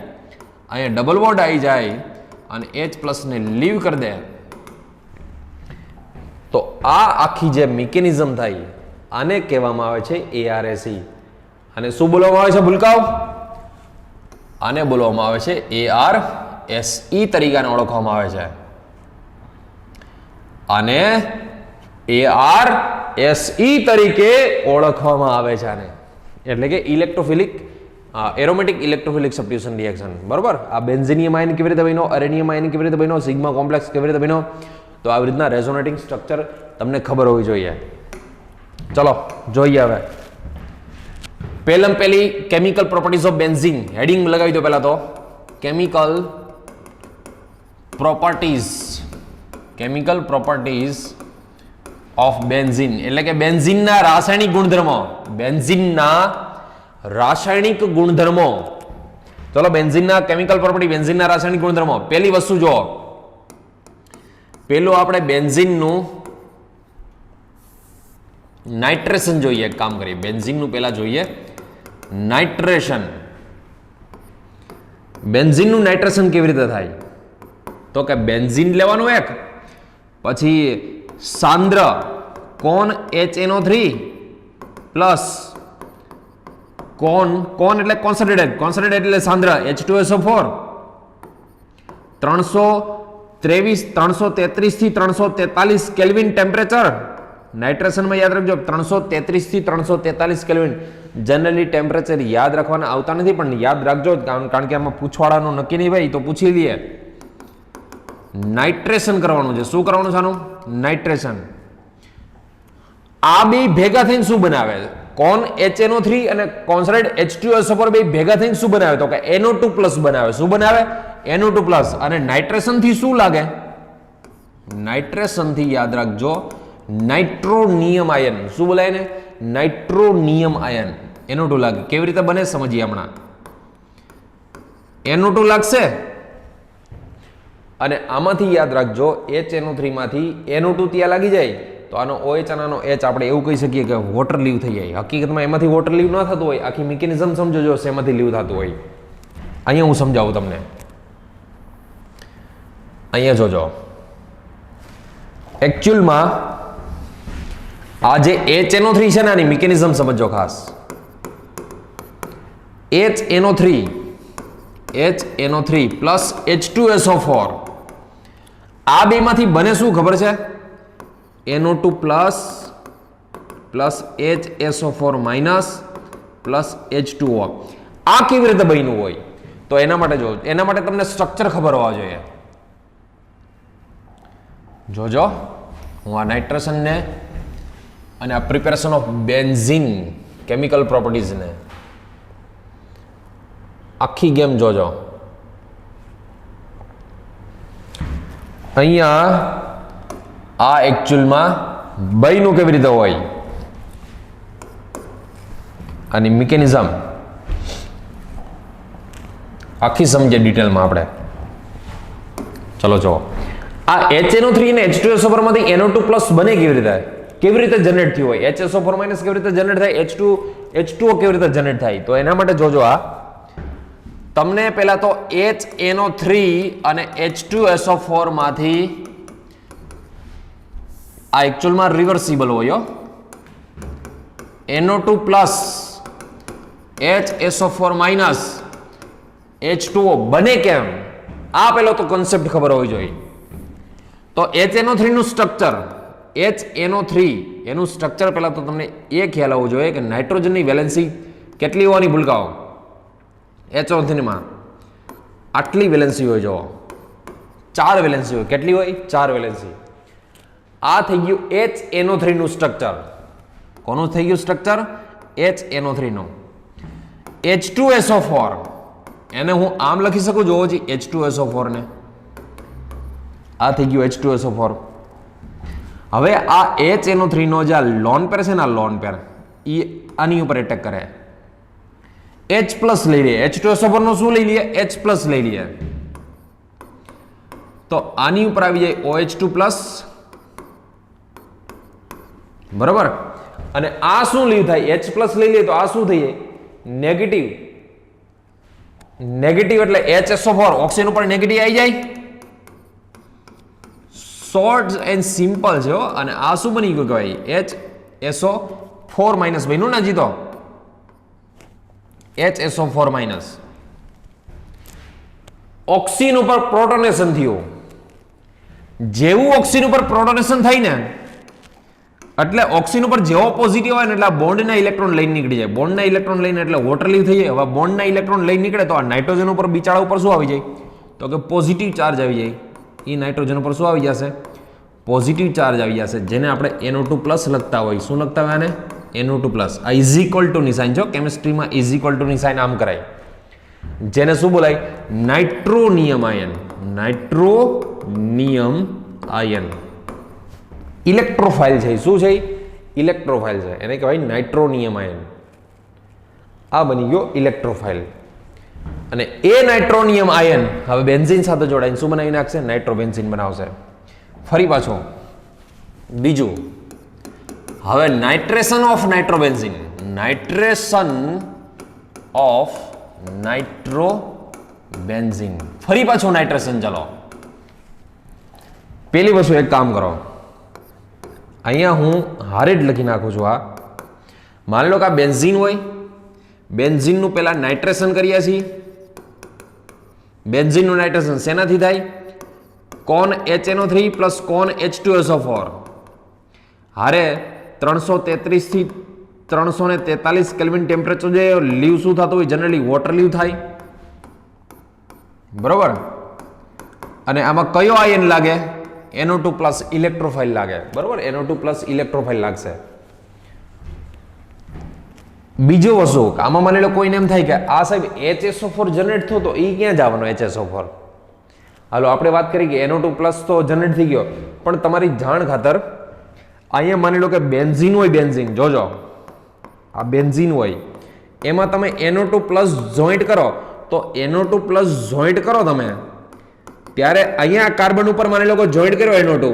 અહીંયા ડબલ બોન્ડ આવી જાય અને H+ ને લીવ કરી દે તો આ આખી જે મિકેનિઝમ થાય આને કહેવામાં આવે છે ARSC. અને શું બોલવામાં આવે છે ભૂલકાઓ? આને બોલવામાં આવે છે ARSE તરીકે ઓળખવામાં આવે છે. આને ARSE તરીકે ઓળખવામાં આવે છે આને, એટલે કે ઇલેક્ટ્રોફિલિક એરોમેટિક ઇલેક્ટ્રોફિલિક સબ્સ્ટિટ્યુશન રિએક્શન. બરોબર, આ બેન્ઝિનિયમ આયન કેવી રીતે બન્યો, અરેનિયમ આયન કેવી રીતે બન્યો, સિગ્મા કોમ્પ્લેક્સ કેવી રીતે બન્યો, તો આવી રીતના રેઝોનેટિંગ સ્ટ્રક્ચર તમને ખબર હોવી જોઈએ. ચલો જોઈએ હવે પહેલી chemical properties of benzene. Heading લગાવી દો પહેલા તો, કેમિકલ પ્રોપર્ટીઝ ઓફ બેન્ઝીન, એટલે કે બેન્ઝીનના રાસાયણિક ગુણધર્મો. ચલો બેન્ઝીનના કેમિકલ પ્રોપર્ટી, બેન્ઝીનના રાસાયણિક ગુણધર્મો. પહેલી વસ્તુ જો, પેલું આપણે બેન્ઝીનનું નાઇટ્રેશન જોઈએ. એક કામ કરીએ, બેન્ઝીનનું પહેલા જોઈએ નાઇટ્રેશન. બેન્ઝીનનું નાઇટ્રેશન કેવી રીતે થાય? તો કે બેન્ઝીન લેવાનું એક, પછી સાંદ્ર કોન HNO3 પ્લસ કોન એટલે કોન્સન્ટ્રેટેડ એટલે સાંદ્ર H2SO4 333 થી 343 કેલ્વિન ટેમ્પરેચર. નાઇટ્રેશનમાં યાદ રાખજો 333 થી 343 કેલ્વિન. જનરલી ટેમ્પરેચર યાદ રાખવાના આવતા નથી, પણ યાદ રાખજો કારણ કે આમાં પૂછવાડાનું નક્કી નહીં ભાઈ, તો પૂછી લઈએ. નાઇટ્રેશન કરવાનું છે. શું કરવાનું છે આનું? નાઇટ્રેશન. આ બે ભેગા થઈને શું બનાવે? કોન HNO3 અને કોન્સન્ટ્રેટ H2SO4 બે ભેગા થઈને શું બનાવે? તો કે NO2+ બનાવે. શું બનાવે? NO2+. અને નાઇટ્રેશન થી શું લાગે? નાઇટ્રેશન થી યાદ રાખજો નાઇટ્રોનિયમ આયન. શું બોલાય ને? નાઇટ્રોનિયમ આયન. NO2 લાગે. કેવી રીતે બને સમજીએ હમણાં. NO2 લાગશે અને આમાંથી યાદ રાખજો HNO3 માંથી NO2 ત્યાં લાગી જાય તો આનો OH અને આનો H આપણે એવું કહી શકીએ કે વોટર લીવ થઈ જાય. હકીકતમાં એમાંથી વોટર લીવ ન થતું હોય. આખી મિકેનિઝમ સમજો જો શેમાંથી લીવ થતું હોય. અહીંયા હું સમજાવું તમને. અહીંયા જોજો. એકચ્યુઅલમાં આ જે HNO3 છે ને આની મિકેનિઝમ સમજો ખાસ. HNO3 પ્લસ H2SO4 આ બેમાંથી બને શું ખબર છે? NO2 plus HSO4 minus plus H2O. આ કેવી રીતે બન્યું હોય? તો એના માટે તમને સ્ટ્રક્ચર ખબર હોવા જોઈએ. જોજો હું આ નાઇટ્રેશનને અને આ પ્રિપેરેશન ઓફ બેન્ઝીન કેમિકલ પ્રોપર્ટીઝને આખી ગેમ જોજો. અહીંયા આ એકચ્યુઅલમાં બયનું કેવી રીતે હોય આની મિકેનિઝમ આખી સમજે ડિટેલમાં આપણે. ચલો જો આ HNO3 અને H2SO4 માંથી NO2+ બને કેવી રીતે જનરેટ થયું હોય? HSO4- કેવી રીતે જનરેટ થાય? H2O કેવી રીતે જનરેટ થાય? તો એના માટે જોજો આ તમને પહેલા તો HNO3 અને H2SO4 માંથી આ એકચ્યુઅલમાં રિવર્સિબલ હોય. NO2+ HSO4- H2O બને કેમ? આ પહેલો તો કોન્સેપ્ટ ખબર હોવી જોઈએ. તો HNO3 નું સ્ટ્રક્ચર એનું સ્ટ્રક્ચર પહેલા તો તમને એ ખ્યાલ આવવો જોઈએ કે નાઇટ્રોજનની વેલેન્સી કેટલી હોવાની ભૂલકાઓ? HNO3 માં આટલી વેલેન્સી હોય. જો 4 વેલેન્સી હોય. કેટલી હોય? 4 વેલેન્સી. આ થઈ ગયું HNO3 નું સ્ટ્રક્ચર. કોનું થઈ ગયું સ્ટ્રક્ચર? HNO3 નું. H2SO4 એને હું આમ લખી શકું જોવો જી H2SO4 ને. આ થઈ ગયું H2SO4. હવે આ HNO3 નો જે લોન પેર છે ને, આ લોન પેર એ આની ઉપર એટેક કરે. H+ લઈ લઈએ. H2SO4 નો શું લઈ લઈએ? H+ લઈ લઈએ. તો આની ઉપર આવી જાય OH2+. બરાબર. અને આ શું લીવ થાય? H+ લઈ લઈએ તો આ શું થઈ જાય? નેગેટિવ એટલે HSO4 ઓક્સિજન ઉપર નેગેટિવ આવી જાય. શોર્ટ એન્ડ સિમ્પલ છે. અને આ શું બની ગયું કહેવાય? HSO4- બન્યું ને જીતો. HSO4-. ઓક્સિજન ઉપર પ્રોટોનેશન થયું. જેવું ઓક્સિજન ઉપર પ્રોટોનેશન થાય ને એટલે ઓક્સિજન ઉપર જેવો પોઝિટિવ હોય ને એટલે બોન્ડના ઇલેક્ટ્રોન લઈને નીકળી જાય. બોન્ડના ઇલેક્ટ્રોન લઈને એટલે વોટર લીવ થઈ જાય. હવે બોન્ડના ઇલેક્ટ્રોન લઈને નીકળે તો આ નાઇટ્રોજન ઉપર બિચારા ઉપર શું આવી જાય? તો કે પોઝિટિવ ચાર્જ આવી જાય. એ નાઇટ્રોજન ઉપર શું આવી જશે? પોઝિટિવ ચાર્જ આવી જશે. જેને આપણે NO2+ લખતા હોય. શું લખતા હોય આને? NO2+. આ ઇઝ ઇક્વલ ટુ ની સાઇન છો. કેમિસ્ટ્રીમાં ઇઝ ઇક્વલ ટુ ની સાઇન આમ કરાય. જેને શું બોલાય? નાઇટ્રોનિયમ આયન. નાઇટ્રોનિયમ આયન ઇલેક્ટ્રોફાઇલ છે. શું છે? ઇલેક્ટ્રોફાઇલ છે. એને કહેવાય નાઇટ્રોનિયમ આયન. આ બની ગયો ઇલેક્ટ્રોફાઇલ. અને એ નાઇટ્રોનિયમ આયન હવે બેન્ઝીન સાથે જોડાઈને શું બનાવી નાખશે? નાઇટ્રોબેન્ઝીન બનાવશે. ફરી પાછો બીજું. હવે nitration of nitrobenzene. Nitration of nitrobenzene. ફરી પાછું નાઇટ્રેશન. ચાલો પેલી વસ્તુ એક કામ કરો. અહીંયા હું હારે જ લખી નાખું છું. આ માની લો કે આ બેન્ઝીન હોય. બેન્ઝીનનું પહેલા નાઇટ્રેશન કરીએ છીએ. બેન્ઝીનનું નાઇટ્રેશન શેનાથી થાય? કોન HNO3 પ્લસ કોન H2SO4 હારે 333 થી 343 કેલ્વિન ટેમ્પરેચર જે લીવ શું થતું હોય? જનરલી વોટર લીવ થાય. બરોબર. અને આમાં કયો આયન લાગે? NO2+ ઇલેક્ટ્રોફાઇલ લાગે. બરોબર. NO2+ ઇલેક્ટ્રોફાઇલ લાગશે. બીજો વસ્તુ આમાં માની લો કોઈને એમ થાય કે આ સાહેબ HSO4 જનરેટ થયો તો એ ક્યાં જવાનો HSO4? હાલો આપણે વાત કરી કે NO2 પ્લસ તો જનરેટ થઈ ગયો, પણ તમારી જાણ ખાતર અહીંયા માની લો કે બેન્ઝીન હોય, બેન્ઝીન જોજો આ બેન્ઝીન હોય, એમાં તમે NO2 પ્લસ જોઈન્ટ કરો તો NO2 પ્લસ જોઈન્ટ કરો તમે ત્યારે અહીંયા કાર્બન ઉપર માની લો કે જોઈન્ટ કર્યો NO2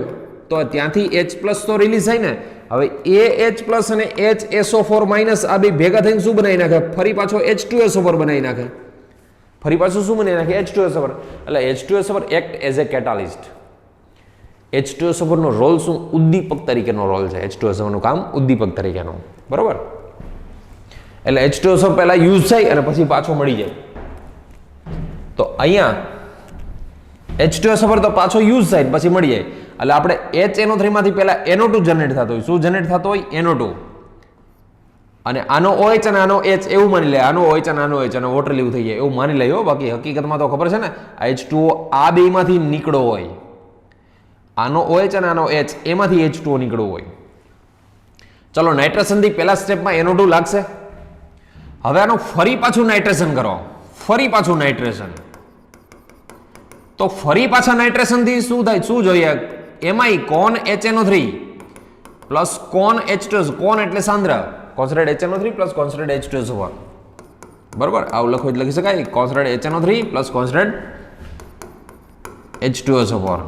તો ત્યાંથી H પ્લસ તો રિલીઝ થાય ને. હવે AH પ્લસ અને HSO4 માઇનસ આ બે ભેગા થઈને શું બનાવી નાખે? ફરી પાછો H2SO4 બનાવી નાખે. ફરી પાછું શું બનાવી નાખે? H2SO4. એટલે H2SO4 act as a catalyst. H2SO4 નો રોલ શું? ઉદ્દીપક તરીકેનો રોલ છે. H2SO4 નું કામ ઉદ્દીપક તરીકેનો, બરોબર? એટલે H2SO4 પહેલા યુઝ થાય અને પછી પાછો મળી જાય. તો અહીંયા H2SO4 તો પાછો યુઝ થાય પછી મળી જાય. એટલે આપણે HNO3 માંથી પહેલા NO2 જનરેટ થતો હોય. શું જનરેટ થતો હોય? NO2. અને આનો OH અને આનો H એવું માની લે, આનો OH અને આનો H અને વોટર લીવ થઈ જાય એવું માની લઈએ. બાકી હકીકતમાં તો ખબર છે ને આ H2O આ બેમાંથી નીકળો હોય, આનો OH અને આનો H એમાંથી H2O નીકળવું હોય. ચલો નાઇટ્રેશન થી પહેલા સ્ટેપમાં NO2 લાગશે. હવે આનું ફરી પાછું નાઇટ્રેશન કરો, ફરી પાછું નાઇટ્રેશન. તો ફરી પાછા નાઇટ્રેશન થી શું થાય? શું જોઈએ? એમાંય કોન HNO3 પ્લસ કોન H2SO. કોન એટલે સાંદ્ર, concentrate HNO3 plus concentrate H2SO4, બરોબર? આવું લખો એટલે લખી શકાય concentrate HNO3 plus concentrate H2SO4.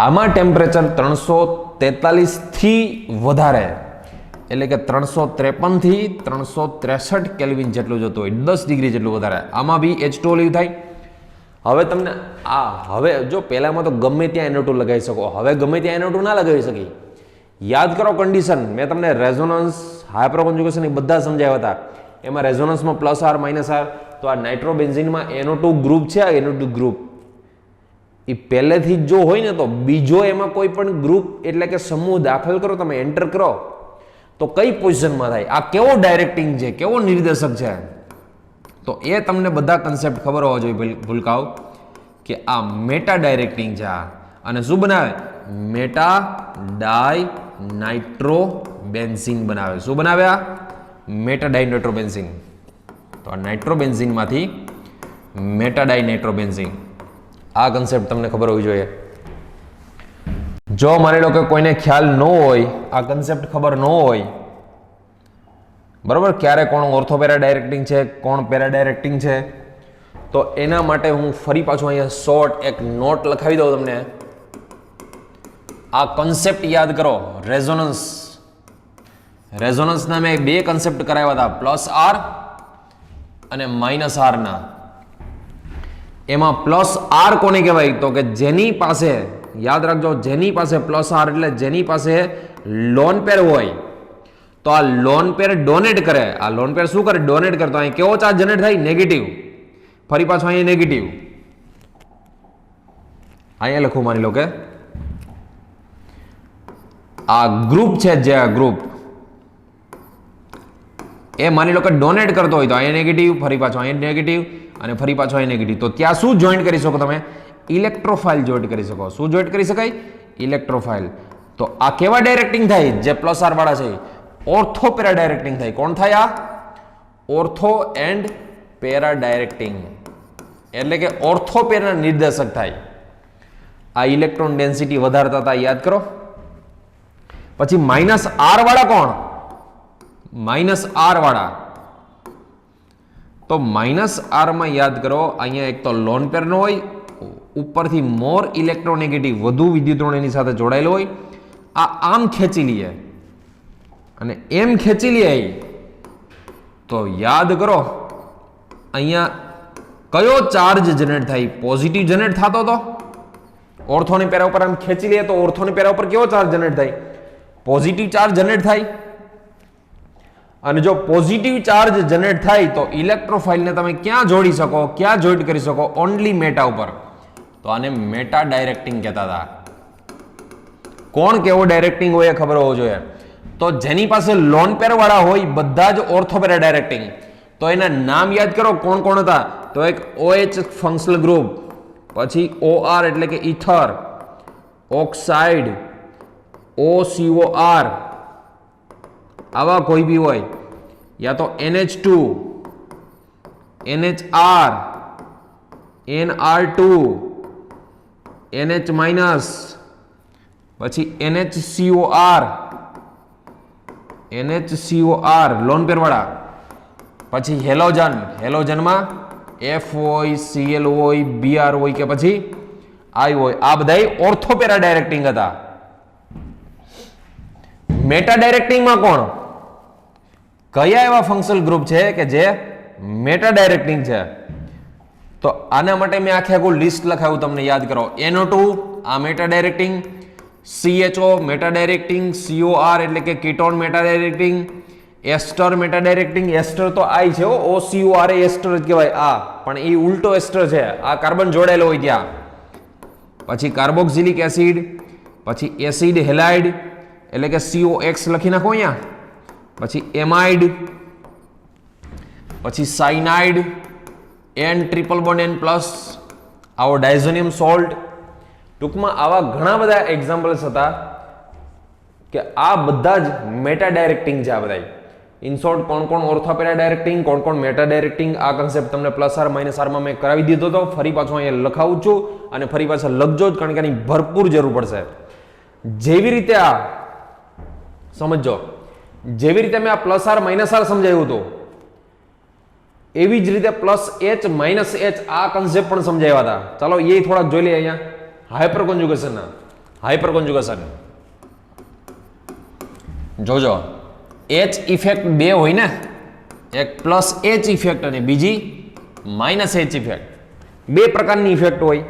આમાં ટેમ્પરેચર 343 થી વધારે એટલે કે 353 થી 363 કેલ્વિન જેટલું જતું હોય, 10 ડિગ્રી જેટલું વધારે. આમાં બી H2O લીવ થાય. હવે તમને હવે જો પહેલામાં તો ગમે ત્યાં NO2 લગાવી શકો, હવે ગમે ત્યાં NO2 ના લગાવી શકી. યાદ કરો કન્ડિશન, મેં તમને રેઝોનન્સ, હાઇપર કોન્જુગેશન એ બધા સમજાવ્યા હતા. એમાં રેઝોનન્સમાં પ્લસ આર માઇનસ આર, તો આ નાઇટ્રોબેન્ઝીનમાં NO2 ગ્રુપ છે. આ NO2 ગ્રુપ એ પહેલેથી જ જો હોય ને તો બીજો એમાં કોઈ પણ ગ્રુપ એટલે કે સમૂહ દાખલ કરો, તમે એન્ટર કરો તો કઈ પોઝિશનમાં થાય? આ કેવો ડાયરેક્ટિંગ છે, કેવો નિર્દેશક છે? તો એ તમને બધા કન્સેપ્ટ ખબર હોવા જોઈએ ભૂલકાઓ કે આ મેટા ડાયરેક્ટિંગ છે. અને શું બનાવે? મેટા ડાય નાઇટ્રોબેન્ઝીન બનાવે. શું બનાવ્યા? મેટા ડાય નાઇટ્રોબેન્ઝીન. તો આ નાઇટ્રોબેન્ઝીનમાંથી મેટા ડાય નાઇટ્રોબેન્ઝીન, આ કન્સેપ્ટ તમને ખબર હોવી જોઈએ. જો માની લો કે કોઈને ખ્યાલ ન હોય, આ કન્સેપ્ટ ખબર ન હોય, બરોબર, ક્યારે કોણ ઓર્થોપેરા ડાયરેક્ટિંગ છે, કોણ પેરા ડાયરેક્ટિંગ છે, તો એના માટે હું ફરી પાછું અહીંયા શોર્ટ એક નોટ લખાવી દઉં તમને. આ કન્સેપ્ટ યાદ કરો. રેઝોનન્સ, રેઝોનન્સના મેં બે કન્સેપ્ટ કરાવ્યા હતા, પ્લસ આર અને માઇનસ આર ના. એમાં પ્લસ આર કોને કહેવાય? તો કે જેની પાસે, યાદ રાખજો, જેની પાસે પ્લસ આર એટલે જેની પાસે લોન પેર હોય, તો આ લોન પેર ડોનેટ કરે. આ લોન પેર શું કરે? ડોનેટ કરે. તો અહીં કેવો ચાર્જ જનરેટ થાય? નેગેટિવ. ફરી પાછો અહીંયા નેગેટિવ. અહીંયા લખું, માની લો કે આ ગ્રુપ છે, જે આ ગ્રુપ એ માની લો કે ડોનેટ કરતો હોય તો અહીંયા નેગેટિવ, ફરી પાછો અહીંયા નેગેટિવ અને ફરી પાછો અહીં નેગેટિવ. તો ત્યાં શું જોઈન્ટ કરી શકો તમે? ઇલેક્ટ્રોફાઇલ જોઈન્ટ કરી શકો. શું જોઈન્ટ કરી શકાય? ઇલેક્ટ્રોફાઇલ. તો આ કેવા ડાયરેક્ટિંગ થાય? જે પ્લસ આર વાળા છે ઓર્થો પેરા ડાયરેક્ટિંગ થાય. કોણ થાય? આ ઓર્થો એન્ડ પેરા ડાયરેક્ટિંગ, એટલે કે ઓર્થો પેરા નિર્દેશક થાય. આ ઇલેક્ટ્રોન ડેન્સિટી વધારતા હતા, યાદ કરો. પછી માઇનસ આર વાળા કોણ? માઇનસ આર વાળા. તો માઇનસ આર માં યાદ કરો, અહીંયા એક તો લોન પેર નો હોય, ઉપરથી મોર ઇલેક્ટ્રોનેગેટિવ, વધુ વિદ્યુતરણ એની સાથે જોડાયેલો હોય. આ આમ ખેંચી લઈએ અને એમ ખેંચી લઈએ તો યાદ કરો અહીંયા કયો ચાર્જ જનરેટ થાય? પોઝિટિવ જનરેટ થતો હતો. ઓર્થોની પેરા ઉપર આમ ખેંચી લઈએ તો ઓર્થોની પેરા ઉપર કેવો ચાર્જ જનરેટ થાય? પોઝિટિવ ચાર્જ જનરેટ થાય. અને જો પોઝિટિવ ચાર્જ જનરેટ થાય તો ઇલેક્ટ્રોફાઇલને તમે ક્યાં જોડી શકો, ક્યાં જોઈન્ટ કરી શકો? ઓનલી મેટા ઉપર. તો આને મેટા ડાયરેક્ટિંગ કહેતા હતા. કોણ કેવો ડાયરેક્ટિંગ હોય એ ખબર હોવો જોઈએ. તો જેની પાસે લોન પેર વાળા હોય બધા જ ઓર્થોપેરા ડાયરેક્ટિંગ. તો એના નામ યાદ કરો, કોણ કોણ હતા? તો એક OH ફંક્શનલ ગ્રુપ, પછી OR એટલે કે ઇથર, ઓક્સાઇડ, OCOR, આવા કોઈ બી હોય, યા તો NH2, NHR, NR2, NH minus, પછી NHCOR, NHCOR લોન પેરવાળા, પછી હેલોજન, હેલોજનમાં F હોય, Cl હોય, Br હોય કે પછી I હોય, આ બધા ઓર્થો પેરા ડાયરેક્ટિંગ હતા. મેટા ડાયરેક્ટિંગમાં કોણ, કયા એવા ફંક્શનલ ગ્રુપ છે કે જે મેટા ડાયરેક્ટિંગ છે? તો આના માટે મેં આખું લિસ્ટ લખાવ્યું, તમને યાદ કરો. NO2 આ મેટા ડાયરેક્ટિંગ, CHO મેટા ડાયરેક્ટિંગ, COR એટલે કે કીટોન મેટા ડાયરેક્ટિંગ, એસ્ટર મેટા ડાયરેક્ટિંગ. એસ્ટર તો I છે, OCOR એસ્ટર જ કહેવાય આ, પણ એ ઉલટો એસ્ટર છે, આ કાર્બન જોડાયેલો હોય ત્યાં. પછી કાર્બોક્સિલિક એસિડ, પછી એસિડ હેલાઇડ એટલે કે COX લખી નાખો અહીંયા, પછી એમાઇડ, પછી cyanide, N triple bond N plus, આવો ડાયઝોનિયમ સોલ્ટ. ટૂંકમાં આવા ઘણા બધા એક્ઝામ્પલ્સ હતા કે આ બધા જ મેટા ડાયરેક્ટિંગ છે. આ બધા ઇન શોર્ટ કોણ કોણ ઓર્થોપેરા ડાયરેક્ટિંગ, કોણ કોણ મેટા ડાયરેક્ટિંગ, આ કન્સેપ્ટ તમને પ્લસ આર માઇનસ આરમાં મેં કરાવી દીધો હતો. ફરી પાછો અહીંયા લખાવું છું અને ફરી પાછા લખજો જ, કારણ કે આની ભરપૂર જરૂર પડશે. જેવી રીતે આ સમજો, જેવી રીતે મેં આ પ્લસ આર માઇનસ આર સમજાવ્યું હતું, એવી જ રીતે પ્લસ H માઇનસ H આ કન્સેપ્ટ પણ સમજાવ્યા હતા. ચાલો એ થોડાક જોઈ લઈએ. અહીંયા હાઇપર કોન્જુગેશનના, હાઇપર કોન્જુગેશન જોજો. H ઇફેક્ટ બે હોય ને, એક પ્લસ H ઇફેક્ટ અને બીજી માઇનસ H ઇફેક્ટ. બે પ્રકારની ઇફેક્ટ હોય.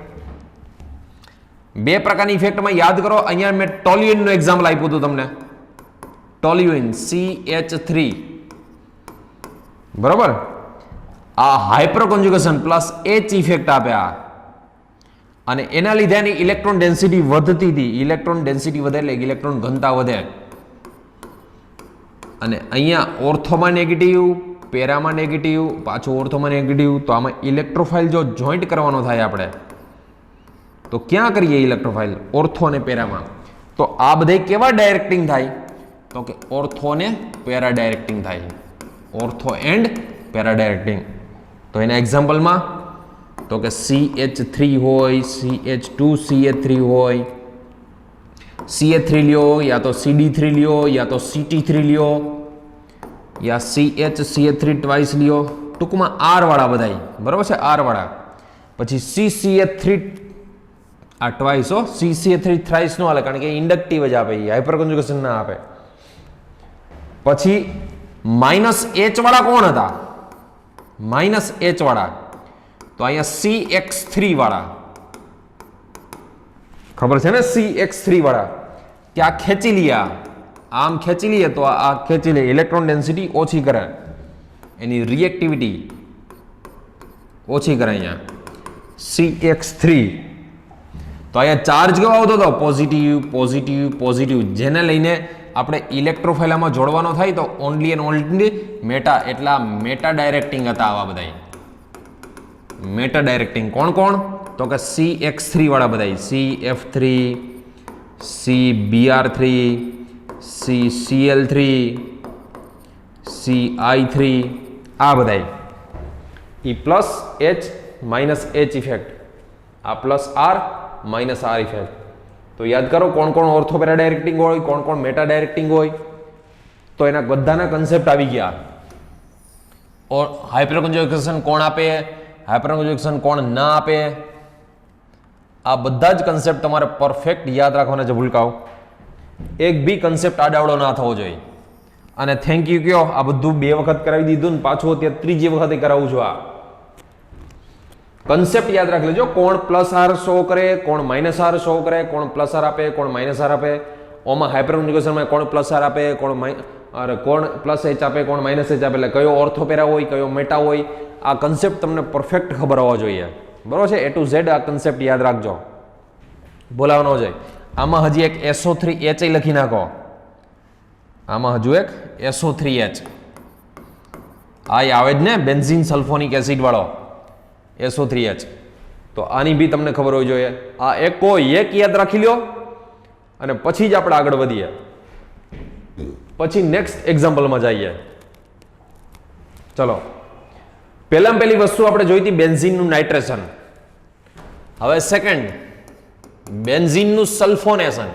બે પ્રકારની ઇફેક્ટમાં યાદ કરો, અહીંયા મેં ટોલ્યુઇનનું એક્ઝામ્પલ આપ્યું હતું તમને. ટોલ્યુઇન CH3, બરોબર. આ હાઇપર કોન્જુગેશન પ્લસ H ઇફેક્ટ આપ્યા અને એના લીધે એની ઇલેક્ટ્રોન ડેન્સિટી વધતી હતી. ઇલેક્ટ્રોન ડેન્સિટી વધે એટલે ઇલેક્ટ્રોન ઘનતા વધે. અને અહીંયા ઓર્થોમાં નેગેટિવ, પેરામાં નેગેટિવ, પાછું ઓર્થોમાં નેગેટિવ. તો આમાં ઇલેક્ટ્રોફાઇલ જો જોઈન્ટ કરવાનો થાય આપણે, તો ક્યાં કરીએ ઇલેક્ટ્રોફાઇલ? ઓર્થો અને પેરામાં. તો આ બધા કેવા ડાયરેક્ટિંગ થાય? તો કે ઓર્થો અને પેરા ડાયરેક્ટિંગ થાય. Ortho and para directing. તો એના એક્ઝામ્પલમાં તો કે CH3 હોય, CH2CH3 હોય, CH3 લ્યો, યા તો CD3 લ્યો, યા તો CT3 લ્યો, યા CH3 ટ્વાઇસ લ્યો. ટૂંકમાં R વાળા બધાય, બરાબર છે, R વાળા. પછી CCH3 આ ટ્વાઇસ, CCH3 થ્રાઇસ નો હાલે, કારણ કે ઇન્ડક્ટિવ જ આપે, હાઇપર કોન્જુગેશન ના આપે. પછી માઇનસ H વાળા કોણ હતા? માઇનસ H વાળા તો અહીંયા CX3 વાળા, ખબર છે ને? CX3 વાળા કે આ ખેંચી લઈએ, આમ ખેંચી લઈએ તો આ ખેંચી લે, ઇલેક્ટ્રોન ડેન્સિટી ઓછી કરે, એની રિએક્ટિવિટી ઓછી કરે. અહીંયા CX3. તો અહીંયા ચાર્જ કેવો આવતો હતો? Positive, positive, positive. જેને લઈને આપણે ઇલેક્ટ્રોફાઇલામાં જોડવાનો થાય તો ઓનલી એન્ડ ઓનલી મેટા, એટલા મેટા ડાયરેક્ટિંગ હતા આવા બધા. મેટા ડાયરેક્ટિંગ કોણ કોણ? તો કે CX3 વાળા બધા, CF3, CBr3, CCl3, CI3, આ બધા. એ plus H minus H effect, આ plus R minus R effect. તો યાદ કરો કોણ કોણ ઓર્થોપેરા ડાયરેક્ટિંગ હોય, કોણ કોણ મેટા ડાયરેક્ટિંગ હોય. તો એના બધાના કન્સેપ્ટ આવી ગયા. હાઇપર કોન્જુગેશન કોણ આપે, હાઇપર કોન્જુગેશન કોણ ના આપે, આ બધા જ કન્સેપ્ટ તમારે પરફેક્ટ યાદ રાખવાના છે. ભૂલકાઓ એક બી કન્સેપ્ટ આડાવડો ના થવો જોઈએ. અને થેન્ક યુ કયો, આ બધું 2 વખત કરાવી દીધું ને પાછું અત્યારે 3જી વખતે કરાવું છું. આ કન્સેપ્ટ યાદ રાખી લેજો. કોણ પ્લસ આર શો કરે, કોણ માઇનસ આર શો કરે, કોણ પ્લસ આર આપે, કોણ માઇનસ આર આપે. ઓમાં હાઇપર કોન્જુગેશનમાં કોણ પ્લસ આર આપે, કોણ પ્લસ H આપે, કોણ માઇનસ H આપે, એટલે કયો ઓર્થોપેરા હોય, કયો મેટા હોય. આ કન્સેપ્ટ તમને પરફેક્ટ ખબર હોવા જોઈએ, બરોબર છે? A to Z આ કન્સેપ્ટ યાદ રાખજો, બોલાવવાનો છે. આમાં હજી એક SO3H લખી નાખો. આમાં હજુ એક SO3H આ આવે જ ને, બેન્ઝીન સલ્ફોનિક એસિડ વાળો SO3H. તો આની બી તમને ખબર હોવી જોઈએ. આ એક કોઈ એક યાદ રાખી લ્યો અને પછી જ આપણે આગળ વધીએ. પછી નેક્સ્ટ એક્ઝામ્પલમાં જઈએ. ચલો, પહેલામાં પહેલી વસ્તુ આપણે જોઈ હતી બેન્ઝીનનું નાઇટ્રેશન. હવે સેકન્ડ, બેન્ઝીનનું સલ્ફોનેશન.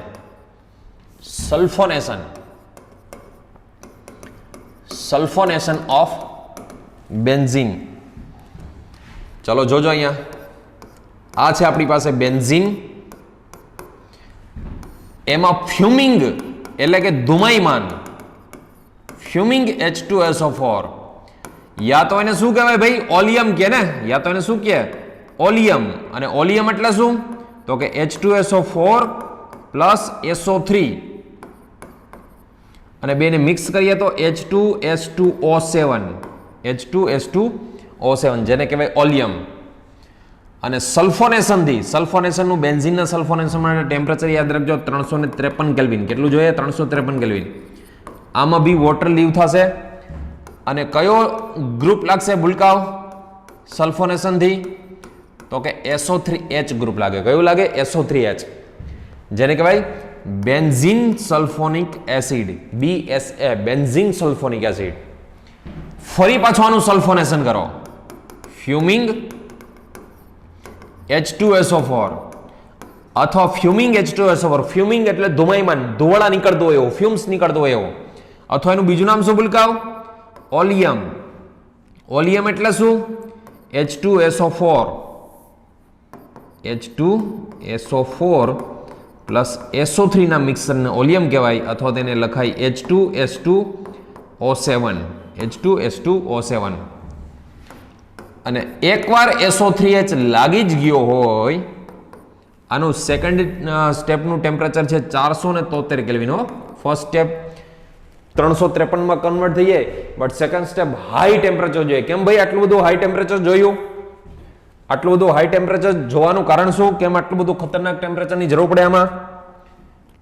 Sulphonation of benzene. ચલો જોજો અહીંયા, આ છે આપણી પાસે બેન્ઝીન. એમાં ફ્યુમિંગ એટલે કે ધુમાયમાન, ફ્યુમિંગ H2SO4, યા તો એને શું કહેવાય ભાઈ, ઓલિયમ કે ને, યા તો એને શું કહે, ઓલિયમ. અને ઓલિયમ એટલે શું, તો કે H2SO4 પ્લસ SO3, અને બેને મિક્સ કરીએ તો H2S2O7, H2S2O7 જેને કહેવાય ઓલિયમ. અને સલ્ફોનેશનથી, સલ્ફોનેશનનું બેન્ઝીનના સલ્ફોનેશન માટે ટેમ્પરેચર યાદ રાખજો 353 કેલ્વિન. કેટલું જોઈએ? 353 કેલ્વિન. આમાં બી વોટર લીવ થશે. અને કયો ગ્રુપ લાગશે ભૂલકાઓ સલ્ફોનેશનથી? તો કે SO3H ગ્રુપ લાગે. કયું લાગે? SO3H, જેને કહેવાય benzene sulphonic acid, BSA, benzene sulphonic acid. ફરી પાછું આનું સલ્ફોનેશન કરો, ફ્યુમિંગ H2SO4 અથવા ફ્યુમિંગ H2SO4. ફ્યુમિંગ એટલે ધુમાયમાન, ધુવાળા નીકળતો હોય એવો, ફ્યુમ્સ નીકળતો હોય એવો. અથવા એનું બીજું નામ શું ભૂલકાવ? ઓલિયમ. ઓલિયમ એટલે શું? H2SO4, H2SO4 પ્લસ SO3 ના મિક્સરને ઓલિયમ કહેવાય, અથવા તેને લખાય H2S2O7, H2S2O7. અને એકવાર SO3H લાગી જ ગયો હોય, આનું સેકન્ડ સ્ટેપનું ટેમ્પરેચર છે 473 કેલ્વિન. ફર્સ્ટ સ્ટેપ 353માં કન્વર્ટ થઈ જાય, but second step high temperature જોઈએ. કેમ ભાઈ આટલું બધું હાઈ ટેમ્પરેચર જોયું? આટલું બધું હાઈ ટેમ્પરેચર જોવાનું કારણ શું? કેમ આટલું બધું ખતરનાક ટેમ્પરેચરની જરૂર પડે આમાં?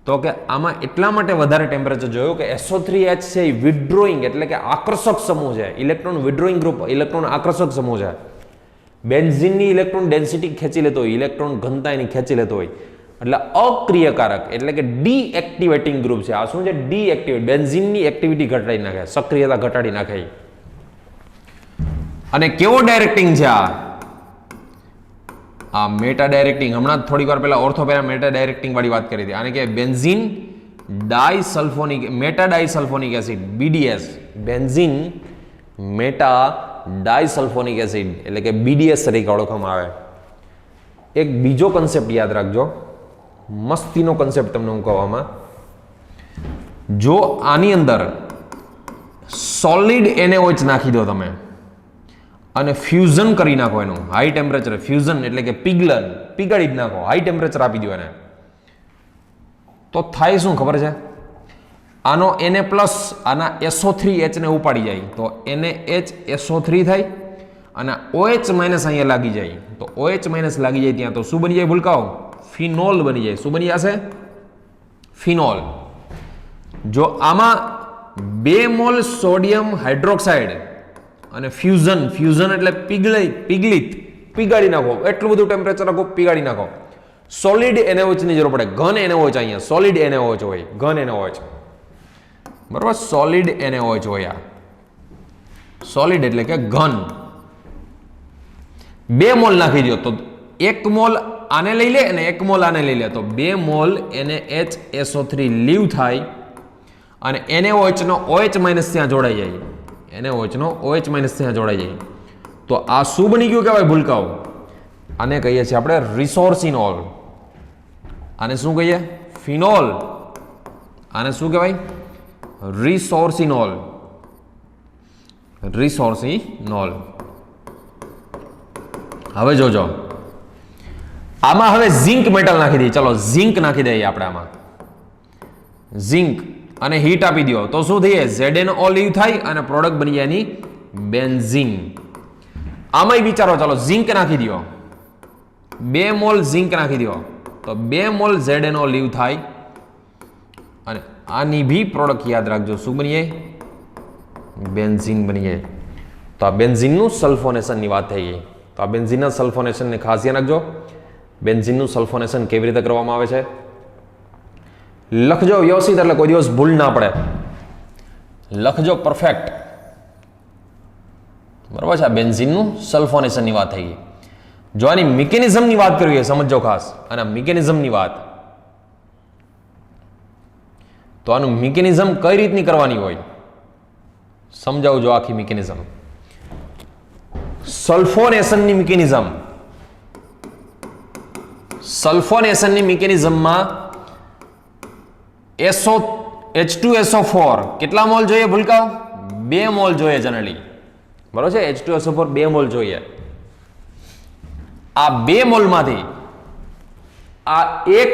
તો કે આમાં એટલા માટે વધારે ટેમ્પરેચર જોયું કે SO3H છે એ વિથડ્રોઈંગ એટલે કે આકર્ષક સમૂહ છે, ઇલેક્ટ્રોન વિથડ્રોઈંગ ગ્રુપ, ઇલેક્ટ્રોન આકર્ષક સમૂહ છે. બેન્ઝીનની ઇલેક્ટ્રોન ડેન્સિટી ખેંચી લેતો હોય, ઇલેક્ટ્રોન ઘનતા એની ખેંચી લેતો હોય, એટલે અક્રિયકારક એટલે કે ડીએક્ટિવેટિંગ ગ્રુપ છે. આ શું છે? ડીએક્ટિવેટ, બેન્ઝીનની એક્ટિવિટી ઘટાડી નાખે, સક્રિયતા ઘટાડી નાખે. અને કેવો ડાયરેક્ટિંગ છે આ મેટા ડાયરેક્ટિંગ. હમણાં થોડીક વાર પહેલા ઓર્થોપેરા મેટા ડાયરેક્ટિંગ વાળી વાત કરી હતી. આને કે benzene disulphonic, meta disulphonic acid, BDS, benzene meta disulphonic acid એટલે કે BDS તરીકે ઓળખવામાં આવે. એક બીજો કન્સેપ્ટ યાદ રાખજો, મસ્તીનો કન્સેપ્ટ તમને હું કહેવામાં. જો આની અંદર સોલિડ NaOH નાખી દો તમે અને ફ્યુઝન કરી નાખો, એનું હાઈ ટેમ્પરેચર ફ્યુઝન એટલે કે પિગલન, પીગાળી જ નાખો, હાઈ ટેમ્પરેચર આપી દો એને, તો થાય શું ખબર છે? આનો Na પ્લસ આના SO3H ને ઉપાડી જાય તો NaHSO3 થાય, અને OH માઇનસ અહીંયા લાગી જાય તો OH માઇનસ લાગી જાય ત્યાં તો શું બની જાય ભૂલકાઓ? ફિનોલ બની જાય. શું બની જશે? ફિનોલ. જો આમાં 2 મોલ સોડિયમ હાઇડ્રોક્સાઇડ અને ફ્યુઝન એટલે પીગાળી નાખો, એટલું બધું ટેમ્પરેચર રાખો, પીગાળી નાખો. સોલિડ NaOH ની જરૂર પડે, ઘન NaOH અહીંયા સોલિડ NaOH હોય, ઘન NaOH, બરાબર? સોલિડ NaOH હોય. આ સોલિડ એટલે કે ઘન. 2 મોલ નાખી દો તો 1 મોલ આને લઈ લે અને 1 મોલ આને લઈ લે તો 2 મોલ NaHSO3 લીવ થાય, અને NaOH નો OH માઇનસ ત્યાં જોડાઈ જાય, NaOH નો OH માઇનસ ત્યાં જોડાઈ જાય. તો આ શું બની ગયું કહેવાય ભૂલકાઓ? આને કહીએ છીએ આપણે રિસોર્સિનોલ. આને શું કહીએ? ફિનોલ. આને શું કહેવાય? રિસોર્સિનોલ. રિસોર્સિનોલ. હવે જોજો, આમાં હવે ઝિંક મેટલ નાખી દઈએ. ચલો ઝિંક નાખી દઈએ આપણે આમાં, ઝિંક, અને હીટ આપી દો તો શું થઈએ? ZnO લીવ થાય અને પ્રોડક્ટ બની જાય એની બેન્ઝીન. આમાંય વિચારો, ચાલો ઝિંક નાખી દો, 2 મોલ ઝિંક નાખી દો તો 2 મોલ ZnO લીવ થાય, અને આની બી પ્રોડક્ટ યાદ રાખજો, શું બની જાય? બેન્ઝીન બની જાય. તો આ બેન્ઝીનનું સલ્ફોનેશનની વાત થઈ ગઈ. તો આ બેન્ઝીનના સલ્ફોનેશનને ખાસ યાદ રાખજો. બેન્ઝીનનું સલ્ફોનેશન કેવી રીતે કરવામાં આવે છે લખજો વ્યવસ્થિત, એટલે કોઈ દિવસ ભૂલ ના પડે. લખજો પરફેક્ટ. બરાબર છે. આ બેન્ઝીનનું સલ્ફોનેશનની વાત થઈ ગઈ. જો આની મિકેનિઝમની વાત કરવી સમજો ખાસ. અને મિકેનિઝમની વાત તો આનું મિકેનિઝમ કઈ રીતની કરવાની હોય સમજાવજો. આખી મિકેનિઝમ સલ્ફોનેશનની મિકેનિઝમ. સલ્ફોનેશનની મિકેનિઝમમાં H2SO4 કેટલા મોલ જોઈએ ભૂલકાઓ? 2 મોલ જોઈએ જનરલી. બરોબર છે. H2SO4 2 મોલ જોઈએ. આ 2 મોલમાંથી આ એક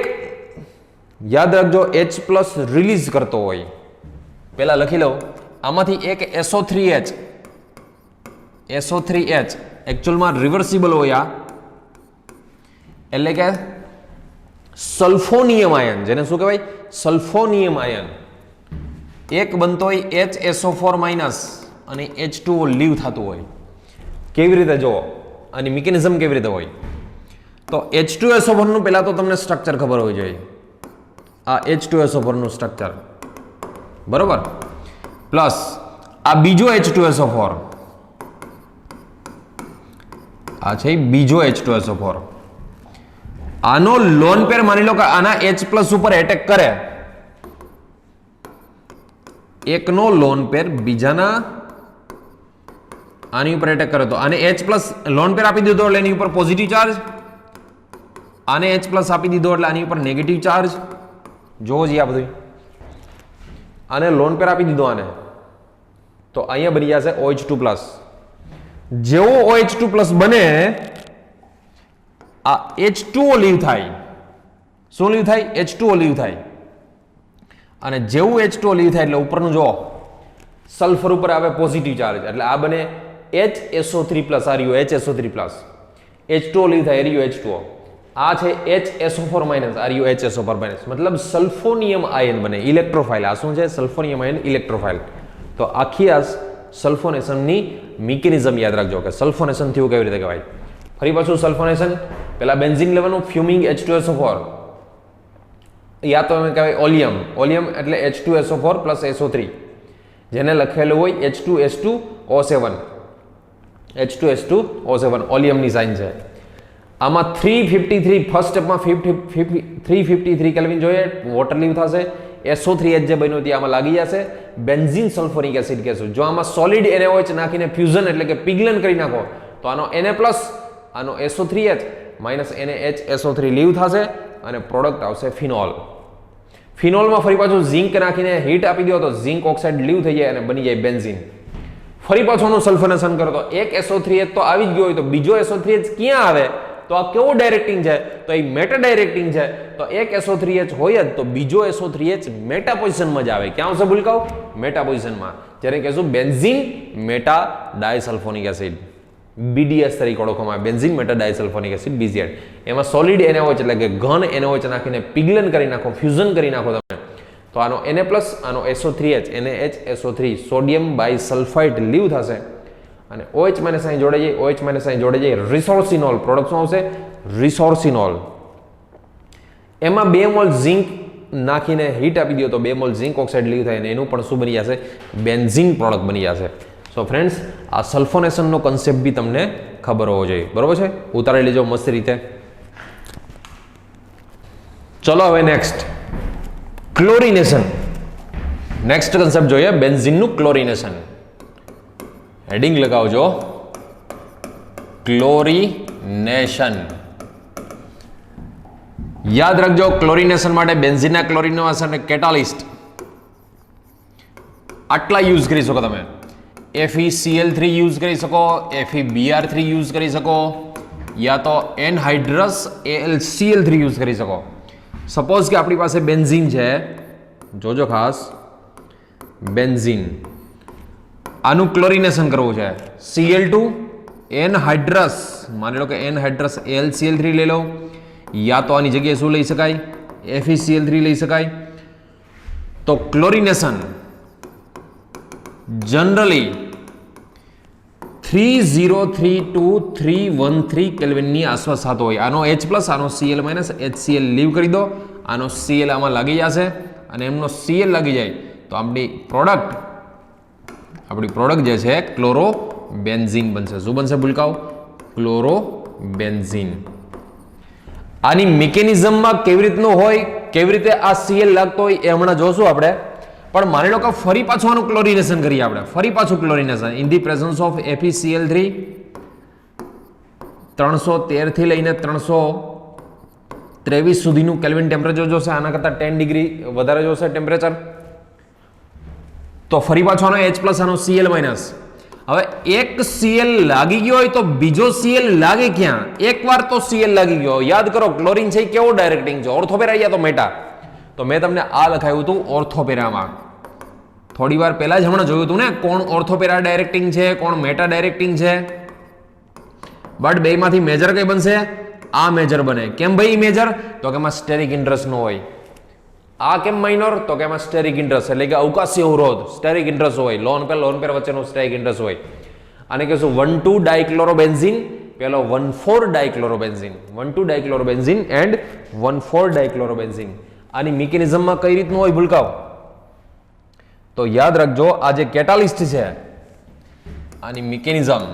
યાદ રાખજો H પ્લસ રિલીઝ કરતો હોય. પહેલા લખી લો. આમાંથી એક SO3H એકચ્યુઅલમાં રિવર્સિબલ હોય. આ એટલે કે સલ્ફોનિયમ આયન, જેને શું કહેવાય? સલ્ફોનિયમ આયન. એક બનતો હોય HSO4 માઇનસ અને H2O લીવ થતું હોય. કેવી રીતે જુઓ આની મિકેનિઝમ કેવી રીતે હોય? તો H2SO4 નું પહેલા તો તમને સ્ટ્રક્ચર ખબર હોવી જોઈએ. આ H2SO4 નું સ્ટ્રક્ચર બરોબર, પ્લસ આ બીજો H2SO4, આ છે બીજો H2SO4. આનો લોન પેર માની લો કે આના H પ્લસ ઉપર એટેક કરે. એકનો લોન પેર બીજાના આની ઉપર એટેક કરે તો આને H પ્લસ લોન પેર આપી દીધો એટલે એની ઉપર પોઝિટિવ ચાર્જ, આને H પ્લસ આપી દીધો એટલે આની ઉપર નેગેટિવ ચાર્જ. જોવો જી આ બધું. આને લોન પેર આપી દીધો આને તો અહીંયા બની જશે OH2 પ્લસ. જેવો OH2 પ્લસ બને આ H2O લીવ થાય. શું લીવ થાય? H2O લીવ થાય. અને જેવું H2O લીવ થાય એટલે ઉપરનું જો સલ્ફર ઉપર આવે પોઝિટિવ ચાર્જ એટલે આ બને HSO3 પ્લસ. આ રહ્યું HSO3 પ્લસ. H2O લીવ થાય એ રહ્યું H2O. આ છે HSO4 માઇનસ, આ રહ્યું HSO4 માઇનસ. મતલબ સલ્ફોનિયમ આયન બને, ઇલેક્ટ્રોફાઇલ. આ શું છે? સલ્ફોનિયમ આયન ઇલેક્ટ્રોફાઇલ. તો આખી આ સલ્ફોનેશનની મિકેનિઝમ યાદ રાખજો કે સલ્ફોનેશન થયું કેવી રીતે કહેવાય. ફરી પાછું સલ્ફોનેશન પેલા બેન્ઝીન લેવાનું, ફ્યુમિંગ H2SO4, યા તો એમ કહેવાય ઓલિયમ. ઓલિયમ એટલે H2SO4 પ્લસ SO3, જેને લખેલું હોય H2S2O7. H2S2O7 ઓલિયમની સાઇન છે. આમાં 353 ફર્સ્ટ સ્ટેપમાં 353 કેલ્વિન જોઈએ, વોટર લીવ થશે. SO3H જે બન્યો તે આમાં લાગી જશે. બેન્ઝીન સલ્ફોનિક એસિડ કહેશું. જો આમાં સોલિડ NaOH નાખીને ફ્યુઝન એટલે કે પિગલન કરી નાખો તો આનો Na પ્લસ, આનો SO3H માઇનસ NaHSO3 લીવ થશે અને પ્રોડક્ટ આવશે ફિનોલ. ફિનોલમાં ફરી પાછું ઝિંક નાખીને હીટ આપી દો તો ઝિંક ઓક્સાઇડ લીવ થઈ જાય અને બની જાય બેન્ઝીન. ફરી પાછું સલ્ફોનેશન કરો તો એક SO3H તો આવી જ ગયો હોય તો બીજો SO3H ક્યાં આવે? તો આ કેવું ડાયરેક્ટિંગ છે? તો એ મેટા ડાયરેક્ટિંગ છે. તો એક SO3H હોય જ તો બીજો SO3H મેટા પોઝિશનમાં જ આવે. ક્યાં આવશે ભૂલકાઓ? મેટા પોઝિશનમાં. જ્યારે કહેશું benzene meta disulphonic acid, BDS તરીકે ઓળખવામાં આવે. Benzene meta disulphonic acid BZN. એમાં સોલિડ NaOH એટલે કે ઘન NaOH નાખીને પિગલન કરી નાખો, ફ્યુઝન કરી નાખો તમે તો આનો Na પ્લસ, આનો SO3H NaHSO3 સોડિયમ બાયસલ્ફાઇડ લીવ થશે અને OH માઇનસ અહીં જોડે જાય. OH માઇનસ અહીં જોડે જાય રિસોર્સિનોલ. પ્રોડક્ટ શું આવશે? રિસોર્સિનોલ. એમાં 2 મોલ ઝિંક નાખીને હીટ આપી દો તો 2 મોલ ઝિંક ઓક્સાઇડ લીવ થાય અને એનું પણ શું બની જશે? બેન્ઝીન પ્રોડક્ટ બની જશે. સો ફ્રેન્ડ્સ, આ સલ્ફોનેશનનો કન્સેપ્ટ બી તમને ખબર હોવો જોઈએ. બરોબર છે? ઉતારી લેજો મસ્ત રીતે. ચલો હવે નેક્સ્ટ ક્લોરિનેશન. નેક્સ્ટ કન્સેપ્ટ જોઈએ બેન્ઝીનનું ક્લોરિનેશન. હેડિંગ લગાવજો ક્લોરિનેશન. યાદ રાખજો ક્લોરિનેશન માટે બેન્ઝીનના ક્લોરિનેશન કેટાલિસ્ટ આટલા યુઝ કરી શકો તમે. FeCl3 યુઝ કરી શકો, FeBr3 યુઝ કરી શકો, યા તો એનહાઇડ્રસ AlCl3 યુઝ કરી શકો. સપોઝ કે આપણી પાસે બેન્ઝીન છે, જોજો ખાસ, બેન્ઝીન, આનું ક્લોરિનેશન કરવું છે. Cl2 એનહાઇડ્રસ, માની લો કે એનહાઇડ્રસ AlCl3 લઈ લો, યા તો આની જગ્યાએ શું લઈ શકાય? FeCl3 લઈ શકાય. તો ક્લોરિનેશન જનરલી 3032 313 કેલ્વિનની આસપાસ થતો હોય. આનો H પ્લસ, આનો Cl માઇનસ, HCl લીવ કરી દો, આનો Cl આમાં લાગી જશે અને એમનો Cl લાગી જાય તો આપણી પ્રોડક્ટ આપણી પ્રોડક્ટ જે છે ક્લોરોબેન્ઝીન બનશે. શું બનશે ભૂલકાઓ? ક્લોરોબેન્ઝીન. આની મિકેનિઝમમાં કેવી રીતનું હોય, કેવી રીતે આ Cl લાગતો હોય એ હમણાં જોશું આપણે. પણ માની લો કે ફરી પાછું આનું ક્લોરિનેશન કરીએ આપણે. ફરી પાછું chlorination in the presence of FeCl3 313 થી લઈને 323 સુધીનું કેલ્વિન ટેમ્પરેચર જોશે. આના કરતાં 10 ડિગ્રી વધારે જોશે ટેમ્પરેચર. તો ફરી પાછો આનો H પ્લસ આનો Cl માઇનસ. હવે એક Cl લાગી ગયો હોય તો બીજો Cl લાગે ક્યાં? એકવાર તો Cl લાગી ગયો. યાદ કરો ક્લોરીન છે કેવો ડાયરેક્ટિંગ છે, ઓર્થોપેરા યા તો મેટા. તો મેં તમને આ લખાયું હતું ઓર્થોપેરામાં. થોડી વાર પહેલા જ હમણાં જોયું હતું ને કોણ ઓર્થોપેરા ડાયરેક્ટિંગ છે, કોણ મેટા ડાયરેક્ટિંગ છે. બટ બેમાંથી મેજર કઈ બનશે? આ મેજર બને. કેમ ભાઈ મેજર? તો કે એમાં સ્ટેરિક ઇન્ટરેસ્ટ નો હોય. આ કેમ માઇનોર? તો કે એમાં સ્ટેરિક ઇન્ટરેસ્ટ એટલે કે અવકાશી અવરોધ સ્ટેરિક ઇન્ટરેસ્ટ હોય. લોન પેર વચ્ચેનો સ્ટેરિક ઇન્ટરેસ્ટ હોય. આને કહેશું 1,2 ડાયક્લોરોબેન્ઝીન, પેલો 1,4 ડાયક્લોરોબેન્ઝીન, 1,2 ડાયક્લોરોબેન્ઝીન એન્ડ 1,4 ડાયક્લોરોબેન્ઝીન. આની મિકેનિઝમમાં કઈ રીતનું હોય ભૂલકાઓ? તો યાદ રાખજો આ જે કેટાલિસ્ટ છે આની મિકેનિઝમ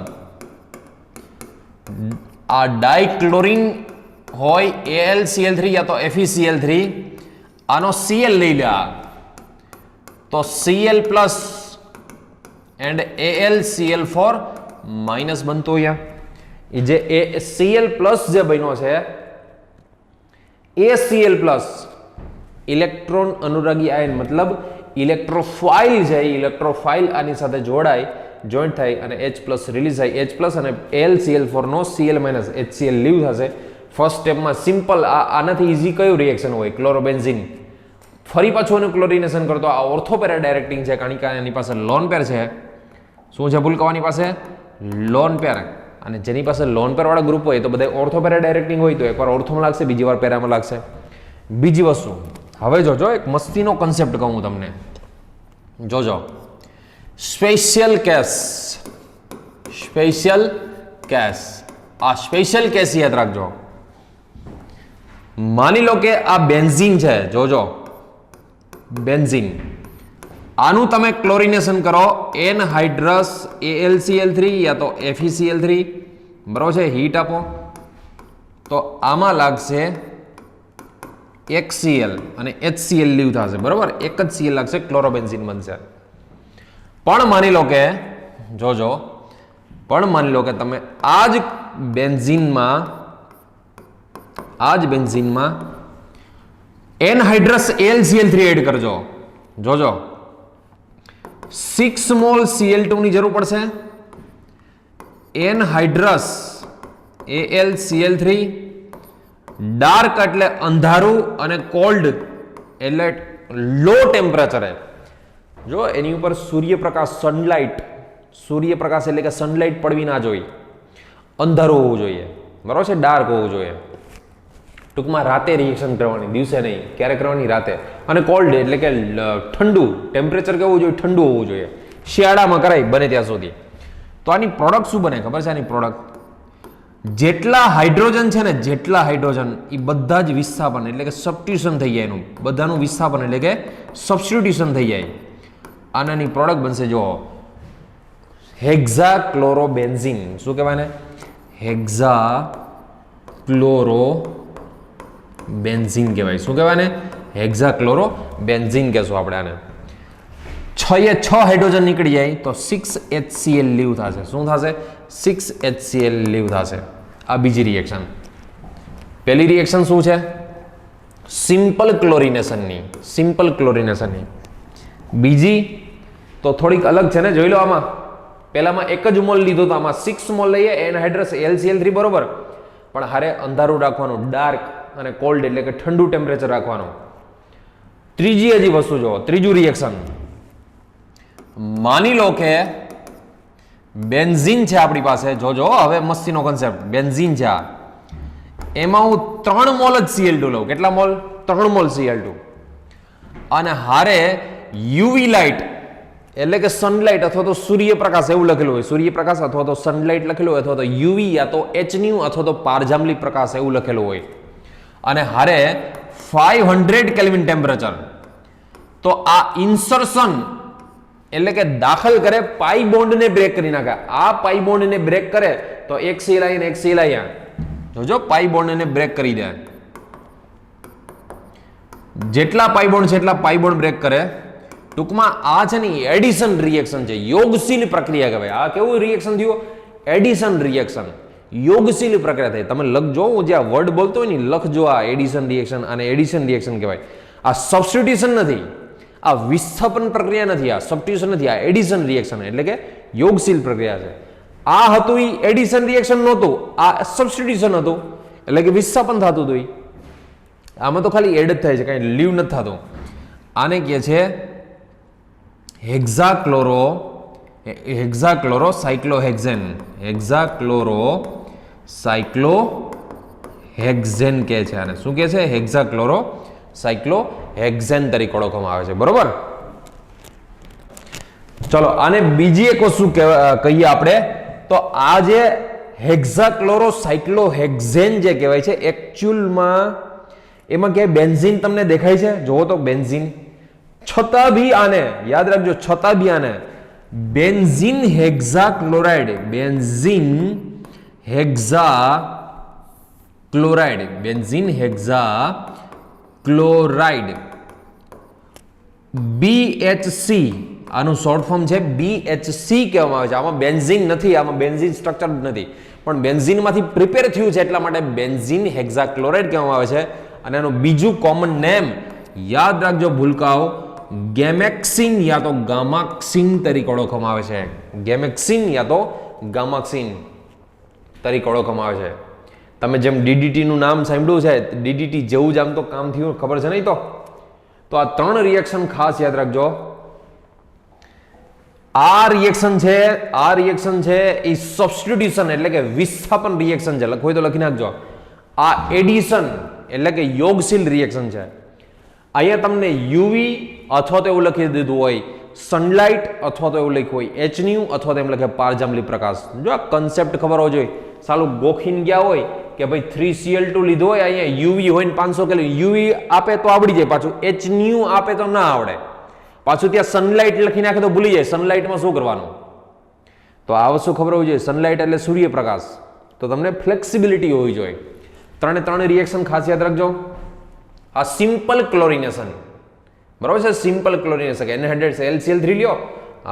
આ ડાયક્લોરિન હોય AlCl3 યા તો FeCl3, આનો Cl લઈ લે તો Cl plus and AlCl4 minus બનતો અહીંયા. એ જે Cl પ્લસ જે બન્યો છે એ Cl પ્લસ ઇલેક્ટ્રોન અનુરાગી આયન મતલબ ઇલેક્ટ્રોફાઇલ છે. ઇલેક્ટ્રોફાઇલ આની સાથે જોડાય, જોઈન્ટ થાય અને H પ્લસ રિલીઝ થાય. H પ્લસ અને AlCl4 નો Cl માઇનસ HCl લીવ થશે. ફર્સ્ટ સ્ટેપમાં સિમ્પલ આનાથી ઇઝી કયું રિએક્શન હોય? ક્લોરોબેન્ઝીન. ફરી પાછું એનું ક્લોરિનેશન કરતો આ ઓર્થોપેરા ડાયરેક્ટિંગ છે કારણ કે એની પાસે લોન પેર છે. શું છે ભૂલકાવાની પાસે? Lone pair. અને જેની પાસે લોન પેર વાળા ગ્રુપ હોય તો બધા ઓર્થોપેરા ડાયરેક્ટિંગ હોય તો એકવાર ઓર્થોમાં લાગશે, બીજી વાર પેરામાં લાગશે. બીજી વસ્તુ હવે જોજો એક મસ્તીનો કન્સેપ્ટ કહું હું તમને. જોજો સ્પેશિયલ કેસ. Special case. આ સ્પેશિયલ કેસ યાદ રાખજો. માની લો કે આ બેન્ઝીન છે. જોજો બેન્ઝીન. આનું તમે ક્લોરિનેશન કરો એનહાઇડ્રસ AlCl3 યા તો FeCl3 બરોબર છે. હીટ આપો તો આમાં લાગશે એક Cl અને HCl લીવ થશે. બરોબર, એક જ Cl લાગશે, ક્લોરોબેન્ઝીન બનશે. પણ માની લો કે જોજો પણ માની લો કે તમે આ જ બેન્ઝીનમાં એનહાઇડ્રસ AlCl3 એડ કરજો. જોજો 6 મોલ Cl2 ની જરૂર પડશે. એનહાઇડ્રસ AlCl3 ડાર્ક એટલે અંધારું અને કોલ્ડ એટલે લો ટેમ્પરેચરે. જો એની ઉપર સૂર્યપ્રકાશ સૂર્યપ્રકાશ એટલે કે સનલાઇટ પડવી ના જોઈએ. અંધારું હોવું જોઈએ. બરાબર છે, ડાર્ક હોવું જોઈએ. ટૂંકમાં રાતે રિએક્શન કરવાની, દિવસે નહીં. ક્યારે કરવાની? રાતે. અને કોલ્ડ એટલે કે ઠંડુ ટેમ્પરેચર કેવું જોઈએ? ઠંડુ હોવું જોઈએ. શિયાળામાં કરાય બને ત્યાં સુધી. તો આની પ્રોડક્ટ શું બને ખબર છે? આની પ્રોડક્ટ જેટલા હાઇડ્રોજન છે ને, જેટલા હાઇડ્રોજન એ બધા જ વિસ્થાપન એટલે કે સબસ્ટિટ્યુશન થઈ જાય. એનું બધાનું વિસ્થાપન એટલે કે સબસ્ટિટ્યુશન થઈ જાય. આનાની પ્રોડક્ટ બનશે જો હેક્ઝાક્લોરોબેન્ઝીન. શું કહેવાય ને? હેક્ઝાક્લોરોબેન્ઝીન કહેવાય. શું કહેવાય ને? હેક્ઝાક્લોરોબેન્ઝીન કહેશું આપણે આને. 6 હાઇડ્રોજન નીકળી જાય તો 6 HCl લીવ થશે. શું થશે? 6 HCl લીવ થશે. આ બીજી રિએક્શન. પહેલી રિએક્શન શું છે? સિમ્પલ ક્લોરિનેશનની. બીજી તો થોડીક અલગ છે ને, જોઈ લો. આમાં પહેલામાં એક જ મોલ લીધો તો આમાં 6 મોલ લઈએ એનહાઇડ્રસ AlCl3 બરોબર. પણ હારે અંધારું રાખવાનું, ડાર્ક અને કોલ્ડ એટલે કે ઠંડુ ટેમ્પરેચર રાખવાનું. ત્રીજી હજી વસ્તુ જો, ત્રીજું રિએક્શન. માની લો કે બેન્ઝીન છે આપણી પાસે. જોજો હવે મસ્તીનો કન્સેપ્ટ. બેન્ઝીન છે આ. એમાં હું 3 મોલ જ Cl2 લઉં. કેટલા મોલ? 3 mall Cl2. અને હારે યુવી લાઇટ એટલે કે સનલાઇટ અથવા તો સૂર્યપ્રકાશ એવું લખેલું હોય. સૂર્યપ્રકાશ અથવા તો સનલાઇટ લખેલું હોય, અથવા તો યુવી યા તો HNU અથવા તો પારજાંબલી પ્રકાશ એવું લખેલું હોય. અને હારે 500 કેલ્વિન ટેમ્પરેચર. તો આ ઇન્સર્શન એટલે કે દાખલ કરે પાઈ બોન્ડને બ્રેક કરી નાખે. આ પાઈ બોન્ડને બ્રેક કરે તો એક સીએલ અહીંયા એક સીએલ અહીંયા. જોજો પાઈ બોન્ડને બ્રેક કરી દે. જેટલા પાઈ બોન્ડ છે એટલા પાઈ બોન્ડ બ્રેક કરે. ટૂંકમાં આ છે ને એડિશન રિએક્શન છે, યોગશીલ પ્રક્રિયા કહેવાય. આ કેવું રિએક્શન થયું? એડિશન રિએક્શન, યોગશીલ પ્રક્રિયા થઈ. તમે લખજો, હું જે આ વર્ડ બોલતો હોય ને લખજો. આ એડિશન રિએક્શન અને એડિશન રિએક્શન કહેવાય. આ સબસ્ટિટ્યુશન નથી, આ વિસ્થાપન પ્રક્રિયા નથી, આ સબસ્ટિટ્યુશન નથી, આ એડિશન રિએક્શન એટલે કે યોગશીલ પ્રક્રિયા છે. આ હતું એ એડિશન રિએક્શન નહોતું, આ સબસ્ટિટ્યુશન હતું એટલે કે વિસ્થાપન થતું હતું. આમાં તો ખાલી એડ જ થાય છે, કાંઈ લીવ નથી થતું. આને કહે છે હેક્ઝાક્લોરો સાયક્લોહેક્ઝેન. સાયક્લોહેક્ઝેન કહે છે આને. શું કહે છે? હેક્ઝાક્લોરો સાયક્લોહેક્ઝેન તરીકે ઓળખવામાં આવે છે. બરોબર. ચલો આને બીજી એક વસ્તુ કહીએ આપણે તો આ જે હેક્ઝાક્લોરો સાયક્લોહેક્ઝેન જે કહેવાય છે એકચ્યુઅલમાં એમાં કે બેન્ઝીન તમને દેખાય છે? જોવો તો બેન્ઝીન. છતાં બી આને યાદ રાખજો, છતાં બી આને બેન્ઝીન હેક્ઝાક્લોરાઇડ BHC આનું શોર્ટ ફોર્મ છે BHC કહેવામાં આવે છે. આમાં બેન્ઝીન નથી, આમાં બેન્ઝીન સ્ટ્રક્ચર નથી, પણ બેન્ઝીનમાંથી પ્રિપેર થયું છે એટલા માટે બેન્ઝીન હેક્ઝાક્લોરાઇડ કહેવામાં આવે છે. અને એનું બીજું કોમન નેમ યાદ રાખજો ભૂલકાઓ, ગેમેક્સિન યા તો ગામાક્સિન તરીકે ઓળખવામાં આવે છે. ગેમેક્સિન યા તો ગામાક્સિન તરીકે ઓળખવામાં આવે છે. તમે જેમ DDT નું નામ સાંભળ્યું છે, DDT જેવું જ આમ તો કામ થયું, ખબર છે નહીં? તો આ ત્રણ રિએક્શન ખાસ યાદ રાખજો. આ રિએક્શન છે એ સબસ્ટિટ્યુશન એટલે કે વિસ્થાપન રિએક્શન છે. લખવું હોય તો લખી નાખજો. આ એડિશન એટલે કે યોગશીલ રિએક્શન છે. અહીંયા તમને યુવી અથવા તો એવું લખી દીધું હોય સનલાઇટ અથવા તો એવું લખ્યું હોય HNU અથવા તો એમ લખે પારજાંબલી પ્રકાશ. જો આ કન્સેપ્ટ ખબર હોવો જોઈએ. સાલું ગોખીને ગયા હોય કે ભાઈ 3Cl2 લીધો હોય, અહીંયા યુવી હોય ને 500 કેલ્વિન, યુવી આપે તો આવડી જાય, પાછું HNU આપે તો ના આવડે, પાછું ત્યાં સનલાઇટ લખી નાખે તો ભૂલી જાય સનલાઇટમાં શું કરવાનું. તો આ વસ્તુ ખબર હોવી જોઈએ. સનલાઇટ એટલે સૂર્યપ્રકાશ, તો તમને ફ્લેક્સિબિલિટી હોવી જોઈએ. ત્રણે રિએક્શન ખાસ યાદ રાખજો. આ સિમ્પલ ક્લોરિનેશન, બરાબર છે? સિમ્પલ ક્લોરિનેશન NH LCl3 લ્યો,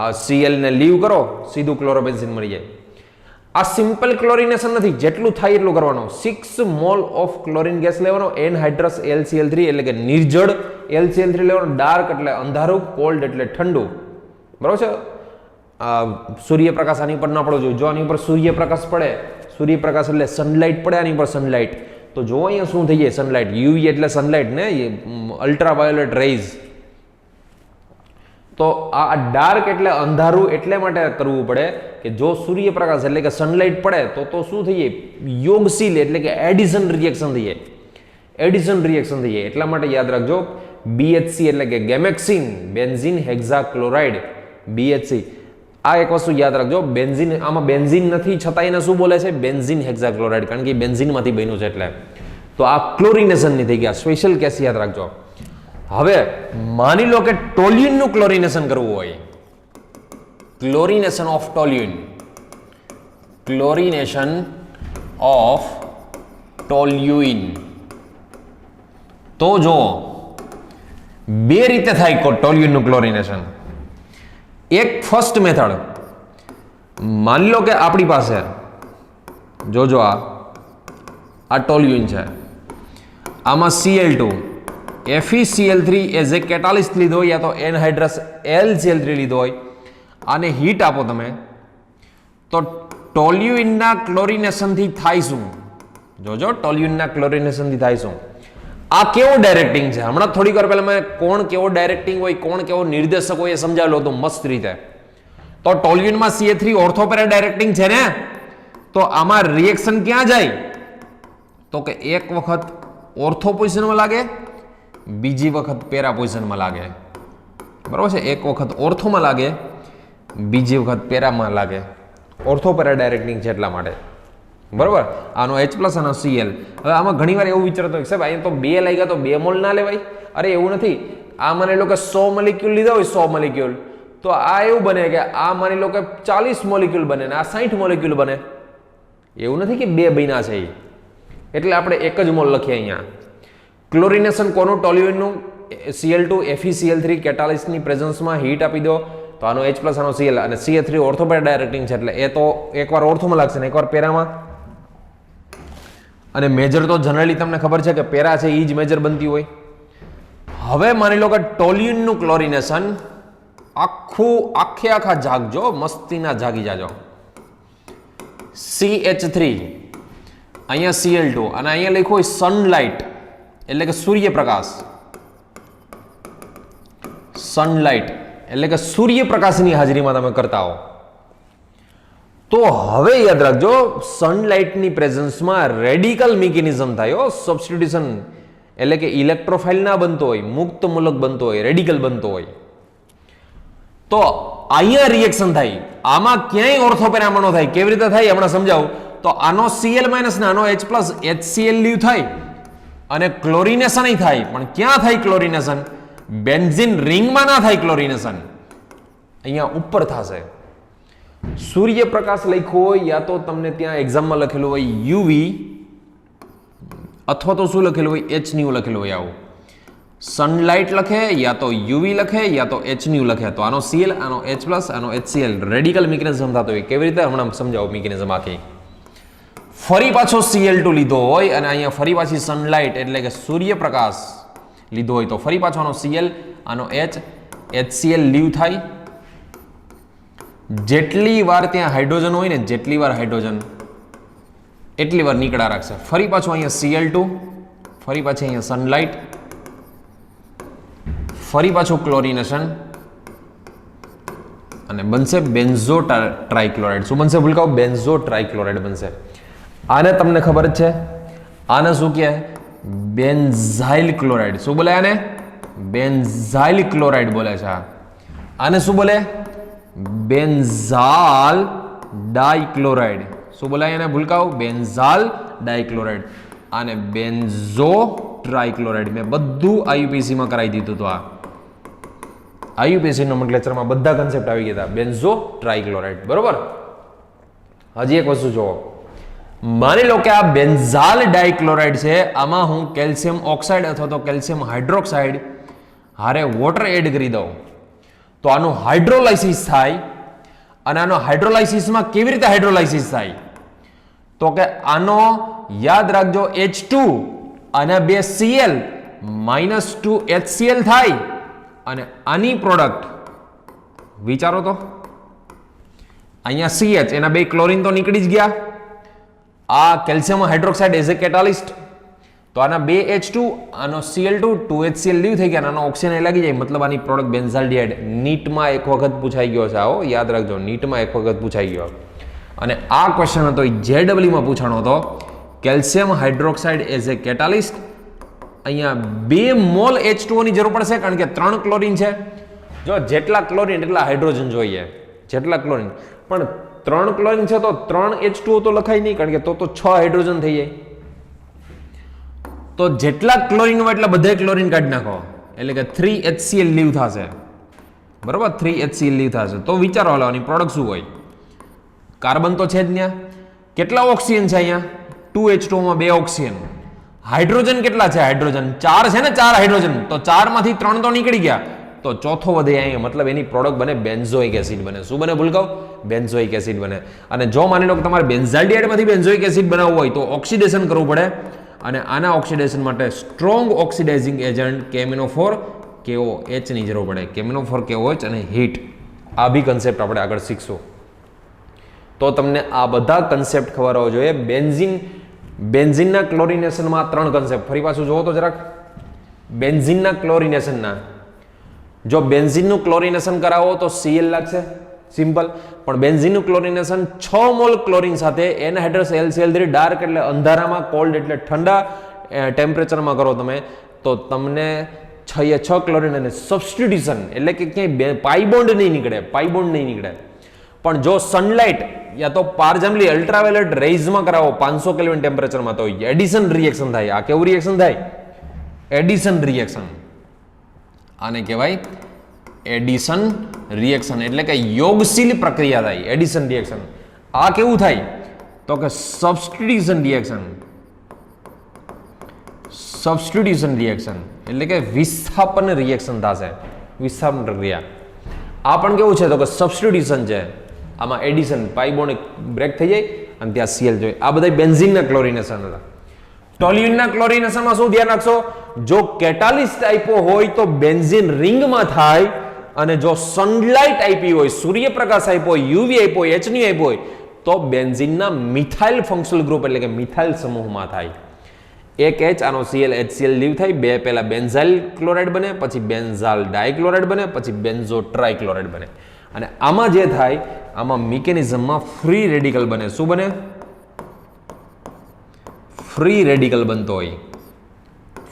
આ Cl ને લીવ કરો, સીધું ક્લોરોબેન્ઝીન મળી જાય. આ સિમ્પલ ક્લોરિનેશન નથી, જેટલું થાય એટલું કરવાનું. 6 મોલ ઓફ ક્લોરીન ગેસ લેવાનો, એનહાઇડ્રસ LCl3 એટલે કે નિર્જળ LCl3 લેવાનો, ડાર્ક એટલે અંધારું, કોલ્ડ એટલે ઠંડુ, બરાબર છે? સૂર્યપ્રકાશ આની પર ના પડવો જોઈએ. જો આની ઉપર સૂર્યપ્રકાશ પડે, સૂર્યપ્રકાશ એટલે સનલાઇટ પડે આની પર સનલાઇટ, તો જો અહીંયા શું થઈ જાય? સનલાઇટ, યુવી એટલે સનલાઇટ ને, અલ્ટ્રાવાયોલેટ રેઝ. તો આ ડાર્ક એટલે અંધારું એટલા માટે કરવું પડે કે જો સૂર્યપ્રકાશ એટલે કે સનલાઇટ પડે તો શું થઈ જાય? યોગશીલ એટલે કે એડિશન રિએક્શન થઈ જાય. એડિશન રિએક્શન થઈ જાય એટલા માટે યાદ રાખજો. BHC એટલે કે ગેમેક્સિન, બેન્ઝીન હેક્ઝાક્લોરાઇડ, BHC. આ એક વસ્તુ યાદ રાખજો. બેન્ઝીન, આમાં બેન્ઝીન નથી છતાં એને શું બોલે છે? બેન્ઝીન હેક્ઝાક્લોરાઇડ, કારણ કે બેન્ઝીનમાંથી બન્યું છે એટલે. તો આ ક્લોરિનેશન ની થઈ ગયા. સ્પેશિયલ કેસ યાદ રાખજો. હવે માની લો કે ટોલ્યુઇનનું ક્લોરિનેશન કરવું હોય, chlorination of toluene, chlorination of toluene. તો જો બે રીતે થાય ટોલ્યુઇનનું ક્લોરિનેશન. એક ફર્સ્ટ મેથડ, માની લો કે આપણી પાસે જોજો આ ટોલ્યુઇન છે, આમાં Cl2 FeCl3 as a catalyst લીધો હોય યા તો એનહાઇડ્રસ LCl3 લીધો હોય, આને હીટ આપો તમે તો ટોલ્યુઇનના ક્લોરિનેશનથી થાય શું? જોજો ટોલ્યુઇનના ક્લોરિનેશનથી થાય શું? આ કેવો ડાયરેક્ટિંગ છે? હમણાં થોડીક વાર પહેલા મેં કોણ કેવો ડાયરેક્ટિંગ હોય, કોણ કેવો નિર્દેશક હોય એ સમજાવેલું હતું મસ્ત રીતે. તો ટોલ્યુઇનમાં Ca3 ઓર્થોપેરા ડાયરેક્ટિંગ છે ને, તો આમાં રિએક્શન ક્યાં જાય? તો કે એક વખત ઓર્થો પોઝિશનમાં લાગે, બીજી વખત પેરા પોઝિશનમાં લાગે, બરાબર છે? એક વખત ઓર્થોમાં લાગે, બીજી વખત પેરામાં લાગે. ઓર્થોપેરા ડાયરેક્ટિંગ છે એટલા માટે, બરાબર? આનો H+ અને Cl. હવે આમાં ઘણીવાર એવું વિચારતો હોય સાહેબ અહીંયા તો 2 લાગ્યા તો 2 મોલ ના લેવાય. અરે એવું નથી. આ મને લોકો 100 મોલેક્યુલ લીધા હોય, 100 મોલેક્યુલ, તો આ એવું બને કે આ માની લો કે 40 મોલિક્યુલ બને ને આ 60 મોલિક્યુલ બને. એવું નથી કે બે બન્યા છે એટલે આપણે એક જ મોલ લખીએ અહીંયા. ક્લોરિનેશન કોનું? ટોલ્યુઇનનું. Cl2 FeCl3 કેટાલિસ્ટની પ્રેઝન્સમાં હીટ આપી દો તો આનો H+ આનો Cl અને Ca3 ઓર્થોપેરા ડાયરેક્ટિંગ છે એટલે એ તો એકવાર ઓર્થોમાં લાગશે ને એકવાર પેરામાં. અને મેજર તો જનરલી તમને ખબર છે કે પેરા છે એ જ મેજર બનતી હોય. હવે માની લો કે ટોલ્યુઇનનું ક્લોરિનેશન આખા જાગજો, મસ્તીના જાગી જાજો. CH3 અહીંયા Cl2 અને અહીંયા લખ્યું હોય સનલાઇટ એટલે કે સૂર્યપ્રકાશ. સનલાઇટ એટલે કે સૂર્યપ્રકાશની હાજરીમાં તમે કરતા હો તો હવે યાદ રાખજો સનલાઇટની પ્રેઝન્સમાં રેડિકલ મિકેનિઝમ થાય હો. સબસ્ટિટ્યુશન એટલે કે ઇલેક્ટ્રોફાઇલ ના બનતો હોય, મુક્ત મૂલક બનતો હોય, રેડિકલ બનતો હોય તો અહીંયા રિએક્શન થાય. આમાં ક્યાંય ઓર્થોપેરામાં ન થાય. કેવી રીતે થાય હમણાં સમજાવું. તો આનો Cl- ને આનો H+ HCl લીવ થાય અને ક્લોરિનેશન થાય. પણ ક્યાં થાય ક્લોરિનેશન? બેન્ઝીન રિંગમાં ના થાય ક્લોરિનેશન, અહીંયા ઉપર થશે. સૂર્યપ્રકાશ લખ્યો હોય યા તો તમને ત્યાં એક્ઝામમાં લખેલું હોય UV અથવા તો શું લખેલું હોય H લખેલું હોય. આવું સનલાઇટ લખે યા તો UV લખે યા તો H લખે તો આનો Cl આનો H+ આનો HCl રેડિકલ મિકેનિઝમ થતો હોય. કેવી રીતે હમણાં સમજાવો મિકેનિઝમ આખી. ફરી પાછો Cl2 લીધો હોય અને અહીંયા ફરી પાછી સનલાઇટ એટલે કે સૂર્યપ્રકાશ લીધો હોય તો ફરી પાછો આનો Cl આનો H HCl લીવ થાય. જેટલી વાર ત્યાં હાઇડ્રોજન હોય ને જેટલી વાર હાઇડ્રોજન એટલી વાર નીકળા રાખશે. ફરી પાછું અહીંયા Cl2 ફરી પાછી અહીંયા સનલાઇટ ફરી પાછું ક્લોરિનેશન અને બનશે બેન્ઝો ટ્રાઇક્લોરાઇડ. શું બનશે ભૂલકાઓ? બેન્ઝો ટ્રાઇક્લોરાઇડ બનશે. આને તમને ખબર જ છે આને શું કહે? Benzyl chloride. શું બોલે આને? બેન્ઝાઇલ ક્લોરાઇડ બોલે છે. આને શું બોલે? બેન્ઝાલ ડાઇક્લોરાઇડ. શું બોલાય એને ભૂલકાઓ? બેન્ઝાલ ડાઇક્લોરાઇડ. આને બેન્ઝો ટ્રાઇક્લોરાઇડ. મેં બધું IUPAC માં કરાવી દીધું હતું. આ IUPAC નોમેનક્લેચરમાં બધા કન્સેપ્ટ આવી ગયા હતા. બેન્ઝો ટ્રાઇક્લોરાઇડ બરોબર. હજી એક વસ્તુ જુઓ. માની લો કે આ બેન્ઝાલ ડાઇક્લોરાઇડ છે. આમાં હું કેલ્શિયમ ઓક્સાઇડ અથવા તો કેલ્શિયમ હાઇડ્રોક્સાઇડ હારે વોટર એડ કરી દઉં તો આનું હાઇડ્રોલાઇસિસ થાય. અને આનો હાઇડ્રોલાઇસિસમાં કેવી રીતે હાઇડ્રોલાઇસિસ થાય? તો કે આનો યાદ રાખજો H2 અને 2 Cl -2 HCl થાય અને આની પ્રોડક્ટ વિચારો તો અહીંયા CH એના બે ક્લોરીન તો નીકળી જ ગયા. આ calcium hydroxide as a catalyst તો આના 2 H2 આનો Cl2 2 HCl લીવ થઈ ગયા આનો ઓક્સિજન લાગી જાય મતલબ આની પ્રોડક્ટ બેન્ઝાલ્ડિહાઇડ. નીટમાં એક વખત પૂછાઈ ગયો છે. આવો યાદ રાખજો નીટમાં એક વખત પૂછાઈ ગયો અને આ ક્વેશ્ચન હતો JEE માં પૂછાણો હતો. Calcium hydroxide as a catalyst અહીંયા 2 મોલ H2O ની જરૂર પડશે કારણ કે 3 ક્લોરીન છે. જો જેટલા ક્લોરીન એટલા હાઇડ્રોજન જોઈએ. જેટલા ક્લોરીન પણ 3 ક્લોરીન છે તો 3 H2O તો લખાય નહીં કારણ કે તો 6 હાઇડ્રોજન થઈ જાય. તો જેટલા ક્લોરીન હોય એટલા બધા ક્લોરીન કાઢી નાખો એટલે કે 3 HCl લીવ થશે બરોબર. 3 HCl લીવ થશે તો વિચારો આની પ્રોડક્ટ શું હોય? કાર્બન તો છે જ ત્યાં. કેટલા ઓક્સિજન છે અહીંયા? 2 H2O માં 2 ઓક્સિજન. હાઇડ્રોજન કેટલા છે? હાઇડ્રોજન 4 છે ને 4 હાઇડ્રોજન તો 4 માંથી 3 તો નીકળી ગયા તો ચોથો વધે અહીંયા મતલબ એની પ્રોડક્ટ બને બેન્ઝોઇક એસિડ બને. શું બને ભૂલકાઓ? બેન્ઝોઇક એસિડ બને. અને જો માની લો કે તમારે બેન્ઝાલ્ડિહાઇડમાંથી બેન્ઝોઇક એસિડ બનાવવું હોય તો ઓક્સિડેશન કરવું પડે અને આના ઓક્સિડેશન માટે strong oxidising agent KMnO4 KOH ની જરૂર પડે. KMnO4 KOH અને હીટ. આ બી કન્સેપ્ટ આપણે આગળ શીખશું. તો તમને આ બધા કન્સેપ્ટ ખબર હોવો જોઈએ. બેન્ઝીનના ક્લોરિનેશનમાં 3 કન્સેપ્ટ ફરી પાછું જોવો તો જરાક. બેન્ઝીનના ક્લોરિનેશનના જો બેન્ઝીનનું ક્લોરિનેશન કરાવો તો Cl લાગશે સિમ્પલ. પણ બેન્ઝીનનું ક્લોરિનેશન 6 મોલ ક્લોરીન સાથે એનહાઇડ્રસ LCl3 ડાર્ક એટલે અંધારામાં, કોલ્ડ એટલે ઠંડા ટેમ્પરેચરમાં કરો તમે તો તમને 6 ક્લોરીન અને સબસ્ટિટ્યુશન એટલે કે ક્યાંય પાઈ બોન્ડ નહીં નીકળે. પણ જો સનલાઇટ યા તો પારજામલી અલ્ટ્રાવાયોલેટ રેઝમાં કરાવો 500 કેલ્વિન ટેમ્પરેચરમાં તો એડિશન રિએક્શન થાય. આ કેવું રિએક્શન થાય? Addition reaction. આને કહેવાય એડિશન રિએક્શન એટલે કે યોગશીલ પ્રક્રિયા થાય, એડિશન રિએક્શન. આ કેવું થાય તો કે સબસ્ટિટ્યુશન રિએક્શન. સબસ્ટિટ્યુશન રિએક્શન એટલે કે વિસ્થાપન રિએક્શન થશે, વિસ્થાપન પ્રક્રિયા. આ પણ કેવું છે તો કે સબસ્ટિટ્યુશન છે. આમાં એડિશન પાઈ બોન્ડ બ્રેક થઈ જાય અને ત્યાં સીએલ જોઈએ. આ બધા બેન્ઝીનના ક્લોરિનેશન હતા. ટોલ્યુઇનના ક્લોરિનેશનમાં શું ધ્યાન રાખશો, જો કેટાલિસ્ટ આપ્યો હોય તો બેન્ઝીન રિંગમાં થાય, અને જો સનલાઇટ આપી હોય, સૂર્યપ્રકાશ આપ્યો હોય, યુવી આપ્યો હોય, એચની આપ્યો હોય તો બેન્ઝીનના મિથાઇલ ફંક્શનલ ગ્રુપ એટલે કે મિથાઇલ સમૂહમાં થાય. એક H આનો Cl HCl લીવ થાય, બે પહેલા બેન્ઝાઇલ ક્લોરાઇડ બને, પછી બેન્ઝાલ ડાયક્લોરાઇડ બને, પછી બેન્ઝો ટ્રાયક્લોરાઇડ બને. અને આમાં જે થાય, આમાં મિકેનિઝમમાં ફ્રી રેડિકલ બને. શું બને? ફ્રી રેડિકલ બનતો હોય.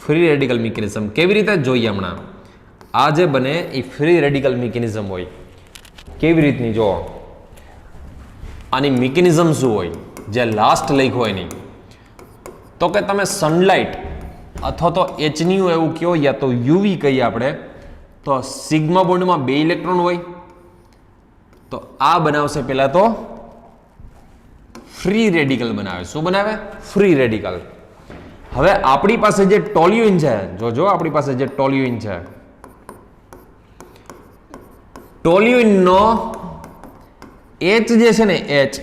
ફ્રી રેડિકલ મિકેનિઝમ કેવી રીતે જોઈએ હમણાં. આ જે બને એ ફ્રી રેડિકલ મિકેનિઝમ હોય. કેવી રીતની જો, આની મિકેનિઝમ શું હોય જે લાસ્ટ લખ્યું હોય નહીં, તો કે તમે સનલાઇટ અથવા તો એચન્યુ એવું કહો યા તો યુવી કહીએ આપણે, તો સિગ્મા બોન્ડમાં 2 ઇલેક્ટ્રોન હોય, તો આ બનાવશે પહેલા તો ફ્રી રેડિકલ બનાવે. શું બનાવે? Free radical. હવે આપણી પાસે જે ટોલ્યુઇન છે, જોજો આપણી પાસે જે ટોલ્યુઇન છે, ટોલ્યુઇનનો H જે છે ને H,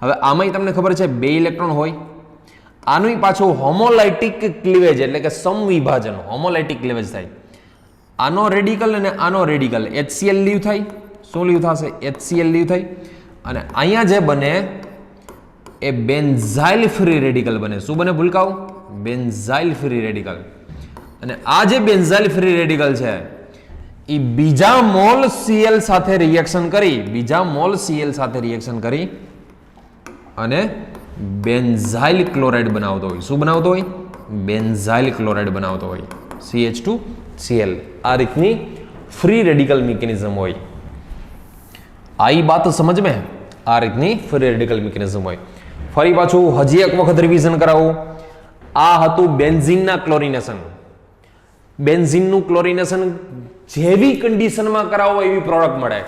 હવે આમાંય તમને ખબર છે 2 ઇલેક્ટ્રોન હોય. આનું પાછું હોમોલાઇટિક ક્લીવેજ એટલે કે સમવિભાજન, હોમોલાઇટિક ક્લીવેજ થાય. આનો રેડિકલ અને આનો રેડિકલ HCl લીવ થાય. શું લીવ થશે? HCl લીવ થાય. અને અહીંયા જે બને એ બેન્ઝાઇલ ફ્રી રેડિકલ બને. શું બને ભૂલકાઓ? Benzyl free radical. અને આ જે બેન્ઝાઇલ ફ્રી રેડિકલ છે એ બીજા મોલ Cl સાથે રિએક્શન કરી, બીજા મોલ Cl સાથે રિએક્શન કરી અને બેન્ઝાઇલ ક્લોરાઇડ બનાવતો હોય. શું બનાવતો હોય? બેન્ઝાઇલ ક્લોરાઇડ બનાવતો હોય, CH2Cl. આ રીતની ફ્રી રેડિકલ મિકેનિઝમ હોય. આઈ બાત સમજ में? આ રીતની ફ્રી રેડિકલ મિકેનિઝમ હોય. ફરી પાછું હજી એક વખત રિવિઝન કરાવું. આ હતું બેન્ઝીનના ક્લોરિનેશન. બેન્ઝીનનું ક્લોરિનેશન જેવી કન્ડિશનમાં કરાવો એવી પ્રોડક્ટ મળે.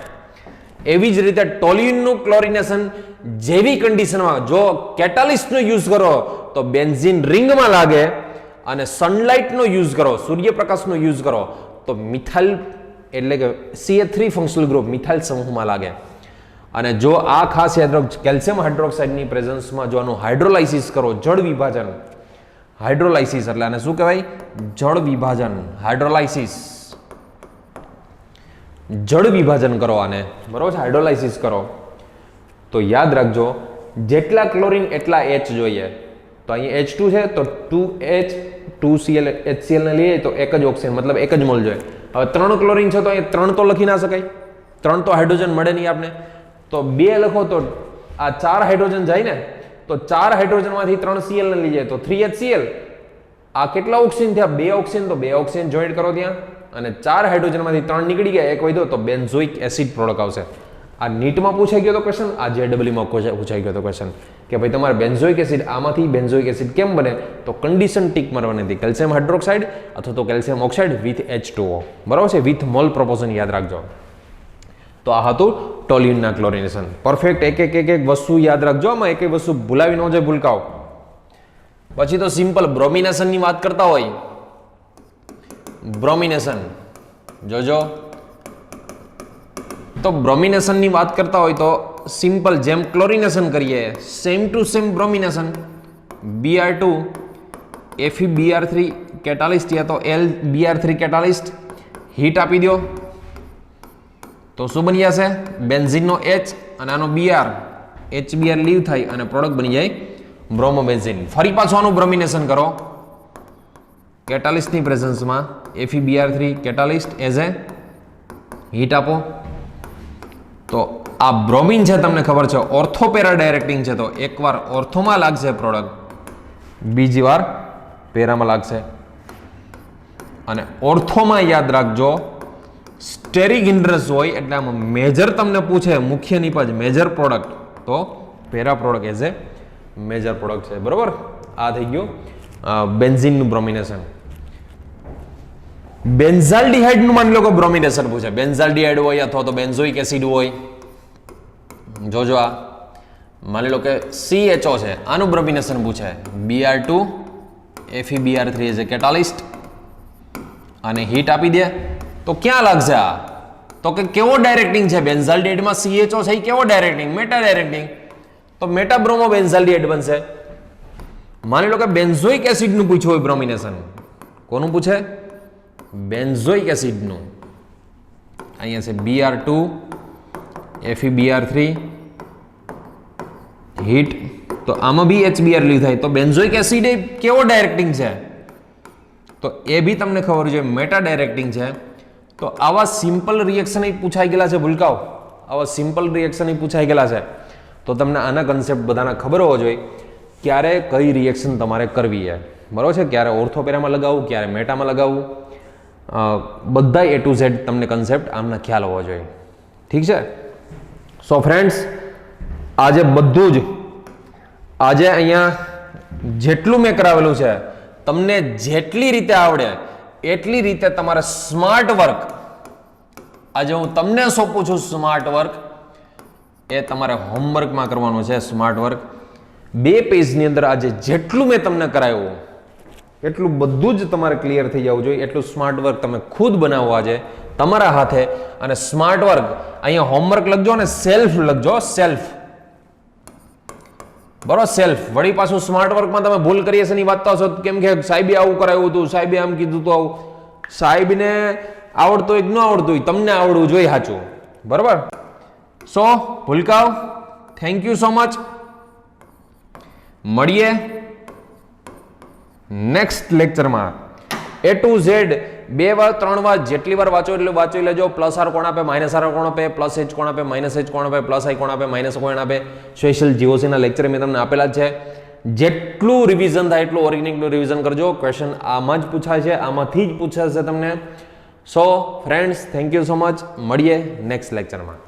એવી જ રીતે ટોલ્યુઇનનું ક્લોરિનેશન જેવી કન્ડિશનમાં, જો કેટાલિસ્ટનો યુઝ કરો તો બેન્ઝીન રિંગમાં લાગે, અને સનલાઇટનો યુઝ કરો, સૂર્યપ્રકાશનો યુઝ કરો તો મિથાઇલ એટલે કે CH3 ફંક્શનલ ગ્રુપ મિથાઇલ સમૂહમાં લાગે. અને જો આ ખાસ યાદ રાખો, કેલ્શિયમ હાઇડ્રોક્સાઇડની પ્રેઝન્સમાં જો આનું હાઇડ્રોલાઇસિસ કરો, જળ વિભાજન, હાઇડ્રોલાઇસિસ એટલે આને શું કહેવાય? જળ વિભાજન, હાઇડ્રોલાઇસિસ. જળ વિભાજન કરો આને, બરોબર છે? હાઇડ્રોલાઇસિસ કરો તો યાદ રાખજો, જેટલા ક્લોરીન એટલા H જોઈએ. તો અહીંયા H2 છે તો 2H 2Cl HCl ને લઈએ તો એક જ ઓક્સિજન, મતલબ એક જ મોલ જોઈએ. હવે 3 ક્લોરીન છે તો અહીંયા 3 તો લખી ના શકાય, 3 તો હાઇડ્રોજન મળે નહીં આપણે. તો 2 લખો તો આ 4 હાઇડ્રોજન જાય ને, તો 4 હાઇડ્રોજનમાંથી 3 Cl ને લઈએ તો 3HCl. આ કેટલા ઓક્સિજન થયા? 2 ઓક્સિજન. તો 2 ઓક્સિજન જોઈન્ટ કરો ત્યાં, અને 4 હાઇડ્રોજનમાંથી 3 નીકળી ગયા, એક વધ્યો તો બેન્ઝોઇક એસિડ પ્રોડક્ટ આવશે. આ નીટમાં પૂછાઈ ગયો તો ક્વેશ્ચન, આ JEEમાં પૂછાઈ ગયો તો ક્વેશ્ચન કે ભાઈ તમારે બેન્ઝોઇક એસિડ, આમાંથી બેન્ઝોઇક એસિડ કેમ બને? તો કન્ડિશન ટીક મારવાની હતી, કેલ્શિયમ હાઇડ્રોક્સાઇડ અથવા તો કેલ્શિયમ ઓક્સાઇડ વિથ H2O. બરાબર છે? વિથ મોલ પ્રોપોર્શન યાદ રાખજો. તો આ હતું ટોલ્યુઇનના ક્લોરિનેશન. પરફેક્ટ એક વસ્તુ યાદ રાખજો, આમાં એક વસ્તુ ભૂલાવી ન જાય ભૂલકાઓ. પછી તો સિમ્પલ બ્રોમિનેશનની વાત કરતા હોય, બ્રોમિનેશન જોજો. તો બ્રોમિનેશનની વાત કરતા હોય તો સિમ્પલ જેમ ક્લોરિનેશન કરીએ, same to same bromination. Br2 FeBr3 catalyst યા તો LBr3 કેટાલિસ્ટ હીટ આપી દો તો શું બની જશે? બેન્ઝીનનો H અને આનો Br, HBr લીવ થાય અને પ્રોડક્ટ બની જાય બ્રોમોબેન્ઝીન. ફરી પાછું આનું બ્રોમિનેશન કરો કેટાલિસ્ટની પ્રેઝન્સમાં, FeBr3 catalyst as a heat આપો. તો આ બ્રોમિન છે, તમને ખબર છે ઓર્થોપેરા ડાયરેક્ટિંગ છે, તો એકવાર ઓર્થોમાં લાગશે પ્રોડક્ટ, બીજી વાર પેરામાં લાગશે. અને ઓર્થોમાં યાદ રાખજો સ્ટેરિક હિન્ડ્રન્સ હોય એટલે આમાં મેજર તમને પૂછે, મુખ્ય નિપજ મેજર પ્રોડક્ટ, તો para product as a major product છે. બરોબર? આ થઈ ગયું બેન્ઝીનનું બ્રોમિનેશન. બેન્ઝાલ્ડિહાઇડ નું માની લો કે બ્રોમિનેશન પૂછે, બેન્ઝાલ્ડિહાઇડ હોય અથવા તો બેન્ઝોઇક એસિડ હોય, જોજો આ માની લો કે CHO છે, આનું બ્રોમિનેશન પૂછે, Br2 FeBr3 as a catalyst, અને હીટ આપી દે તો ક્યાં લાગશે આ? તો કે કેવો ડાયરેક્ટિંગ છે? બેન્ઝાલ્ડિહાઇડમાં CHO છે, કેવો ડાયરેક્ટિંગ? મેટા ડાયરેક્ટિંગ, તો મેટાબ્રોમો બેન્ઝાલ્ડિહાઇડ બનશે. માની લો કે બેન્ઝોઇક એસિડનું પૂછ્યું હોય બ્રોમિનેશન, કોનું પૂછે? બેન્ઝોઇક એસિડનું. અહીંયા છે Br2 FeBr3 હીટ, તો આમાં બી HBr લીધ થાય, તો બેન્ઝોઇક એસિડ એ કેવો ડાયરેક્ટિંગ છે? તો એ બી તમને ખબર છે મેટા ડાયરેક્ટિંગ છે. તો આવા સિમ્પલ રિએક્શન પૂછાઈ ગયેલા છે ભૂલકાઓ, આવા સિમ્પલ રિએક્શન પૂછાઈ ગયેલા છે. તો તમને આના કન્સેપ્ટ બધાના ખબર હોવો જોઈએ, ક્યારે કઈ રિએક્શન તમારે કરવી છે, બરોબર છે? ક્યારે ઓર્થોપેરામાં લગાવવું, ક્યારે મેટામાં લગાવવું, બધા A to Z તમને કન્સેપ્ટ આમના ખ્યાલ હોવો જોઈએ. ઠીક છે? સો ફ્રેન્ડ્સ, આજે બધું જ આજે અહીંયા જેટલું મેં કરાવેલું છે, તમને જેટલી રીતે આવડે એટલી રીતે તમારે સ્માર્ટ વર્ક, આજે હું તમને સોંપું છું સ્માર્ટ વર્ક, એ તમારે હોમવર્કમાં કરવાનું છે. સ્માર્ટ વર્ક 2 પેજની અંદર આજે જેટલું મેં તમને કરાવ્યું એટલું બધું જ તમારે ક્લિયર થઈ જવું જોઈએ. એટલું સ્માર્ટ વર્ક તમે ખુદ બનાવો આજે તમારા હાથે. અને સ્માર્ટ વર્ક અહીંયા હોમવર્ક લખજો અને સેલ્ફ લખજો, સેલ્ફ, બરોબર? સેલ્ફ. વળી પાછું સ્માર્ટ વર્કમાં તમે ભૂલ કરીએ છે એની વાત તો છો, કેમ કે સાહેબે આવું કરાવ્યું હતું, સાહેબે આમ કીધું હતું, આવું સાહેબને આવડતું હોય કે ન આવડતું હોય, તમને આવડવું જોઈએ સાચું, બરોબર? સો ભૂલકાઓ, થેન્ક યુ સો મચ. મળીએ નેક્સ્ટ લેક્ચરમાં. A to Z 2 વાર 3 વાર જેટલી વાર વાંચો એટલે વાંચી લેજો. પ્લસ આર કોણ આપે, માઇનસ આર કોણ આપે, પ્લસ એચ કોણ આપે, માઇનસ એચ કોણ આપે, પ્લસ આઈ કોણ આપે, માઇનસ કોણ આપે. સ્પેશિયલ જીઓસીના લેક્ચર મેં તમને આપેલા છે. જેટલું રિવિઝન થાય એટલું ઓર્ગેનિકનું રિવિઝન કરજો. ક્વેશ્ચન આમાં જ પૂછાય છે, આમાંથી જ પૂછાશે તમને. So friends, thank you so much. મળીએ નેક્સ્ટ લેક્ચરમાં.